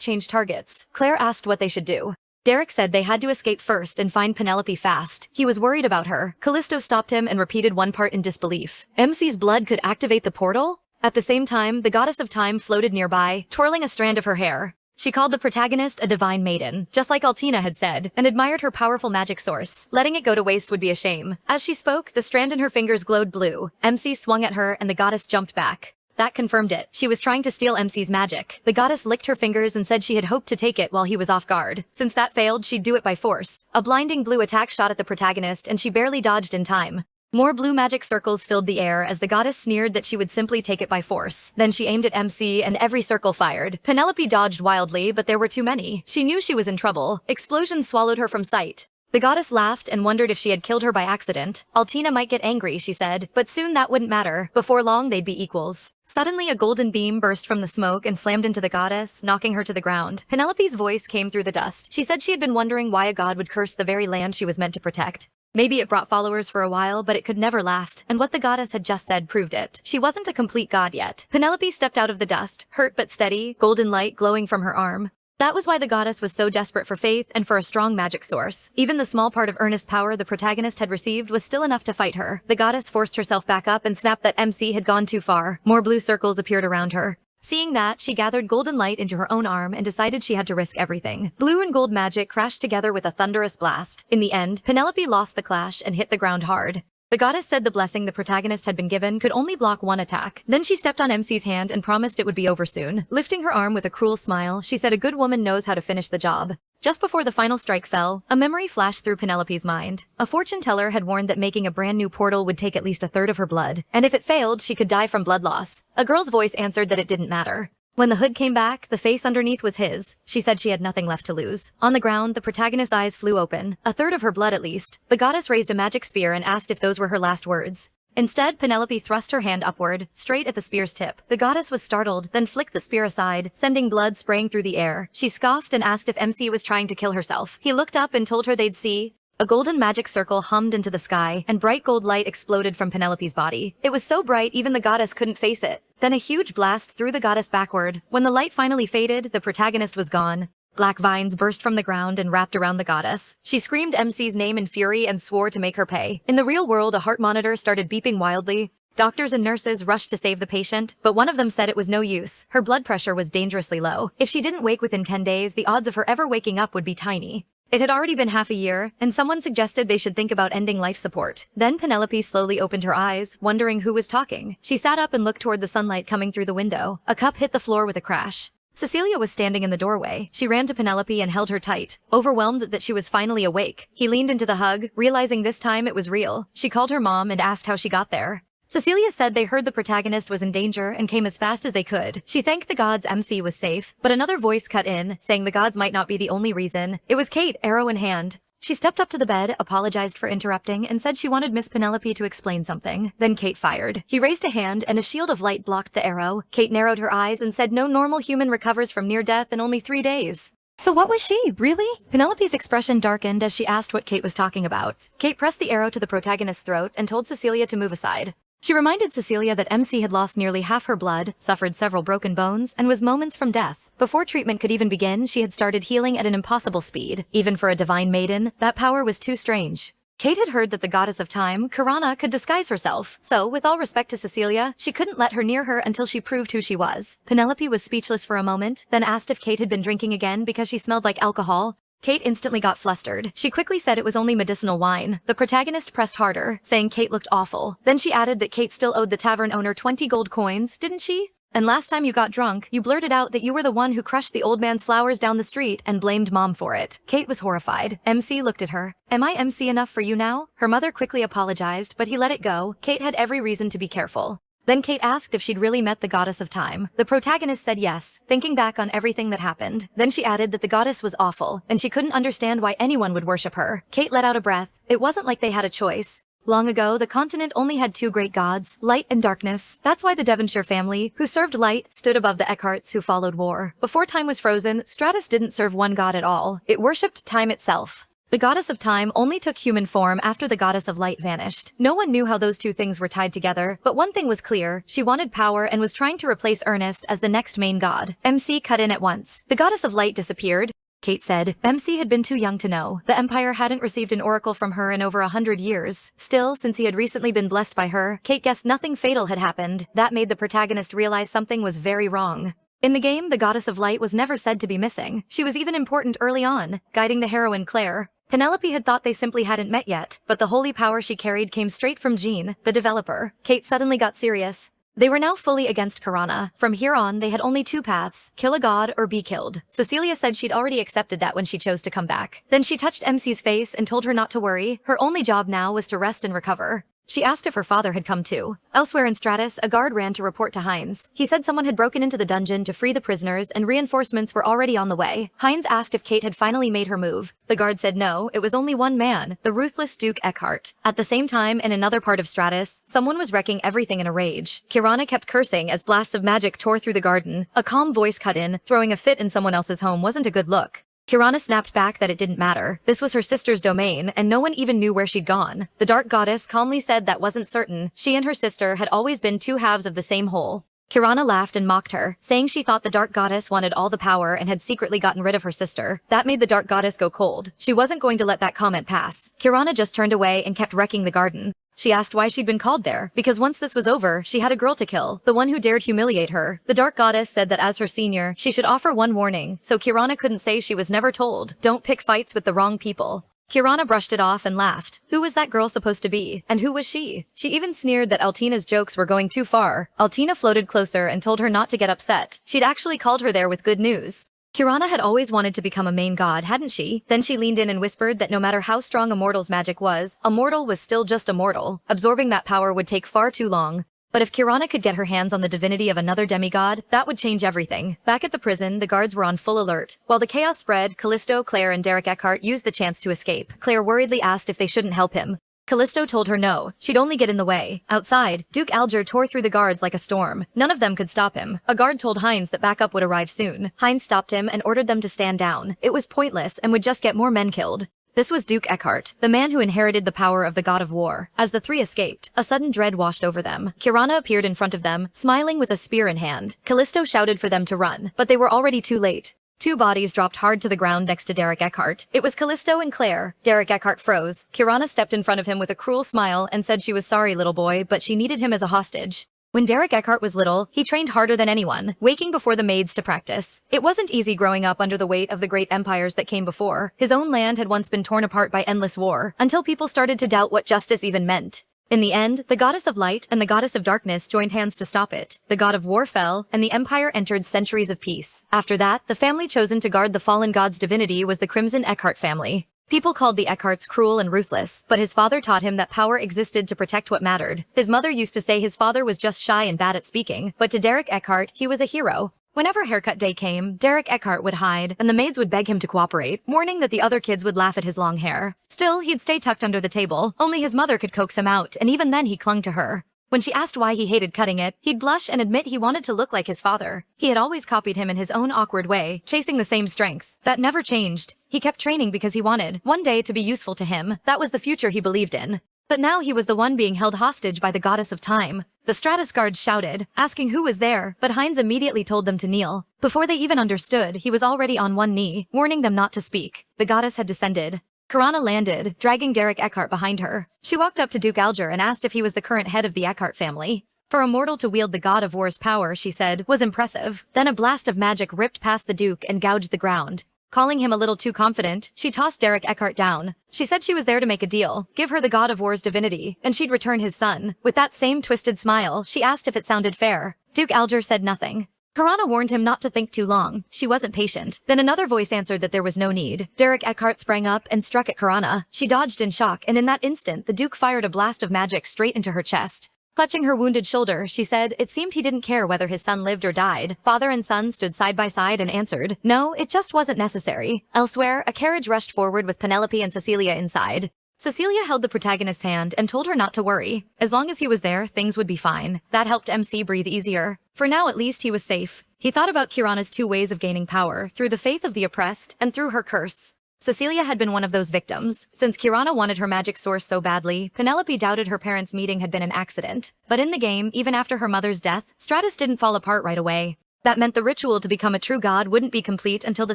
change targets. Claire asked what they should do. Derek said they had to escape first and find Penelope fast. He was worried about her. Callisto stopped him and repeated one part in disbelief. MC's blood could activate the portal? At the same time, the goddess of time floated nearby, twirling a strand of her hair. She called the protagonist a divine maiden, just like Altina had said, and admired her powerful magic source. Letting it go to waste would be a shame. As she spoke, the strand in her fingers glowed blue. MC swung at her and the goddess jumped back. That confirmed it. She was trying to steal MC's magic. The goddess licked her fingers and said she had hoped to take it while he was off guard. Since that failed, she'd do it by force. A blinding blue attack shot at the protagonist and she barely dodged in time. More blue magic circles filled the air as the goddess sneered that she would simply take it by force. Then she aimed at MC and every circle fired. Penelope dodged wildly, but there were too many. She knew she was in trouble. Explosions swallowed her from sight. The goddess laughed and wondered if she had killed her by accident. Altina might get angry, she said, but soon that wouldn't matter. Before long, they'd be equals. Suddenly, a golden beam burst from the smoke and slammed into the goddess, knocking her to the ground. Penelope's voice came through the dust. She said she had been wondering why a god would curse the very land she was meant to protect. Maybe it brought followers for a while, but it could never last, and what the goddess had just said proved it. She wasn't a complete god yet. Penelope stepped out of the dust, hurt but steady, golden light glowing from her arm. That was why the goddess was so desperate for faith and for a strong magic source. Even the small part of earnest power the protagonist had received was still enough to fight her. The goddess forced herself back up and snapped that MC had gone too far. More blue circles appeared around her. Seeing that, she gathered golden light into her own arm and decided she had to risk everything. Blue and gold magic crashed together with a thunderous blast. In the end, Penelope lost the clash and hit the ground hard. The goddess said the blessing the protagonist had been given could only block one attack. Then she stepped on MC's hand and promised it would be over soon. Lifting her arm with a cruel smile, she said a good woman knows how to finish the job. Just before the final strike fell, a memory flashed through Penelope's mind. A fortune teller had warned that making a brand new portal would take at least a third of her blood, and if it failed, she could die from blood loss. A girl's voice answered that it didn't matter. When the hood came back, the face underneath was his. She said she had nothing left to lose. On the ground, the protagonist's eyes flew open. A third of her blood at least. The goddess raised a magic spear and asked if those were her last words. Instead, Penelope thrust her hand upward, straight at the spear's tip. The goddess was startled, then flicked the spear aside, sending blood spraying through the air. She scoffed and asked if MC was trying to kill herself. He looked up and told her they'd see. A golden magic circle hummed into the sky, and bright gold light exploded from Penelope's body. It was so bright even the goddess couldn't face it. Then a huge blast threw the goddess backward. When the light finally faded, the protagonist was gone. Black vines burst from the ground and wrapped around the goddess. She screamed MC's name in fury and swore to make her pay. In the real world, a heart monitor started beeping wildly. Doctors and nurses rushed to save the patient, but one of them said it was no use. Her blood pressure was dangerously low. If she didn't wake within 10 days, the odds of her ever waking up would be tiny. It had already been half a year, and someone suggested they should think about ending life support. Then Penelope slowly opened her eyes, wondering who was talking. She sat up and looked toward the sunlight coming through the window. A cup hit the floor with a crash. Cecilia was standing in the doorway. She ran to Penelope and held her tight, overwhelmed that she was finally awake. He leaned into the hug, realizing this time it was real. She called her mom and asked how she got there. Cecilia said they heard the protagonist was in danger and came as fast as they could. She thanked the gods MC was safe, but another voice cut in, saying the gods might not be the only reason. It was Kate, arrow in hand. She stepped up to the bed, apologized for interrupting, and said she wanted Miss Penelope to explain something. Then Kate fired. He raised a hand, and a shield of light blocked the arrow. Kate narrowed her eyes and said no normal human recovers from near death in only 3 days. So what was she, really? Penelope's expression darkened as she asked what Kate was talking about. Kate pressed the arrow to the protagonist's throat and told Cecilia to move aside. She reminded Cecilia that MC had lost nearly half her blood, suffered several broken bones, and was moments from death. Before treatment could even begin, she had started healing at an impossible speed. Even for a divine maiden, that power was too strange. Kate had heard that the goddess of time, Kirana, could disguise herself, so, with all respect to Cecilia, she couldn't let her near her until she proved who she was. Penelope was speechless for a moment, then asked if Kate had been drinking again because she smelled like alcohol. Kate instantly got flustered. She quickly said it was only medicinal wine. The protagonist pressed harder, saying Kate looked awful. Then she added that Kate still owed the tavern owner 20 gold coins, didn't she? And last time you got drunk, you blurted out that you were the one who crushed the old man's flowers down the street and blamed Mom for it. Kate was horrified. MC looked at her. Am I MC enough for you now? Her mother quickly apologized, but he let it go. Kate had every reason to be careful. Then Kate asked if she'd really met the goddess of time. The protagonist said yes, thinking back on everything that happened. Then she added that the goddess was awful, and she couldn't understand why anyone would worship her. Kate let out a breath. It wasn't like they had a choice. Long ago, the continent only had 2 great gods, light and darkness. That's why the Devonshire family, who served light, stood above the Eckharts who followed war. Before time was frozen, Stratus didn't serve one god at all. It worshipped time itself. The goddess of time only took human form after the goddess of light vanished. No one knew how those 2 things were tied together, but one thing was clear. She wanted power and was trying to replace Ernest as the next main god. MC cut in at once. The goddess of light disappeared. Kate said. MC had been too young to know. The Empire hadn't received an oracle from her in over 100 years. Still, since he had recently been blessed by her, Kate guessed nothing fatal had happened. That made the protagonist realize something was very wrong. In the game, the goddess of light was never said to be missing. She was even important early on, guiding the heroine Claire. Penelope had thought they simply hadn't met yet, but the holy power she carried came straight from Jean, the developer. Kate suddenly got serious. They were now fully against Kirana. From here on, they had only 2 paths, kill a god or be killed. Cecilia said she'd already accepted that when she chose to come back. Then she touched MC's face and told her not to worry. Her only job now was to rest and recover. She asked if her father had come too. Elsewhere in Stratus, a guard ran to report to Heinz. He said someone had broken into the dungeon to free the prisoners and reinforcements were already on the way. Heinz asked if Kate had finally made her move. The guard said no, it was only one man, the ruthless Duke Eckhart. At the same time, in another part of Stratus, someone was wrecking everything in a rage. Kirana kept cursing as blasts of magic tore through the garden. A calm voice cut in, throwing a fit in someone else's home wasn't a good look. Kirana snapped back that it didn't matter. This was her sister's domain, and no one even knew where she'd gone. The dark goddess calmly said that wasn't certain. She and her sister had always been 2 halves of the same whole. Kirana laughed and mocked her, saying she thought the dark goddess wanted all the power and had secretly gotten rid of her sister. That made the dark goddess go cold. She wasn't going to let that comment pass. Kirana just turned away and kept wrecking the garden. She asked why she'd been called there, because once this was over, she had a girl to kill, the one who dared humiliate her. The dark goddess said that as her senior, she should offer one warning, so Kirana couldn't say she was never told. Don't pick fights with the wrong people. Kirana brushed it off and laughed. Who was that girl supposed to be? And who was she? She even sneered that Altina's jokes were going too far. Altina floated closer and told her not to get upset. She'd actually called her there with good news. Kirana had always wanted to become a main god, hadn't she? Then she leaned in and whispered that no matter how strong a mortal's magic was, a mortal was still just a mortal. Absorbing that power would take far too long. But if Kirana could get her hands on the divinity of another demigod, that would change everything. Back at the prison, the guards were on full alert. While the chaos spread, Callisto, Claire, and Derek Eckhart used the chance to escape. Claire worriedly asked if they shouldn't help him. Callisto told her no, she'd only get in the way. Outside, Duke Alger tore through the guards like a storm. None of them could stop him. A guard told Heinz that backup would arrive soon. Heinz stopped him and ordered them to stand down. It was pointless and would just get more men killed. This was Duke Eckhart, the man who inherited the power of the god of war. As the 3 escaped, a sudden dread washed over them. Kirana appeared in front of them, smiling with a spear in hand. Callisto shouted for them to run, but they were already too late. 2 bodies dropped hard to the ground next to Derek Eckhart. It was Callisto and Claire. Derek Eckhart froze. Kirana stepped in front of him with a cruel smile and said she was sorry, little boy, but she needed him as a hostage. When Derek Eckhart was little, he trained harder than anyone, waking before the maids to practice. It wasn't easy growing up under the weight of the great empires that came before. His own land had once been torn apart by endless war, until people started to doubt what justice even meant. In the end, the goddess of light and the goddess of darkness joined hands to stop it. The god of war fell, and the empire entered centuries of peace. After that, the family chosen to guard the fallen god's divinity was the Crimson Eckhart family. People called the Eckharts cruel and ruthless, but his father taught him that power existed to protect what mattered. His mother used to say his father was just shy and bad at speaking, but to Derek Eckhart, he was a hero. Whenever haircut day came, Derek Eckhart would hide, and the maids would beg him to cooperate, warning that the other kids would laugh at his long hair. Still, he'd stay tucked under the table. Only his mother could coax him out, and even then he clung to her. When she asked why he hated cutting it, he'd blush and admit he wanted to look like his father. He had always copied him in his own awkward way, chasing the same strength. That never changed. He kept training because he wanted, one day, to be useful to him. That was the future he believed in. But now he was the one being held hostage by the goddess of time. The Stratus guards shouted, asking who was there, but Heinz immediately told them to kneel. Before they even understood, he was already on one knee, warning them not to speak. The goddess had descended. Karana landed, dragging Derek Eckhart behind her. She walked up to Duke Alger and asked if he was the current head of the Eckhart family. For a mortal to wield the god of war's power, she said, was impressive. Then a blast of magic ripped past the Duke and gouged the ground. Calling him a little too confident, she tossed Derek Eckhart down. She said she was there to make a deal, give her the god of war's divinity, and she'd return his son. With that same twisted smile, she asked if it sounded fair. Duke Alger said nothing. Karana warned him not to think too long. She wasn't patient. Then another voice answered that there was no need. Derek Eckhart sprang up and struck at Karana. She dodged in shock, and in that instant, the Duke fired a blast of magic straight into her chest. Clutching her wounded shoulder, she said it seemed he didn't care whether his son lived or died. Father and son stood side by side and answered, no, it just wasn't necessary. Elsewhere, a carriage rushed forward with Penelope and Cecilia inside. Cecilia held the protagonist's hand and told her not to worry. As long as he was there, things would be fine. That helped MC breathe easier. For now, at least, he was safe. He thought about Kirana's two ways of gaining power, through the faith of the oppressed and through her curse. Cecilia had been one of those victims. Since Kirana wanted her magic source so badly, Penelope doubted her parents' meeting had been an accident. But in the game, even after her mother's death, Stratus didn't fall apart right away. That meant the ritual to become a true god wouldn't be complete until the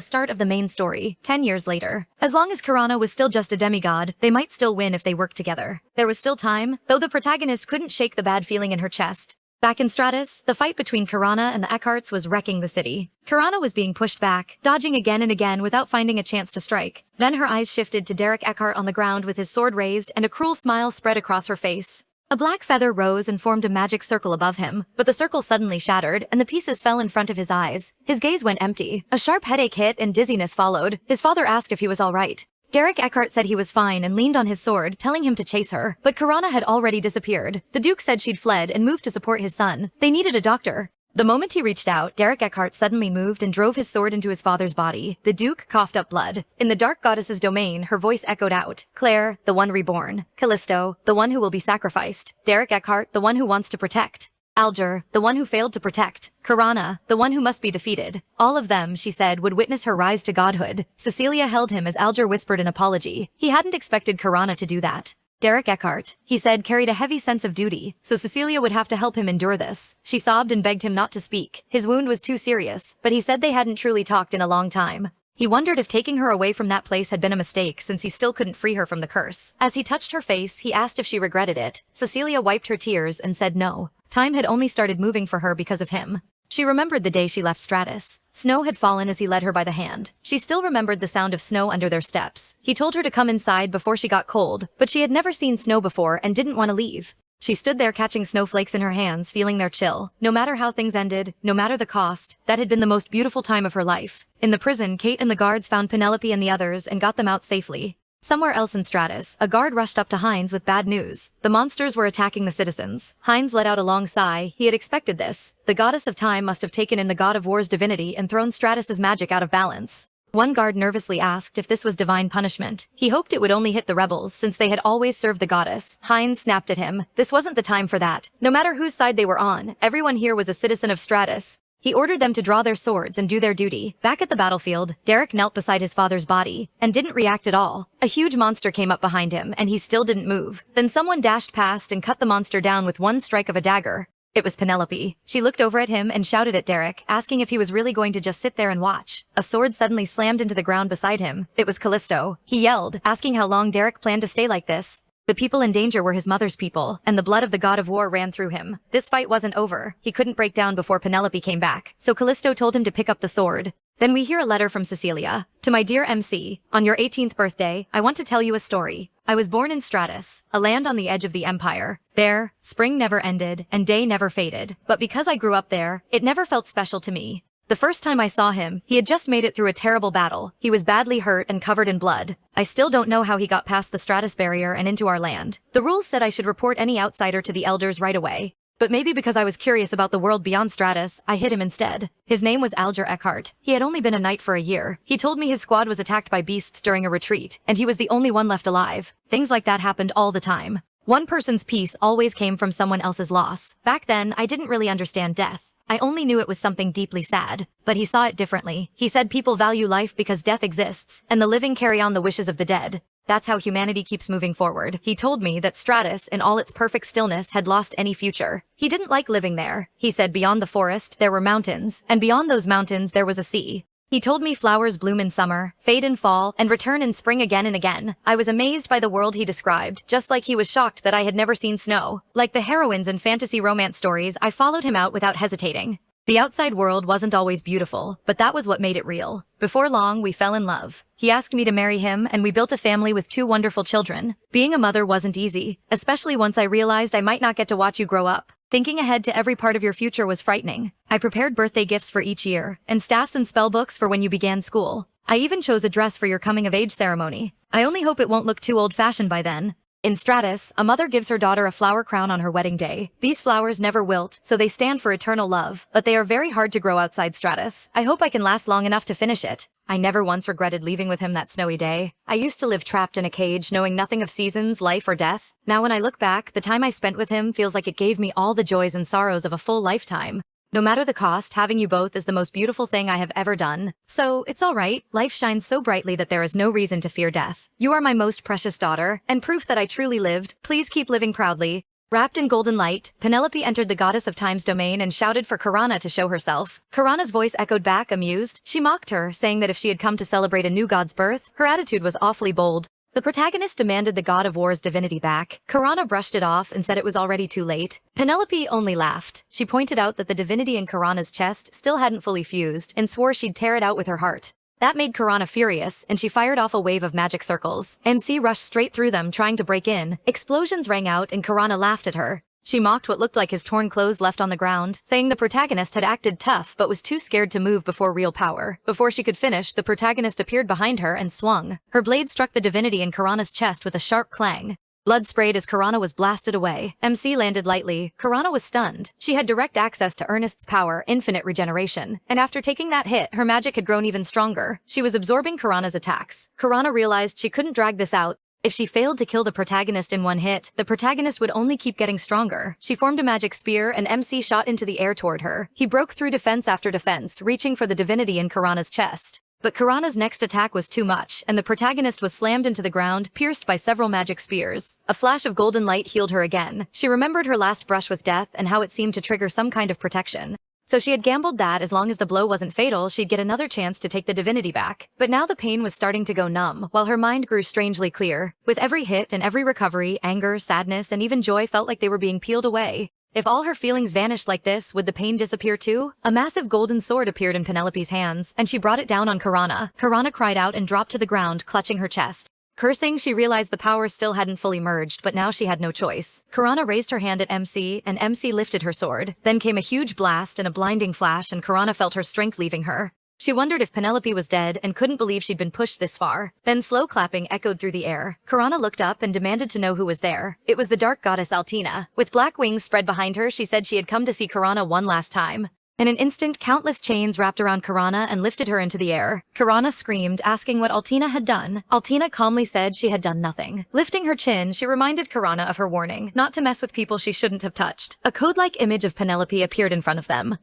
start of the main story, 10 years later. As long as Kirana was still just a demigod, they might still win if they worked together. There was still time, though the protagonist couldn't shake the bad feeling in her chest. Back in Stratus, the fight between Kirana and the Eckharts was wrecking the city. Kirana was being pushed back, dodging again and again without finding a chance to strike. Then her eyes shifted to Derek Eckhart on the ground with his sword raised, and a cruel smile spread across her face. A black feather rose and formed a magic circle above him, but the circle suddenly shattered, and the pieces fell in front of his eyes. His gaze went empty. A sharp headache hit and dizziness followed. His father asked if he was all right. Derek Eckhart said he was fine and leaned on his sword, telling him to chase her, but Kirana had already disappeared. The Duke said she'd fled and moved to support his son. They needed a doctor. The moment he reached out, Derek Eckhart suddenly moved and drove his sword into his father's body. The Duke coughed up blood. In the Dark Goddess's domain, her voice echoed out. Claire, the one reborn. Callisto, the one who will be sacrificed. Derek Eckhart, the one who wants to protect. Alger, the one who failed to protect. Kirana, the one who must be defeated. All of them, she said, would witness her rise to godhood. Cecilia held him as Alger whispered an apology. He hadn't expected Kirana to do that. Derek Eckhart, he said, carried a heavy sense of duty, so Cecilia would have to help him endure this. She sobbed and begged him not to speak. His wound was too serious, but he said they hadn't truly talked in a long time. He wondered if taking her away from that place had been a mistake since he still couldn't free her from the curse. As he touched her face, he asked if she regretted it. Cecilia wiped her tears and said no. Time had only started moving for her because of him. She remembered the day she left Stratus. Snow had fallen as he led her by the hand. She still remembered the sound of snow under their steps. He told her to come inside before she got cold, but she had never seen snow before and didn't want to leave. She stood there catching snowflakes in her hands, feeling their chill. No matter how things ended, no matter the cost, that had been the most beautiful time of her life. In the prison, Kate and the guards found Penelope and the others and got them out safely. Somewhere else in Stratus, a guard rushed up to Heinz with bad news. The monsters were attacking the citizens. Heinz let out a long sigh. He had expected this. The goddess of time must have taken in the god of war's divinity and thrown Stratus's magic out of balance. One guard nervously asked if this was divine punishment. He hoped it would only hit the rebels, since they had always served the goddess. Heinz snapped at him. This wasn't the time for that. No matter whose side they were on, everyone here was a citizen of Stratus. He ordered them to draw their swords and do their duty. Back at the battlefield, Derek knelt beside his father's body and didn't react at all. A huge monster came up behind him, and he still didn't move. Then someone dashed past and cut the monster down with one strike of a dagger. It was Penelope. She looked over at him and shouted at Derek, asking if he was really going to just sit there and watch. A sword suddenly slammed into the ground beside him. It was Callisto. He yelled, asking how long Derek planned to stay like this. The people in danger were his mother's people, and the blood of the god of war ran through him. This fight wasn't over. He couldn't break down before Penelope came back, so Callisto told him to pick up the sword. Then we hear a letter from Cecilia. To my dear MC, on your 18th birthday, I want to tell you a story. I was born in Stratus, a land on the edge of the empire. There, spring never ended, and day never faded. But because I grew up there, it never felt special to me. The first time I saw him, he had just made it through a terrible battle. He was badly hurt and covered in blood. I still don't know how he got past the Stratus barrier and into our land. The rules said I should report any outsider to the elders right away. But maybe because I was curious about the world beyond Stratus, I hid him instead. His name was Alger Eckhart. He had only been a knight for a year. He told me his squad was attacked by beasts during a retreat, and he was the only one left alive. Things like that happened all the time. One person's peace always came from someone else's loss. Back then, I didn't really understand death. I only knew it was something deeply sad. But he saw it differently. He said people value life because death exists, and the living carry on the wishes of the dead. That's how humanity keeps moving forward. He told me that Stratus, in all its perfect stillness, had lost any future. He didn't like living there. He said beyond the forest, there were mountains, and beyond those mountains, there was a sea. He told me flowers bloom in summer, fade in fall, and return in spring again and again. I was amazed by the world he described, just like he was shocked that I had never seen snow. Like the heroines in fantasy romance stories, I followed him out without hesitating. The outside world wasn't always beautiful, but that was what made it real. Before long, we fell in love. He asked me to marry him, and we built a family with 2 wonderful children. Being a mother wasn't easy, especially once I realized I might not get to watch you grow up. Thinking ahead to every part of your future was frightening. I prepared birthday gifts for each year, and staffs and spell books for when you began school. I even chose a dress for your coming-of-age ceremony. I only hope it won't look too old-fashioned by then. In Stratus, a mother gives her daughter a flower crown on her wedding day. These flowers never wilt, so they stand for eternal love, but they are very hard to grow outside Stratus. I hope I can last long enough to finish it. I never once regretted leaving with him that snowy day. I used to live trapped in a cage, knowing nothing of seasons, life, or death. Now when I look back, the time I spent with him feels like it gave me all the joys and sorrows of a full lifetime. No matter the cost, having you both is the most beautiful thing I have ever done. So, it's alright, life shines so brightly that there is no reason to fear death. You are my most precious daughter, and proof that I truly lived. Please keep living proudly. Wrapped in golden light, Penelope entered the goddess of time's domain and shouted for Kirana to show herself. Kirana's voice echoed back, amused. She mocked her, saying that if she had come to celebrate a new god's birth, her attitude was awfully bold. The protagonist demanded the god of war's divinity back. Kirana brushed it off and said it was already too late. Penelope only laughed. She pointed out that the divinity in Kirana's chest still hadn't fully fused and swore she'd tear it out with her heart. That made Kirana furious, and she fired off a wave of magic circles. MC rushed straight through them, trying to break in. Explosions rang out, and Kirana laughed at her. She mocked what looked like his torn clothes left on the ground, saying the protagonist had acted tough but was too scared to move before real power. Before she could finish, the protagonist appeared behind her and swung. Her blade struck the divinity in Kirana's chest with a sharp clang. Blood sprayed as Kirana was blasted away. MC landed lightly. Kirana was stunned. She had direct access to Ernest's power, infinite regeneration. And after taking that hit, her magic had grown even stronger. She was absorbing Kirana's attacks. Kirana realized she couldn't drag this out. If she failed to kill the protagonist in one hit, the protagonist would only keep getting stronger. She formed a magic spear, and MC shot into the air toward her. He broke through defense after defense, reaching for the divinity in Kirana's chest. But Kirana's next attack was too much, and the protagonist was slammed into the ground, pierced by several magic spears. A flash of golden light healed her again. She remembered her last brush with death and how it seemed to trigger some kind of protection. So she had gambled that as long as the blow wasn't fatal, she'd get another chance to take the divinity back. But now the pain was starting to go numb, while her mind grew strangely clear. With every hit and every recovery, anger, sadness, and even joy felt like they were being peeled away. If all her feelings vanished like this, would the pain disappear too? A massive golden sword appeared in Penelope's hands, and she brought it down on Kirana. Kirana cried out and dropped to the ground, clutching her chest. Cursing, she realized the power still hadn't fully merged, but now she had no choice. Kirana raised her hand at MC, and MC lifted her sword. Then came a huge blast and a blinding flash, and Kirana felt her strength leaving her. She wondered if Penelope was dead and couldn't believe she'd been pushed this far. Then slow clapping echoed through the air. Kirana looked up and demanded to know who was there. It was the dark goddess Altina. With black wings spread behind her, she said she had come to see Kirana one last time. In an instant, countless chains wrapped around Kirana and lifted her into the air. Kirana screamed, asking what Altina had done. Altina calmly said she had done nothing. Lifting her chin, she reminded Kirana of her warning, not to mess with people she shouldn't have touched. A code-like image of Penelope appeared in front of them.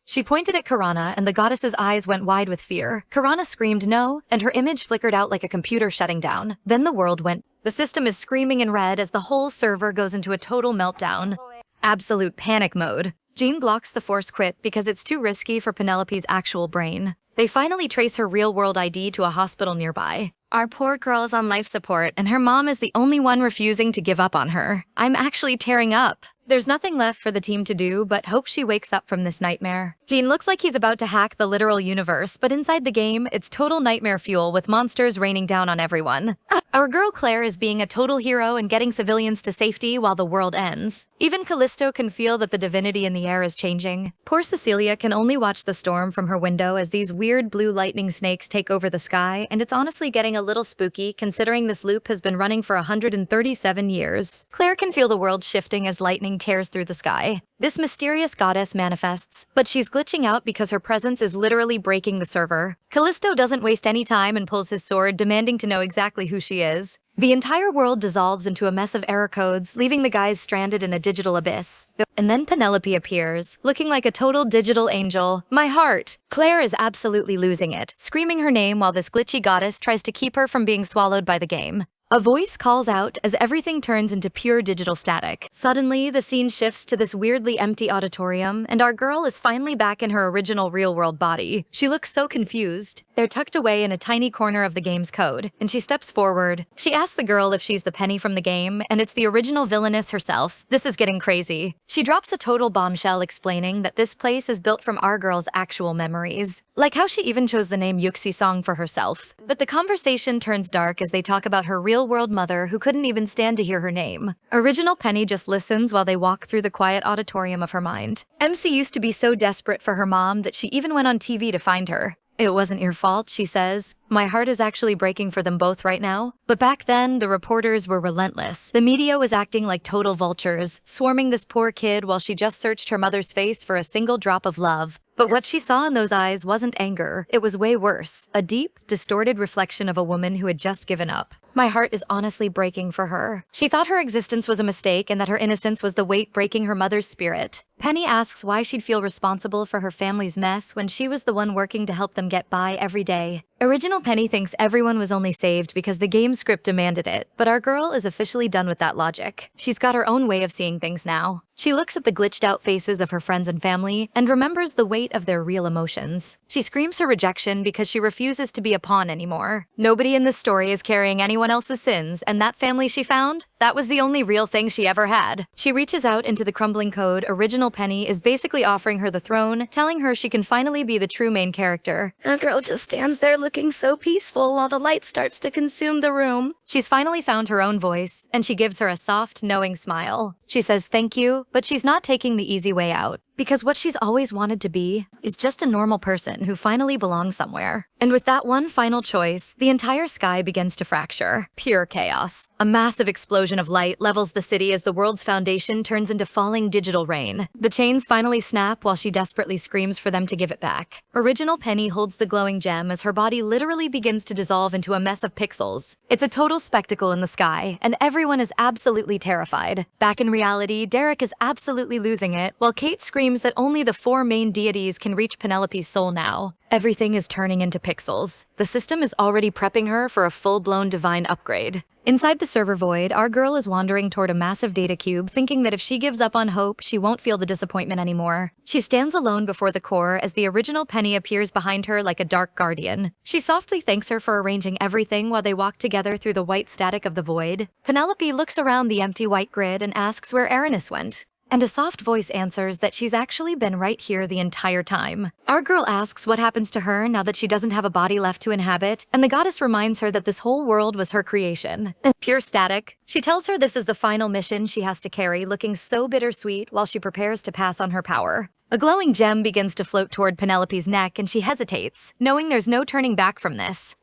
She pointed at Kirana, and the goddess's eyes went wide with fear. Kirana screamed no, and her image flickered out like a computer shutting down. Then the world went. The system is screaming in red as the whole server goes into a total meltdown. Absolute panic mode. Jean blocks the force quit because it's too risky for Penelope's actual brain. They finally trace her real-world ID to a hospital nearby. Our poor girl's on life support, and her mom is the only one refusing to give up on her. I'm actually tearing up. There's nothing left for the team to do but hope she wakes up from this nightmare. Dean looks like he's about to hack the literal universe, but inside the game, it's total nightmare fuel with monsters raining down on everyone. Our girl Claire is being a total hero and getting civilians to safety while the world ends. Even Callisto can feel that the divinity in the air is changing. Poor Cecilia can only watch the storm from her window as these weird blue lightning snakes take over the sky, and it's honestly getting a little spooky considering this loop has been running for 137 years. Claire can feel the world shifting as lightning tears through the sky. This mysterious goddess manifests, but she's glitching out because her presence is literally breaking the server. Callisto doesn't waste any time and pulls his sword, demanding to know exactly who she is. The entire world dissolves into a mess of error codes, leaving the guys stranded in a digital abyss. And then Penelope appears, looking like a total digital angel. My heart! Claire is absolutely losing it, screaming her name while this glitchy goddess tries to keep her from being swallowed by the game. A voice calls out as everything turns into pure digital static. Suddenly, the scene shifts to this weirdly empty auditorium, and our girl is finally back in her original real-world body. She looks so confused. They're tucked away in a tiny corner of the game's code, and she steps forward. She asks the girl if she's the Penny from the game, and it's the original villainess herself. This is getting crazy. She drops a total bombshell explaining that this place is built from our girl's actual memories. Like how she even chose the name Yuxi Song for herself. But the conversation turns dark as they talk about her real-world mother who couldn't even stand to hear her name. Original Penny just listens while they walk through the quiet auditorium of her mind. MC used to be so desperate for her mom that she even went on TV to find her. It wasn't your fault, she says. My heart is actually breaking for them both right now. But back then, the reporters were relentless. The media was acting like total vultures, swarming this poor kid while she just searched her mother's face for a single drop of love. But what she saw in those eyes wasn't anger. It was way worse. A deep, distorted reflection of a woman who had just given up. My heart is honestly breaking for her. She thought her existence was a mistake and that her innocence was the weight breaking her mother's spirit. Penny asks why she'd feel responsible for her family's mess when she was the one working to help them get by every day. Original Penny thinks everyone was only saved because the game script demanded it, but our girl is officially done with that logic. She's got her own way of seeing things now. She looks at the glitched out faces of her friends and family and remembers the weight of their real emotions. She screams her rejection because she refuses to be a pawn anymore. Nobody in this story is carrying anyone else's sins, and that family she found, that was the only real thing she ever had. She reaches out into the crumbling code. Original Penny is basically offering her the throne, telling her she can finally be the true main character. The girl just stands there looking so peaceful while the light starts to consume the room. She's finally found her own voice, and she gives her a soft, knowing smile. She says thank you, but she's not taking the easy way out. Because what she's always wanted to be is just a normal person who finally belongs somewhere. And with that one final choice, the entire sky begins to fracture. Pure chaos. A massive explosion of light levels the city as the world's foundation turns into falling digital rain. The chains finally snap while she desperately screams for them to give it back. Original Penny holds the glowing gem as her body literally begins to dissolve into a mess of pixels. It's a total spectacle in the sky, and everyone is absolutely terrified. Back in reality, Derek is absolutely losing it, while Kate screams that only the 4 main deities can reach Penelope's soul now. Everything is turning into pixels. The system is already prepping her for a full-blown divine upgrade. Inside the server void, our girl is wandering toward a massive data cube, thinking that if she gives up on hope, she won't feel the disappointment anymore. She stands alone before the core as the original Penny appears behind her like a dark guardian. She softly thanks her for arranging everything while they walk together through the white static of the void. Penelope looks around the empty white grid and asks where Aranis went. And a soft voice answers that she's actually been right here the entire time. Our girl asks what happens to her now that she doesn't have a body left to inhabit, and the goddess reminds her that this whole world was her creation. Pure static. She tells her this is the final mission she has to carry, looking so bittersweet while she prepares to pass on her power. A glowing gem begins to float toward Penelope's neck and she hesitates, knowing there's no turning back from this.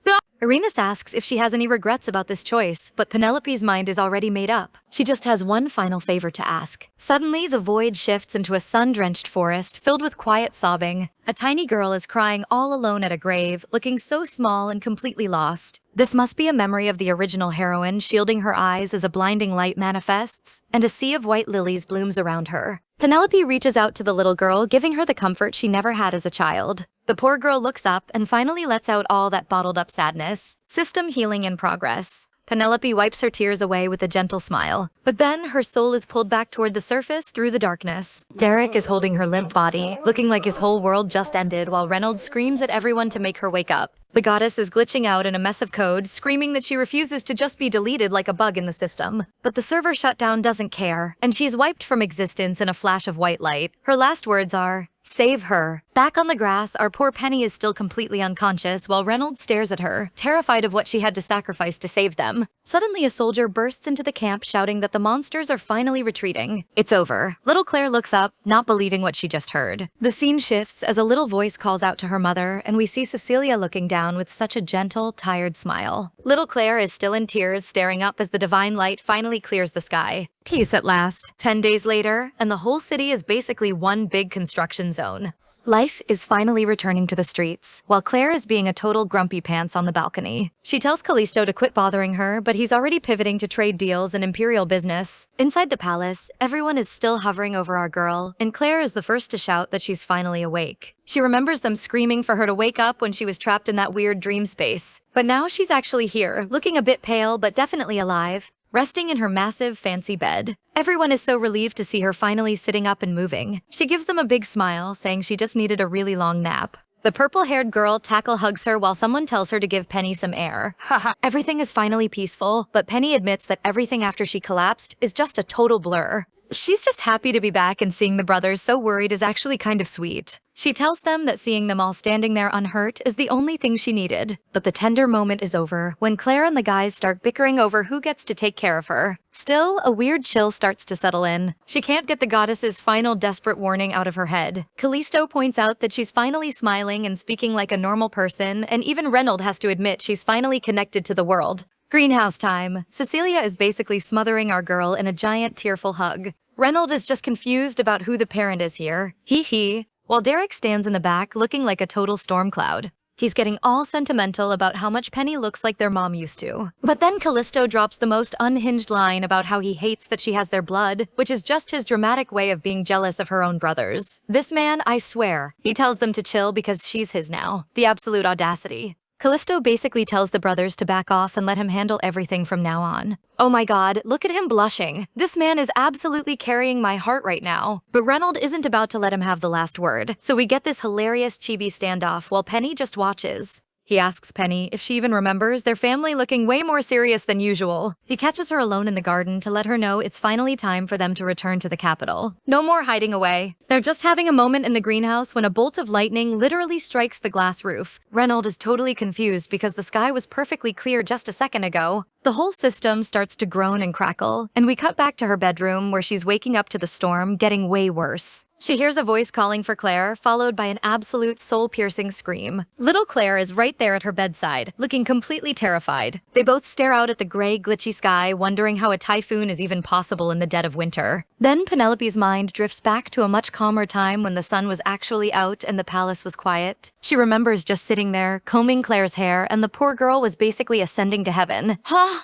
Arenas asks if she has any regrets about this choice, but Penelope's mind is already made up. She just has one final favor to ask. Suddenly, the void shifts into a sun-drenched forest filled with quiet sobbing. A tiny girl is crying all alone at a grave, looking so small and completely lost. This must be a memory of the original heroine, shielding her eyes as a blinding light manifests, and a sea of white lilies blooms around her. Penelope reaches out to the little girl, giving her the comfort she never had as a child. The poor girl looks up and finally lets out all that bottled-up sadness. System healing in progress. Penelope wipes her tears away with a gentle smile. But then, her soul is pulled back toward the surface through the darkness. Derek is holding her limp body, looking like his whole world just ended while Reynolds screams at everyone to make her wake up. The goddess is glitching out in a mess of code, screaming that she refuses to just be deleted like a bug in the system. But the server shutdown doesn't care, and she's wiped from existence in a flash of white light. Her last words are, "Save her." Back on the grass, our poor Penny is still completely unconscious while Reynolds stares at her, terrified of what she had to sacrifice to save them. Suddenly, a soldier bursts into the camp shouting that the monsters are finally retreating. It's over. Little Claire looks up, not believing what she just heard. The scene shifts as a little voice calls out to her mother, and we see Cecilia looking down with such a gentle, tired smile. Little Claire is still in tears, staring up as the divine light finally clears the sky. Peace at last. 10 days later, and the whole city is basically one big construction zone. Life is finally returning to the streets, while Claire is being a total grumpy pants on the balcony. She tells Callisto to quit bothering her, but he's already pivoting to trade deals and imperial business. Inside the palace, everyone is still hovering over our girl, and Claire is the first to shout that she's finally awake. She remembers them screaming for her to wake up when she was trapped in that weird dream space. But now she's actually here, looking a bit pale but definitely alive, resting in her massive, fancy bed. Everyone is so relieved to see her finally sitting up and moving. She gives them a big smile, saying she just needed a really long nap. The purple-haired girl tackle hugs her while someone tells her to give Penny some air. Everything is finally peaceful, but Penny admits that everything after she collapsed is just a total blur. She's just happy to be back, and seeing the brothers so worried is actually kind of sweet. She tells them that seeing them all standing there unhurt is the only thing she needed. But the tender moment is over when Claire and the guys start bickering over who gets to take care of her. Still, a weird chill starts to settle in. She can't get the goddess's final desperate warning out of her head. Callisto points out that she's finally smiling and speaking like a normal person, and even Reynolds has to admit she's finally connected to the world. Greenhouse time. Cecilia is basically smothering our girl in a giant tearful hug. Reynolds is just confused about who the parent is here. Hee, while Derek stands in the back looking like a total storm cloud. He's getting all sentimental about how much Penny looks like their mom used to. But then Callisto drops the most unhinged line about how he hates that she has their blood, which is just his dramatic way of being jealous of her own brothers. This man, I swear, he tells them to chill because she's his now. The absolute audacity. Callisto basically tells the brothers to back off and let him handle everything from now on. Oh my god, look at him blushing. This man is absolutely carrying my heart right now. But Reynolds isn't about to let him have the last word, so we get this hilarious chibi standoff while Penny just watches. He asks Penny if she even remembers their family looking way more serious than usual. He catches her alone in the garden to let her know it's finally time for them to return to the capital. No more hiding away. They're just having a moment in the greenhouse when a bolt of lightning literally strikes the glass roof. Reynolds is totally confused because the sky was perfectly clear just a second ago. The whole system starts to groan and crackle, and we cut back to her bedroom where she's waking up to the storm getting way worse. She hears a voice calling for Claire, followed by an absolute soul-piercing scream. Little Claire is right there at her bedside, looking completely terrified. They both stare out at the gray, glitchy sky, wondering how a typhoon is even possible in the dead of winter. Then Penelope's mind drifts back to a much calmer time when the sun was actually out and the palace was quiet. She remembers just sitting there, combing Claire's hair, and the poor girl was basically ascending to heaven.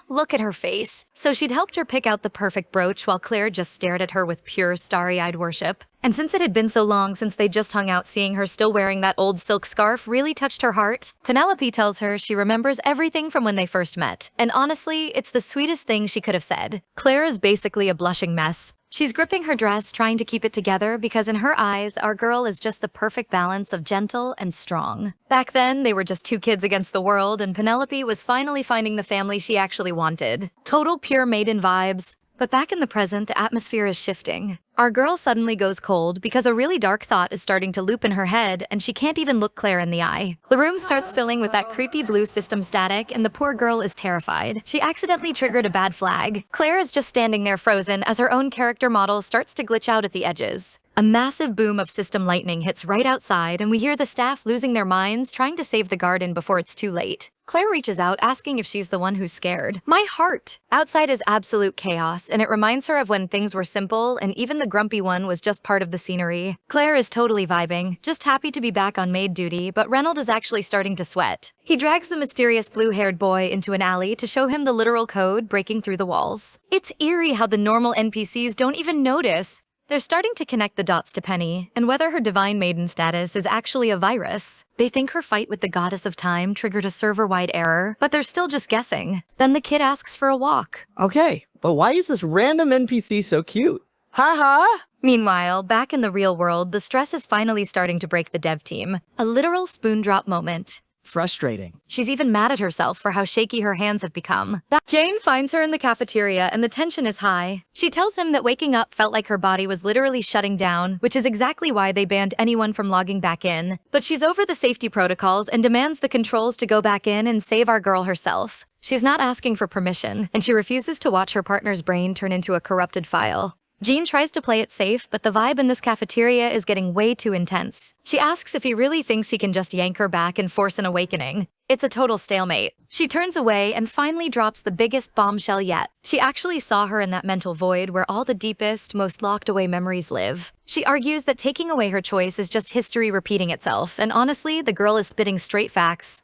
Look at her face. So she'd helped her pick out the perfect brooch while Claire just stared at her with pure, starry-eyed worship. And since it had been so long since they just hung out, seeing her still wearing that old silk scarf really touched her heart. Penelope tells her she remembers everything from when they first met. And honestly, it's the sweetest thing she could have said. Claire is basically a blushing mess. She's gripping her dress, trying to keep it together because in her eyes, our girl is just the perfect balance of gentle and strong. Back then, they were just two kids against the world, and Penelope was finally finding the family she actually wanted. Total pure maiden vibes. But back in the present, the atmosphere is shifting. Our girl suddenly goes cold because a really dark thought is starting to loop in her head and she can't even look Claire in the eye. The room starts filling with that creepy blue system static and the poor girl is terrified. She accidentally triggered a bad flag. Claire is just standing there frozen as her own character model starts to glitch out at the edges. A massive boom of system lightning hits right outside and we hear the staff losing their minds trying to save the garden before it's too late. Claire reaches out asking if she's the one who's scared. My heart! Outside is absolute chaos and it reminds her of when things were simple and even the grumpy one was just part of the scenery. Claire is totally vibing, just happy to be back on maid duty, but Reynolds is actually starting to sweat. He drags the mysterious blue-haired boy into an alley to show him the literal code breaking through the walls. It's eerie how the normal NPCs don't even notice. They're starting to connect the dots to Penny, and whether her divine maiden status is actually a virus. They think her fight with the goddess of time triggered a server-wide error, but they're still just guessing. Then the kid asks for a walk. Okay, but why is this random NPC so cute? Haha! Meanwhile, back in the real world, the stress is finally starting to break the dev team. A literal spoon drop moment. Frustrating. She's even mad at herself for how shaky her hands have become. Jane finds her in the cafeteria and the tension is high. She tells him that waking up felt like her body was literally shutting down, which is exactly why they banned anyone from logging back in. But she's over the safety protocols and demands the controls to go back in and save our girl herself. She's not asking for permission, and she refuses to watch her partner's brain turn into a corrupted file. Jean tries to play it safe, but the vibe in this cafeteria is getting way too intense. She asks if he really thinks he can just yank her back and force an awakening. It's a total stalemate. She turns away and finally drops the biggest bombshell yet. She actually saw her in that mental void where all the deepest, most locked away memories live. She argues that taking away her choice is just history repeating itself, and honestly, the girl is spitting straight facts.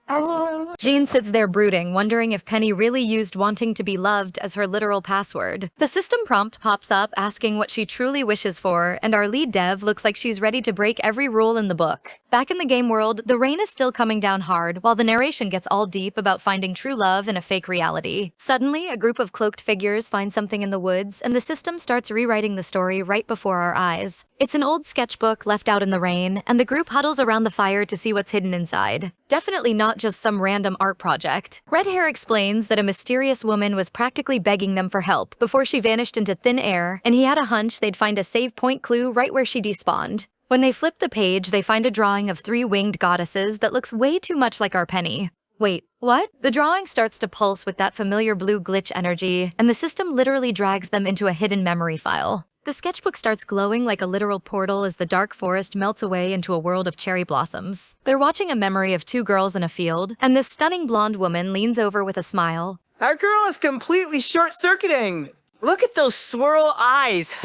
Jean sits there brooding, wondering if Penny really used wanting to be loved as her literal password. The system prompt pops up asking what she truly wishes for, and our lead dev looks like she's ready to break every rule in the book. Back in the game world, the rain is still coming down hard, while the narration gets all deep about finding true love in a fake reality. Suddenly, a group of cloaked figures find something in the woods, and the system starts rewriting the story right before our eyes. It's an old sketchbook left out in the rain, and the group huddles around the fire to see what's hidden inside. Definitely not just some random art project. Red Hair explains that a mysterious woman was practically begging them for help before she vanished into thin air, and he had a hunch they'd find a save point clue right where she despawned. When they flip the page, they find a drawing of 3 winged goddesses that looks way too much like our Penny. Wait, what? The drawing starts to pulse with that familiar blue glitch energy, and the system literally drags them into a hidden memory file. The sketchbook starts glowing like a literal portal as the dark forest melts away into a world of cherry blossoms. They're watching a memory of 2 girls in a field, and this stunning blonde woman leans over with a smile. Our girl is completely short-circuiting. Look at those swirl eyes.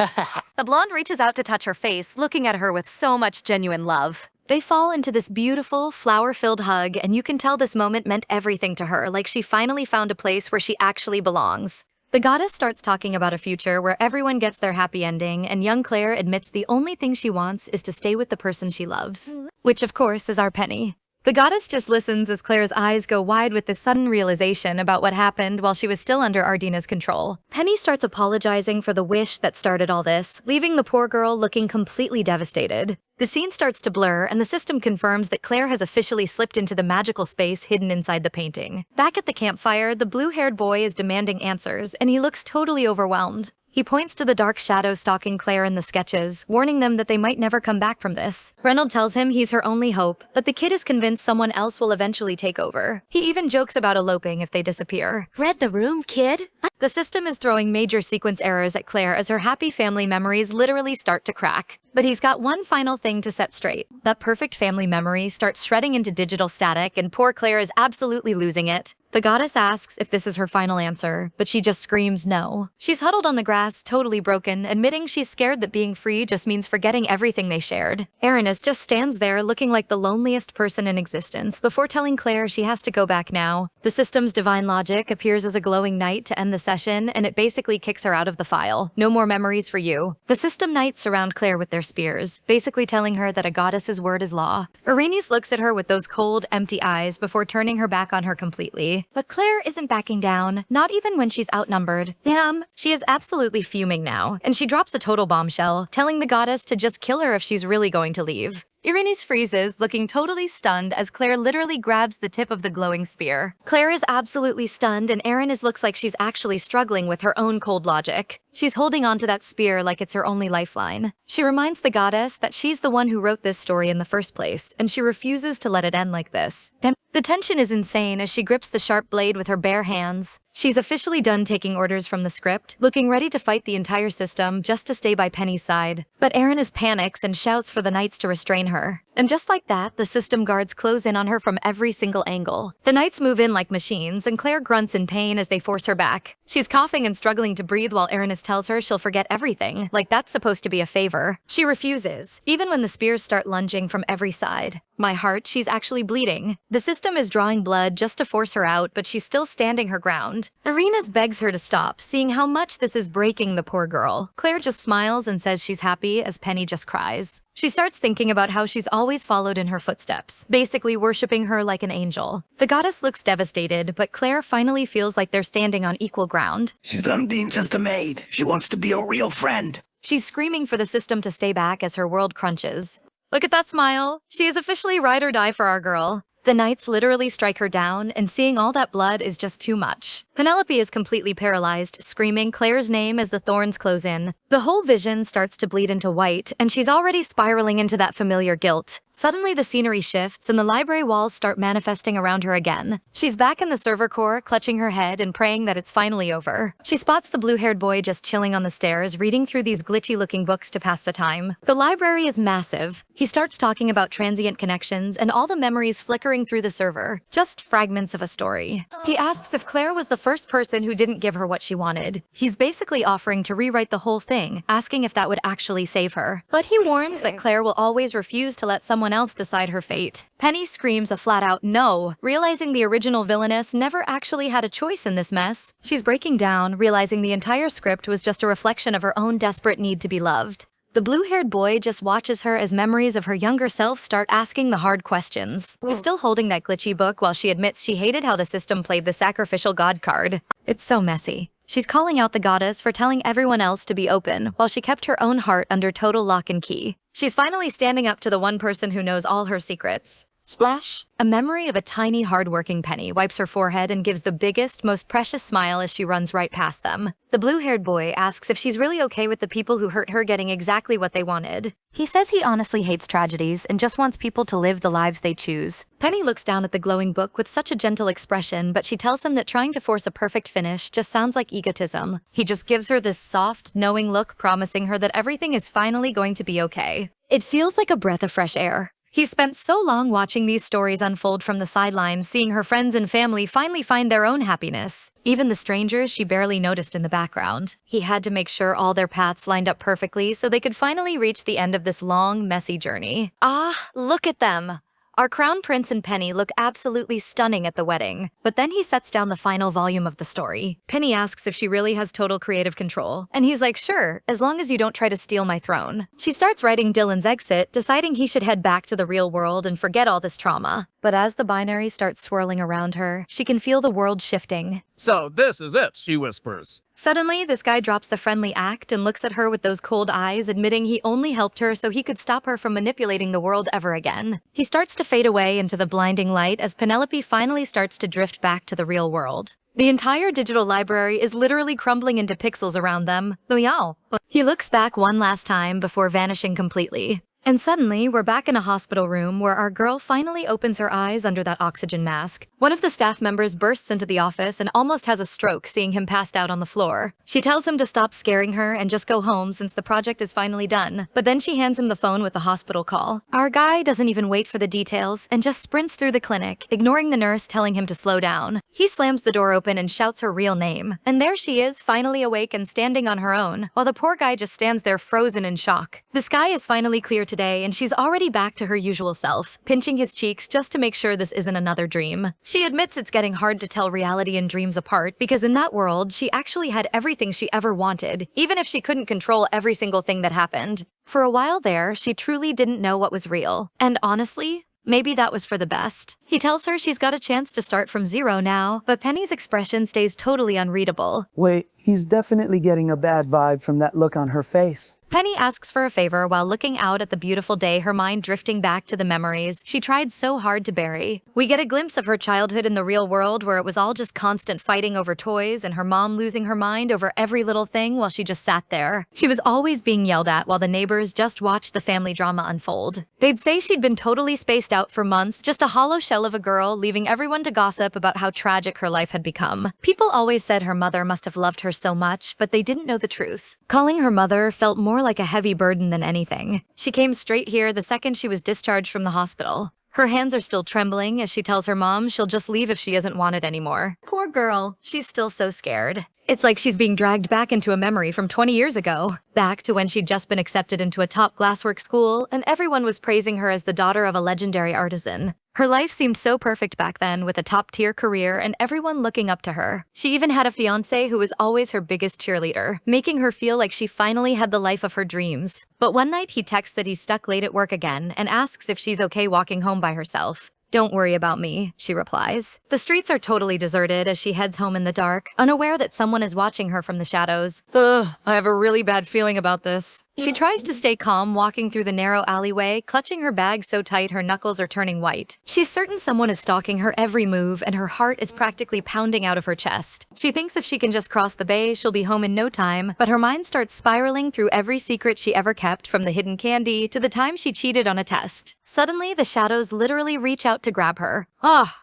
The blonde reaches out to touch her face, looking at her with so much genuine love. They fall into this beautiful, flower-filled hug, and you can tell this moment meant everything to her, like she finally found a place where she actually belongs. The goddess starts talking about a future where everyone gets their happy ending, and young Claire admits the only thing she wants is to stay with the person she loves. Which, of course, is our Penny. The goddess just listens as Claire's eyes go wide with this sudden realization about what happened while she was still under Ardina's control. Penny starts apologizing for the wish that started all this, leaving the poor girl looking completely devastated. The scene starts to blur, and the system confirms that Claire has officially slipped into the magical space hidden inside the painting. Back at the campfire, the blue-haired boy is demanding answers, and he looks totally overwhelmed. He points to the dark shadow stalking Claire in the sketches, warning them that they might never come back from this. Reynolds tells him he's her only hope, but the kid is convinced someone else will eventually take over. He even jokes about eloping if they disappear. Read the room, kid? The system is throwing major sequence errors at Claire as her happy family memories literally start to crack. But he's got one final thing to set straight. That perfect family memory starts shredding into digital static, and poor Claire is absolutely losing it. The goddess asks if this is her final answer, but she just screams no. She's huddled on the grass, totally broken, admitting she's scared that being free just means forgetting everything they shared. Aranis just stands there looking like the loneliest person in existence before telling Claire she has to go back now. The system's divine logic appears as a glowing knight to end the session, and it basically kicks her out of the file. No more memories for you. The system knights surround Claire with their spears, basically telling her that a goddess's word is law. Irenes looks at her with those cold, empty eyes before turning her back on her completely. But Claire isn't backing down, not even when she's outnumbered. Damn, she is absolutely fuming now, and she drops a total bombshell, telling the goddess to just kill her if she's really going to leave. Irenes freezes, looking totally stunned as Claire literally grabs the tip of the glowing spear. Claire is absolutely stunned, and Aranis looks like she's actually struggling with her own cold logic. She's holding onto that spear like it's her only lifeline. She reminds the goddess that she's the one who wrote this story in the first place, and she refuses to let it end like this. The tension is insane as she grips the sharp blade with her bare hands. She's officially done taking orders from the script, looking ready to fight the entire system just to stay by Penny's side. But Aranis panics and shouts for the knights to restrain her. And just like that, the system guards close in on her from every single angle. The knights move in like machines, and Claire grunts in pain as they force her back. She's coughing and struggling to breathe while Aranis tells her she'll forget everything, like that's supposed to be a favor. She refuses, even when the spears start lunging from every side. My heart, she's actually bleeding. The system is drawing blood just to force her out, but she's still standing her ground. Arenas begs her to stop, seeing how much this is breaking the poor girl. Claire just smiles and says she's happy as Penny just cries. She starts thinking about how she's always followed in her footsteps, basically worshipping her like an angel. The goddess looks devastated, but Claire finally feels like they're standing on equal ground. She's done being just a maid. She wants to be a real friend. She's screaming for the system to stay back as her world crunches. Look at that smile. She is officially ride or die for our girl. The knights literally strike her down, and seeing all that blood is just too much. Penelope is completely paralyzed, screaming Claire's name as the thorns close in. The whole vision starts to bleed into white, and she's already spiraling into that familiar guilt. Suddenly the scenery shifts, and the library walls start manifesting around her again. She's back in the server core, clutching her head and praying that it's finally over. She spots the blue-haired boy just chilling on the stairs, reading through these glitchy-looking books to pass the time. The library is massive. He starts talking about transient connections and all the memories flickering through the server, just fragments of a story. He asks if Claire was the first person who didn't give her what she wanted. He's basically offering to rewrite the whole thing, asking if that would actually save her. But he warns that Claire will always refuse to let someone else decide her fate. Penny screams a flat-out no, realizing the original villainess never actually had a choice in this mess. She's breaking down, realizing the entire script was just a reflection of her own desperate need to be loved. The blue-haired boy just watches her as memories of her younger self start asking the hard questions. He's still holding that glitchy book while she admits she hated how the system played the sacrificial god card. It's so messy. She's calling out the goddess for telling everyone else to be open, while she kept her own heart under total lock and key. She's finally standing up to the one person who knows all her secrets. Splash! A memory of a tiny, hard-working Penny wipes her forehead and gives the biggest, most precious smile as she runs right past them. The blue-haired boy asks if she's really okay with the people who hurt her getting exactly what they wanted. He says he honestly hates tragedies and just wants people to live the lives they choose. Penny looks down at the glowing book with such a gentle expression, but she tells him that trying to force a perfect finish just sounds like egotism. He just gives her this soft, knowing look, promising her that everything is finally going to be okay. It feels like a breath of fresh air. He's spent so long watching these stories unfold from the sidelines, seeing her friends and family finally find their own happiness. Even the strangers she barely noticed in the background. He had to make sure all their paths lined up perfectly so they could finally reach the end of this long, messy journey. Ah, look at them! Our crown prince and Penny look absolutely stunning at the wedding, but then he sets down the final volume of the story. Penny asks if she really has total creative control, and he's like, sure, as long as you don't try to steal my throne. She starts writing Dylan's exit, deciding he should head back to the real world and forget all this trauma. But as the binary starts swirling around her, she can feel the world shifting. So this is it, she whispers. Suddenly, this guy drops the friendly act and looks at her with those cold eyes, admitting he only helped her so he could stop her from manipulating the world ever again. He starts to fade away into the blinding light as Penelope finally starts to drift back to the real world. The entire digital library is literally crumbling into pixels around them. Liao. He looks back one last time before vanishing completely. And suddenly, we're back in a hospital room where our girl finally opens her eyes under that oxygen mask. One of the staff members bursts into the office and almost has a stroke seeing him passed out on the floor. She tells him to stop scaring her and just go home since the project is finally done. But then she hands him the phone with the hospital call. Our guy doesn't even wait for the details and just sprints through the clinic, ignoring the nurse telling him to slow down. He slams the door open and shouts her real name. And there she is, finally awake and standing on her own, while the poor guy just stands there frozen in shock. The sky is finally clear today, and she's already back to her usual self, pinching his cheeks just to make sure this isn't another dream. She admits it's getting hard to tell reality and dreams apart because in that world, she actually had everything she ever wanted, even if she couldn't control every single thing that happened. For a while there, she truly didn't know what was real. And honestly, maybe that was for the best. He tells her she's got a chance to start from zero now, but Penny's expression stays totally unreadable. Wait, he's definitely getting a bad vibe from that look on her face. Penny asks for a favor while looking out at the beautiful day, her mind drifting back to the memories she tried so hard to bury. We get a glimpse of her childhood in the real world where it was all just constant fighting over toys and her mom losing her mind over every little thing while she just sat there. She was always being yelled at while the neighbors just watched the family drama unfold. They'd say she'd been totally spaced out for months, just a hollow shell of a girl, leaving everyone to gossip about how tragic her life had become. People always said her mother must have loved her so much, but they didn't know the truth. Calling her mother felt more like a heavy burden than anything. She came straight here the second she was discharged from the hospital. Her hands are still trembling as she tells her mom she'll just leave if she isn't wanted anymore. Poor girl, she's still so scared. It's like she's being dragged back into a memory from 20 years ago. Back to when she'd just been accepted into a top glasswork school and everyone was praising her as the daughter of a legendary artisan. Her life seemed so perfect back then with a top-tier career and everyone looking up to her. She even had a fiancé who was always her biggest cheerleader, making her feel like she finally had the life of her dreams. But one night he texts that he's stuck late at work again and asks if she's okay walking home by herself. "Don't worry about me," she replies. The streets are totally deserted as she heads home in the dark, unaware that someone is watching her from the shadows. Ugh, I have a really bad feeling about this. She tries to stay calm walking through the narrow alleyway, clutching her bag so tight her knuckles are turning white. She's certain someone is stalking her every move and her heart is practically pounding out of her chest. She thinks if she can just cross the bay, she'll be home in no time, but her mind starts spiraling through every secret she ever kept, from the hidden candy to the time she cheated on a test. Suddenly, the shadows literally reach out to grab her.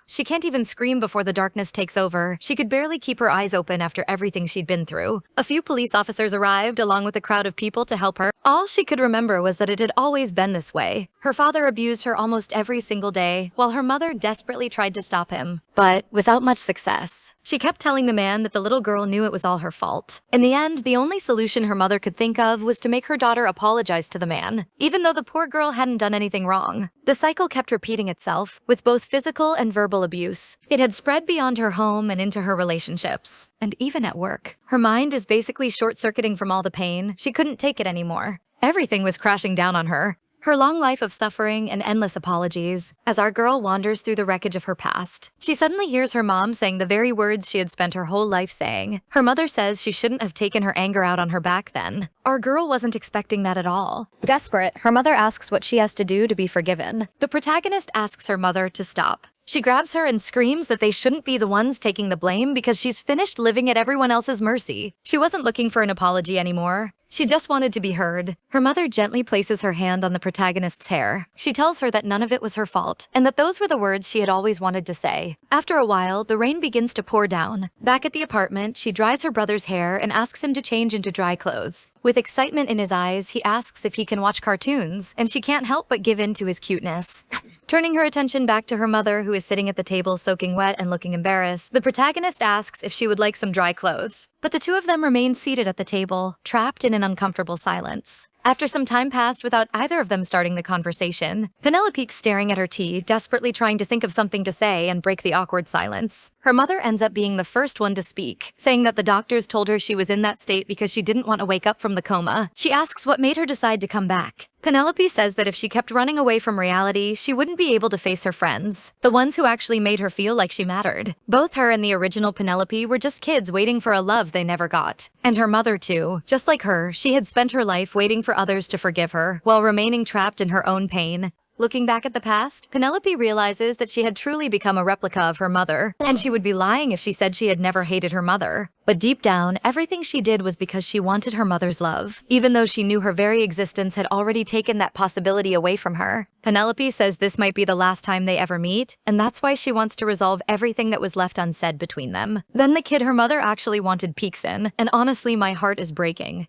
She can't even scream before the darkness takes over. She could barely keep her eyes open after everything she'd been through. A few police officers arrived, along with a crowd of people to help her. All she could remember was that it had always been this way. Her father abused her almost every single day, while her mother desperately tried to stop him, but without much success. She kept telling the man that the little girl knew it was all her fault. In the end, the only solution her mother could think of was to make her daughter apologize to the man, even though the poor girl hadn't done anything wrong. The cycle kept repeating itself, with both physical and verbal abuse. It had spread beyond her home and into her relationships, and even at work. Her mind is basically short-circuiting from all the pain. She couldn't take it anymore. Everything was crashing down on her. Her long life of suffering and endless apologies. As our girl wanders through the wreckage of her past, she suddenly hears her mom saying the very words she had spent her whole life saying. Her mother says she shouldn't have taken her anger out on her back then. Our girl wasn't expecting that at all. Desperate, her mother asks what she has to do to be forgiven. The protagonist asks her mother to stop. She grabs her and screams that they shouldn't be the ones taking the blame because she's finished living at everyone else's mercy. She wasn't looking for an apology anymore. She just wanted to be heard. Her mother gently places her hand on the protagonist's hair. She tells her that none of it was her fault, and that those were the words she had always wanted to say. After a while, the rain begins to pour down. Back at the apartment, she dries her brother's hair and asks him to change into dry clothes. With excitement in his eyes, he asks if he can watch cartoons, and she can't help but give in to his cuteness. Turning her attention back to her mother, who is sitting at the table soaking wet and looking embarrassed, the protagonist asks if she would like some dry clothes. But the two of them remain seated at the table, trapped in an uncomfortable silence. After some time passed without either of them starting the conversation, Penelope's staring at her tea, desperately trying to think of something to say and break the awkward silence. Her mother ends up being the first one to speak, saying that the doctors told her she was in that state because she didn't want to wake up from the coma. She asks what made her decide to come back. Penelope says that if she kept running away from reality, she wouldn't be able to face her friends, the ones who actually made her feel like she mattered. Both her and the original Penelope were just kids waiting for a love they never got. And her mother too. Just like her, she had spent her life waiting for others to forgive her, while remaining trapped in her own pain. Looking back at the past, Penelope realizes that she had truly become a replica of her mother, and she would be lying if she said she had never hated her mother. But deep down, everything she did was because she wanted her mother's love, even though she knew her very existence had already taken that possibility away from her. Penelope says this might be the last time they ever meet, and that's why she wants to resolve everything that was left unsaid between them. Then the kid her mother actually wanted peeks in, and honestly, my heart is breaking.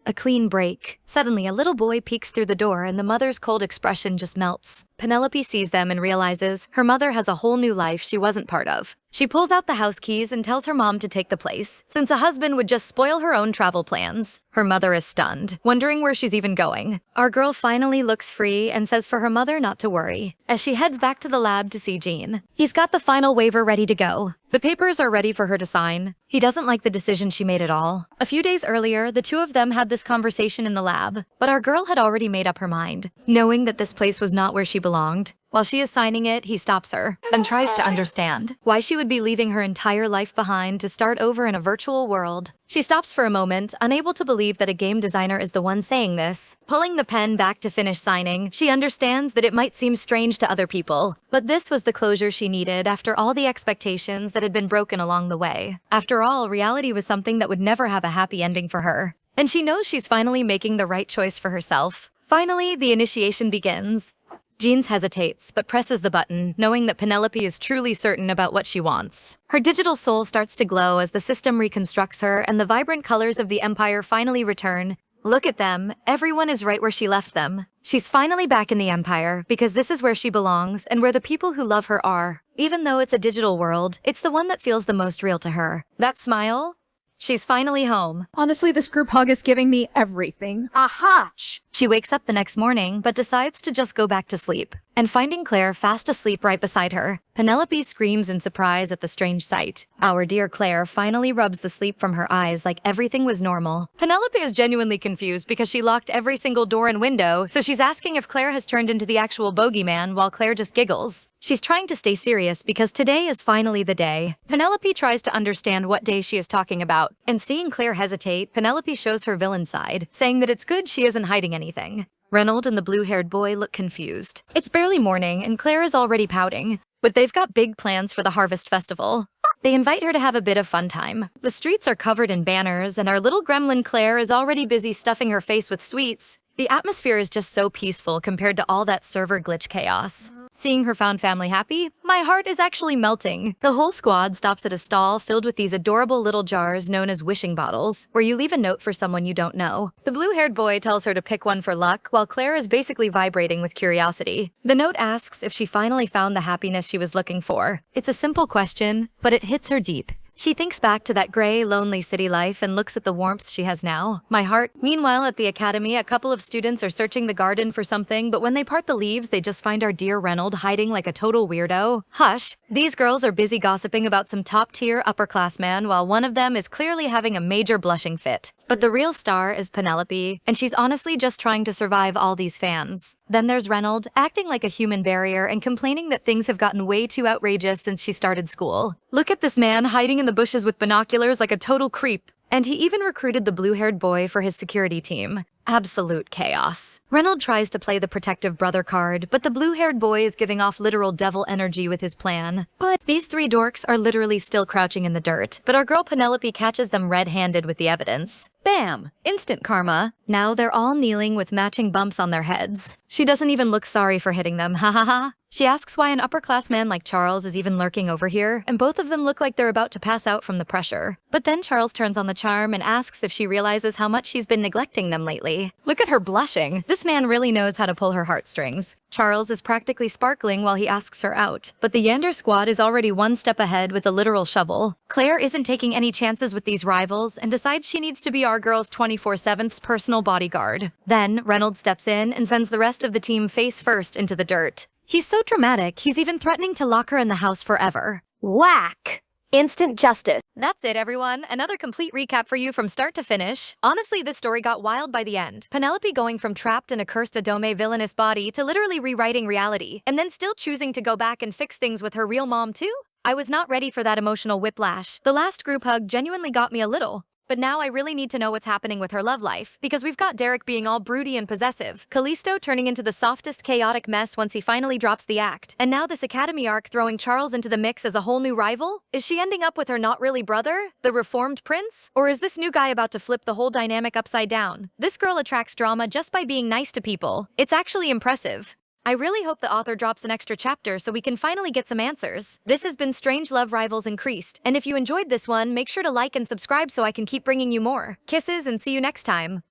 A clean break. Suddenly, a little boy peeks through the door and the mother's cold expression just melts. Penelope sees them and realizes her mother has a whole new life she wasn't part of. She pulls out the house keys and tells her mom to take the place, since a husband would just spoil her own travel plans. Her mother is stunned, wondering where she's even going. Our girl finally looks free and says for her mother not to worry, as she heads back to the lab to see Jean. He's got the final waiver ready to go. The papers are ready for her to sign. He doesn't like the decision she made at all. A few days earlier, the two of them had this conversation in the lab, but our girl had already made up her mind, knowing that this place was not where she belonged. While she is signing it, he stops her and tries to understand why she would be leaving her entire life behind to start over in a virtual world. She stops for a moment, unable to believe that a game designer is the one saying this. Pulling the pen back to finish signing, she understands that it might seem strange to other people, but this was the closure she needed after all the expectations that had been broken along the way. After all, reality was something that would never have a happy ending for her, and she knows she's finally making the right choice for herself. Finally, the initiation begins. Jean hesitates, but presses the button, knowing that Penelope is truly certain about what she wants. Her digital soul starts to glow as the system reconstructs her and the vibrant colors of the Empire finally return. Look at them, everyone is right where she left them. She's finally back in the Empire, because this is where she belongs and where the people who love her are. Even though it's a digital world, it's the one that feels the most real to her. That smile? She's finally home. Honestly, this group hug is giving me everything. Aha! She wakes up the next morning, but decides to just go back to sleep. And finding Claire fast asleep right beside her, Penelope screams in surprise at the strange sight. Our dear Claire finally rubs the sleep from her eyes like everything was normal. Penelope is genuinely confused because she locked every single door and window, so she's asking if Claire has turned into the actual bogeyman while Claire just giggles. She's trying to stay serious because today is finally the day. Penelope tries to understand what day she is talking about, and seeing Claire hesitate, Penelope shows her villain side, saying that it's good she isn't hiding anything. Reynold and the blue-haired boy look confused. It's barely morning, and Claire is already pouting. But they've got big plans for the Harvest Festival. They invite her to have a bit of fun time. The streets are covered in banners, and our little gremlin Claire is already busy stuffing her face with sweets. The atmosphere is just so peaceful compared to all that server glitch chaos. Seeing her found family happy, my heart is actually melting. The whole squad stops at a stall filled with these adorable little jars known as wishing bottles, where you leave a note for someone you don't know. The blue-haired boy tells her to pick one for luck, while Claire is basically vibrating with curiosity. The note asks if she finally found the happiness she was looking for. It's a simple question, but it hits her deep. She thinks back to that gray, lonely city life and looks at the warmth she has now. My heart. Meanwhile, at the academy, a couple of students are searching the garden for something, but when they part the leaves, they just find our dear Reynold hiding like a total weirdo. Hush! These girls are busy gossiping about some top-tier upperclassman, while one of them is clearly having a major blushing fit. But the real star is Penelope, and she's honestly just trying to survive all these fans. Then there's Reynold, acting like a human barrier and complaining that things have gotten way too outrageous since she started school. Look at this man hiding in the bushes with binoculars like a total creep. And he even recruited the blue-haired boy for his security team. Absolute chaos. Reynold tries to play the protective brother card, but the blue-haired boy is giving off literal devil energy with his plan. But these three dorks are literally still crouching in the dirt, but our girl Penelope catches them red-handed with the evidence. Bam! Instant karma. Now they're all kneeling with matching bumps on their heads. She doesn't even look sorry for hitting them, ha ha ha. She asks why an upperclassman like Charles is even lurking over here, and both of them look like they're about to pass out from the pressure. But then Charles turns on the charm and asks if she realizes how much she's been neglecting them lately. Look at her blushing. This man really knows how to pull her heartstrings. Charles is practically sparkling while he asks her out, but the Yander squad is already one step ahead with a literal shovel. Claire isn't taking any chances with these rivals and decides she needs to be our girl's 24/7's personal bodyguard. Then Reynold steps in and sends the rest of the team face first into the dirt. He's so dramatic, he's even threatening to lock her in the house forever. Whack! Instant justice. That's it, everyone. Another complete recap for you from start to finish. Honestly, this story got wild by the end. Penelope going from trapped in a cursed Adome villainous body to literally rewriting reality, and then still choosing to go back and fix things with her real mom too? I was not ready for that emotional whiplash. The last group hug genuinely got me a little. But now I really need to know what's happening with her love life, because we've got Derek being all broody and possessive, Callisto turning into the softest chaotic mess once he finally drops the act, and now this academy arc throwing Charles into the mix as a whole new rival? Is she ending up with her not really brother, the reformed prince? Or is this new guy about to flip the whole dynamic upside down? This girl attracts drama just by being nice to people. It's actually impressive. I really hope the author drops an extra chapter so we can finally get some answers. This has been Strange Love Rivals Increased, and if you enjoyed this one, make sure to like and subscribe so I can keep bringing you more. Kisses and see you next time.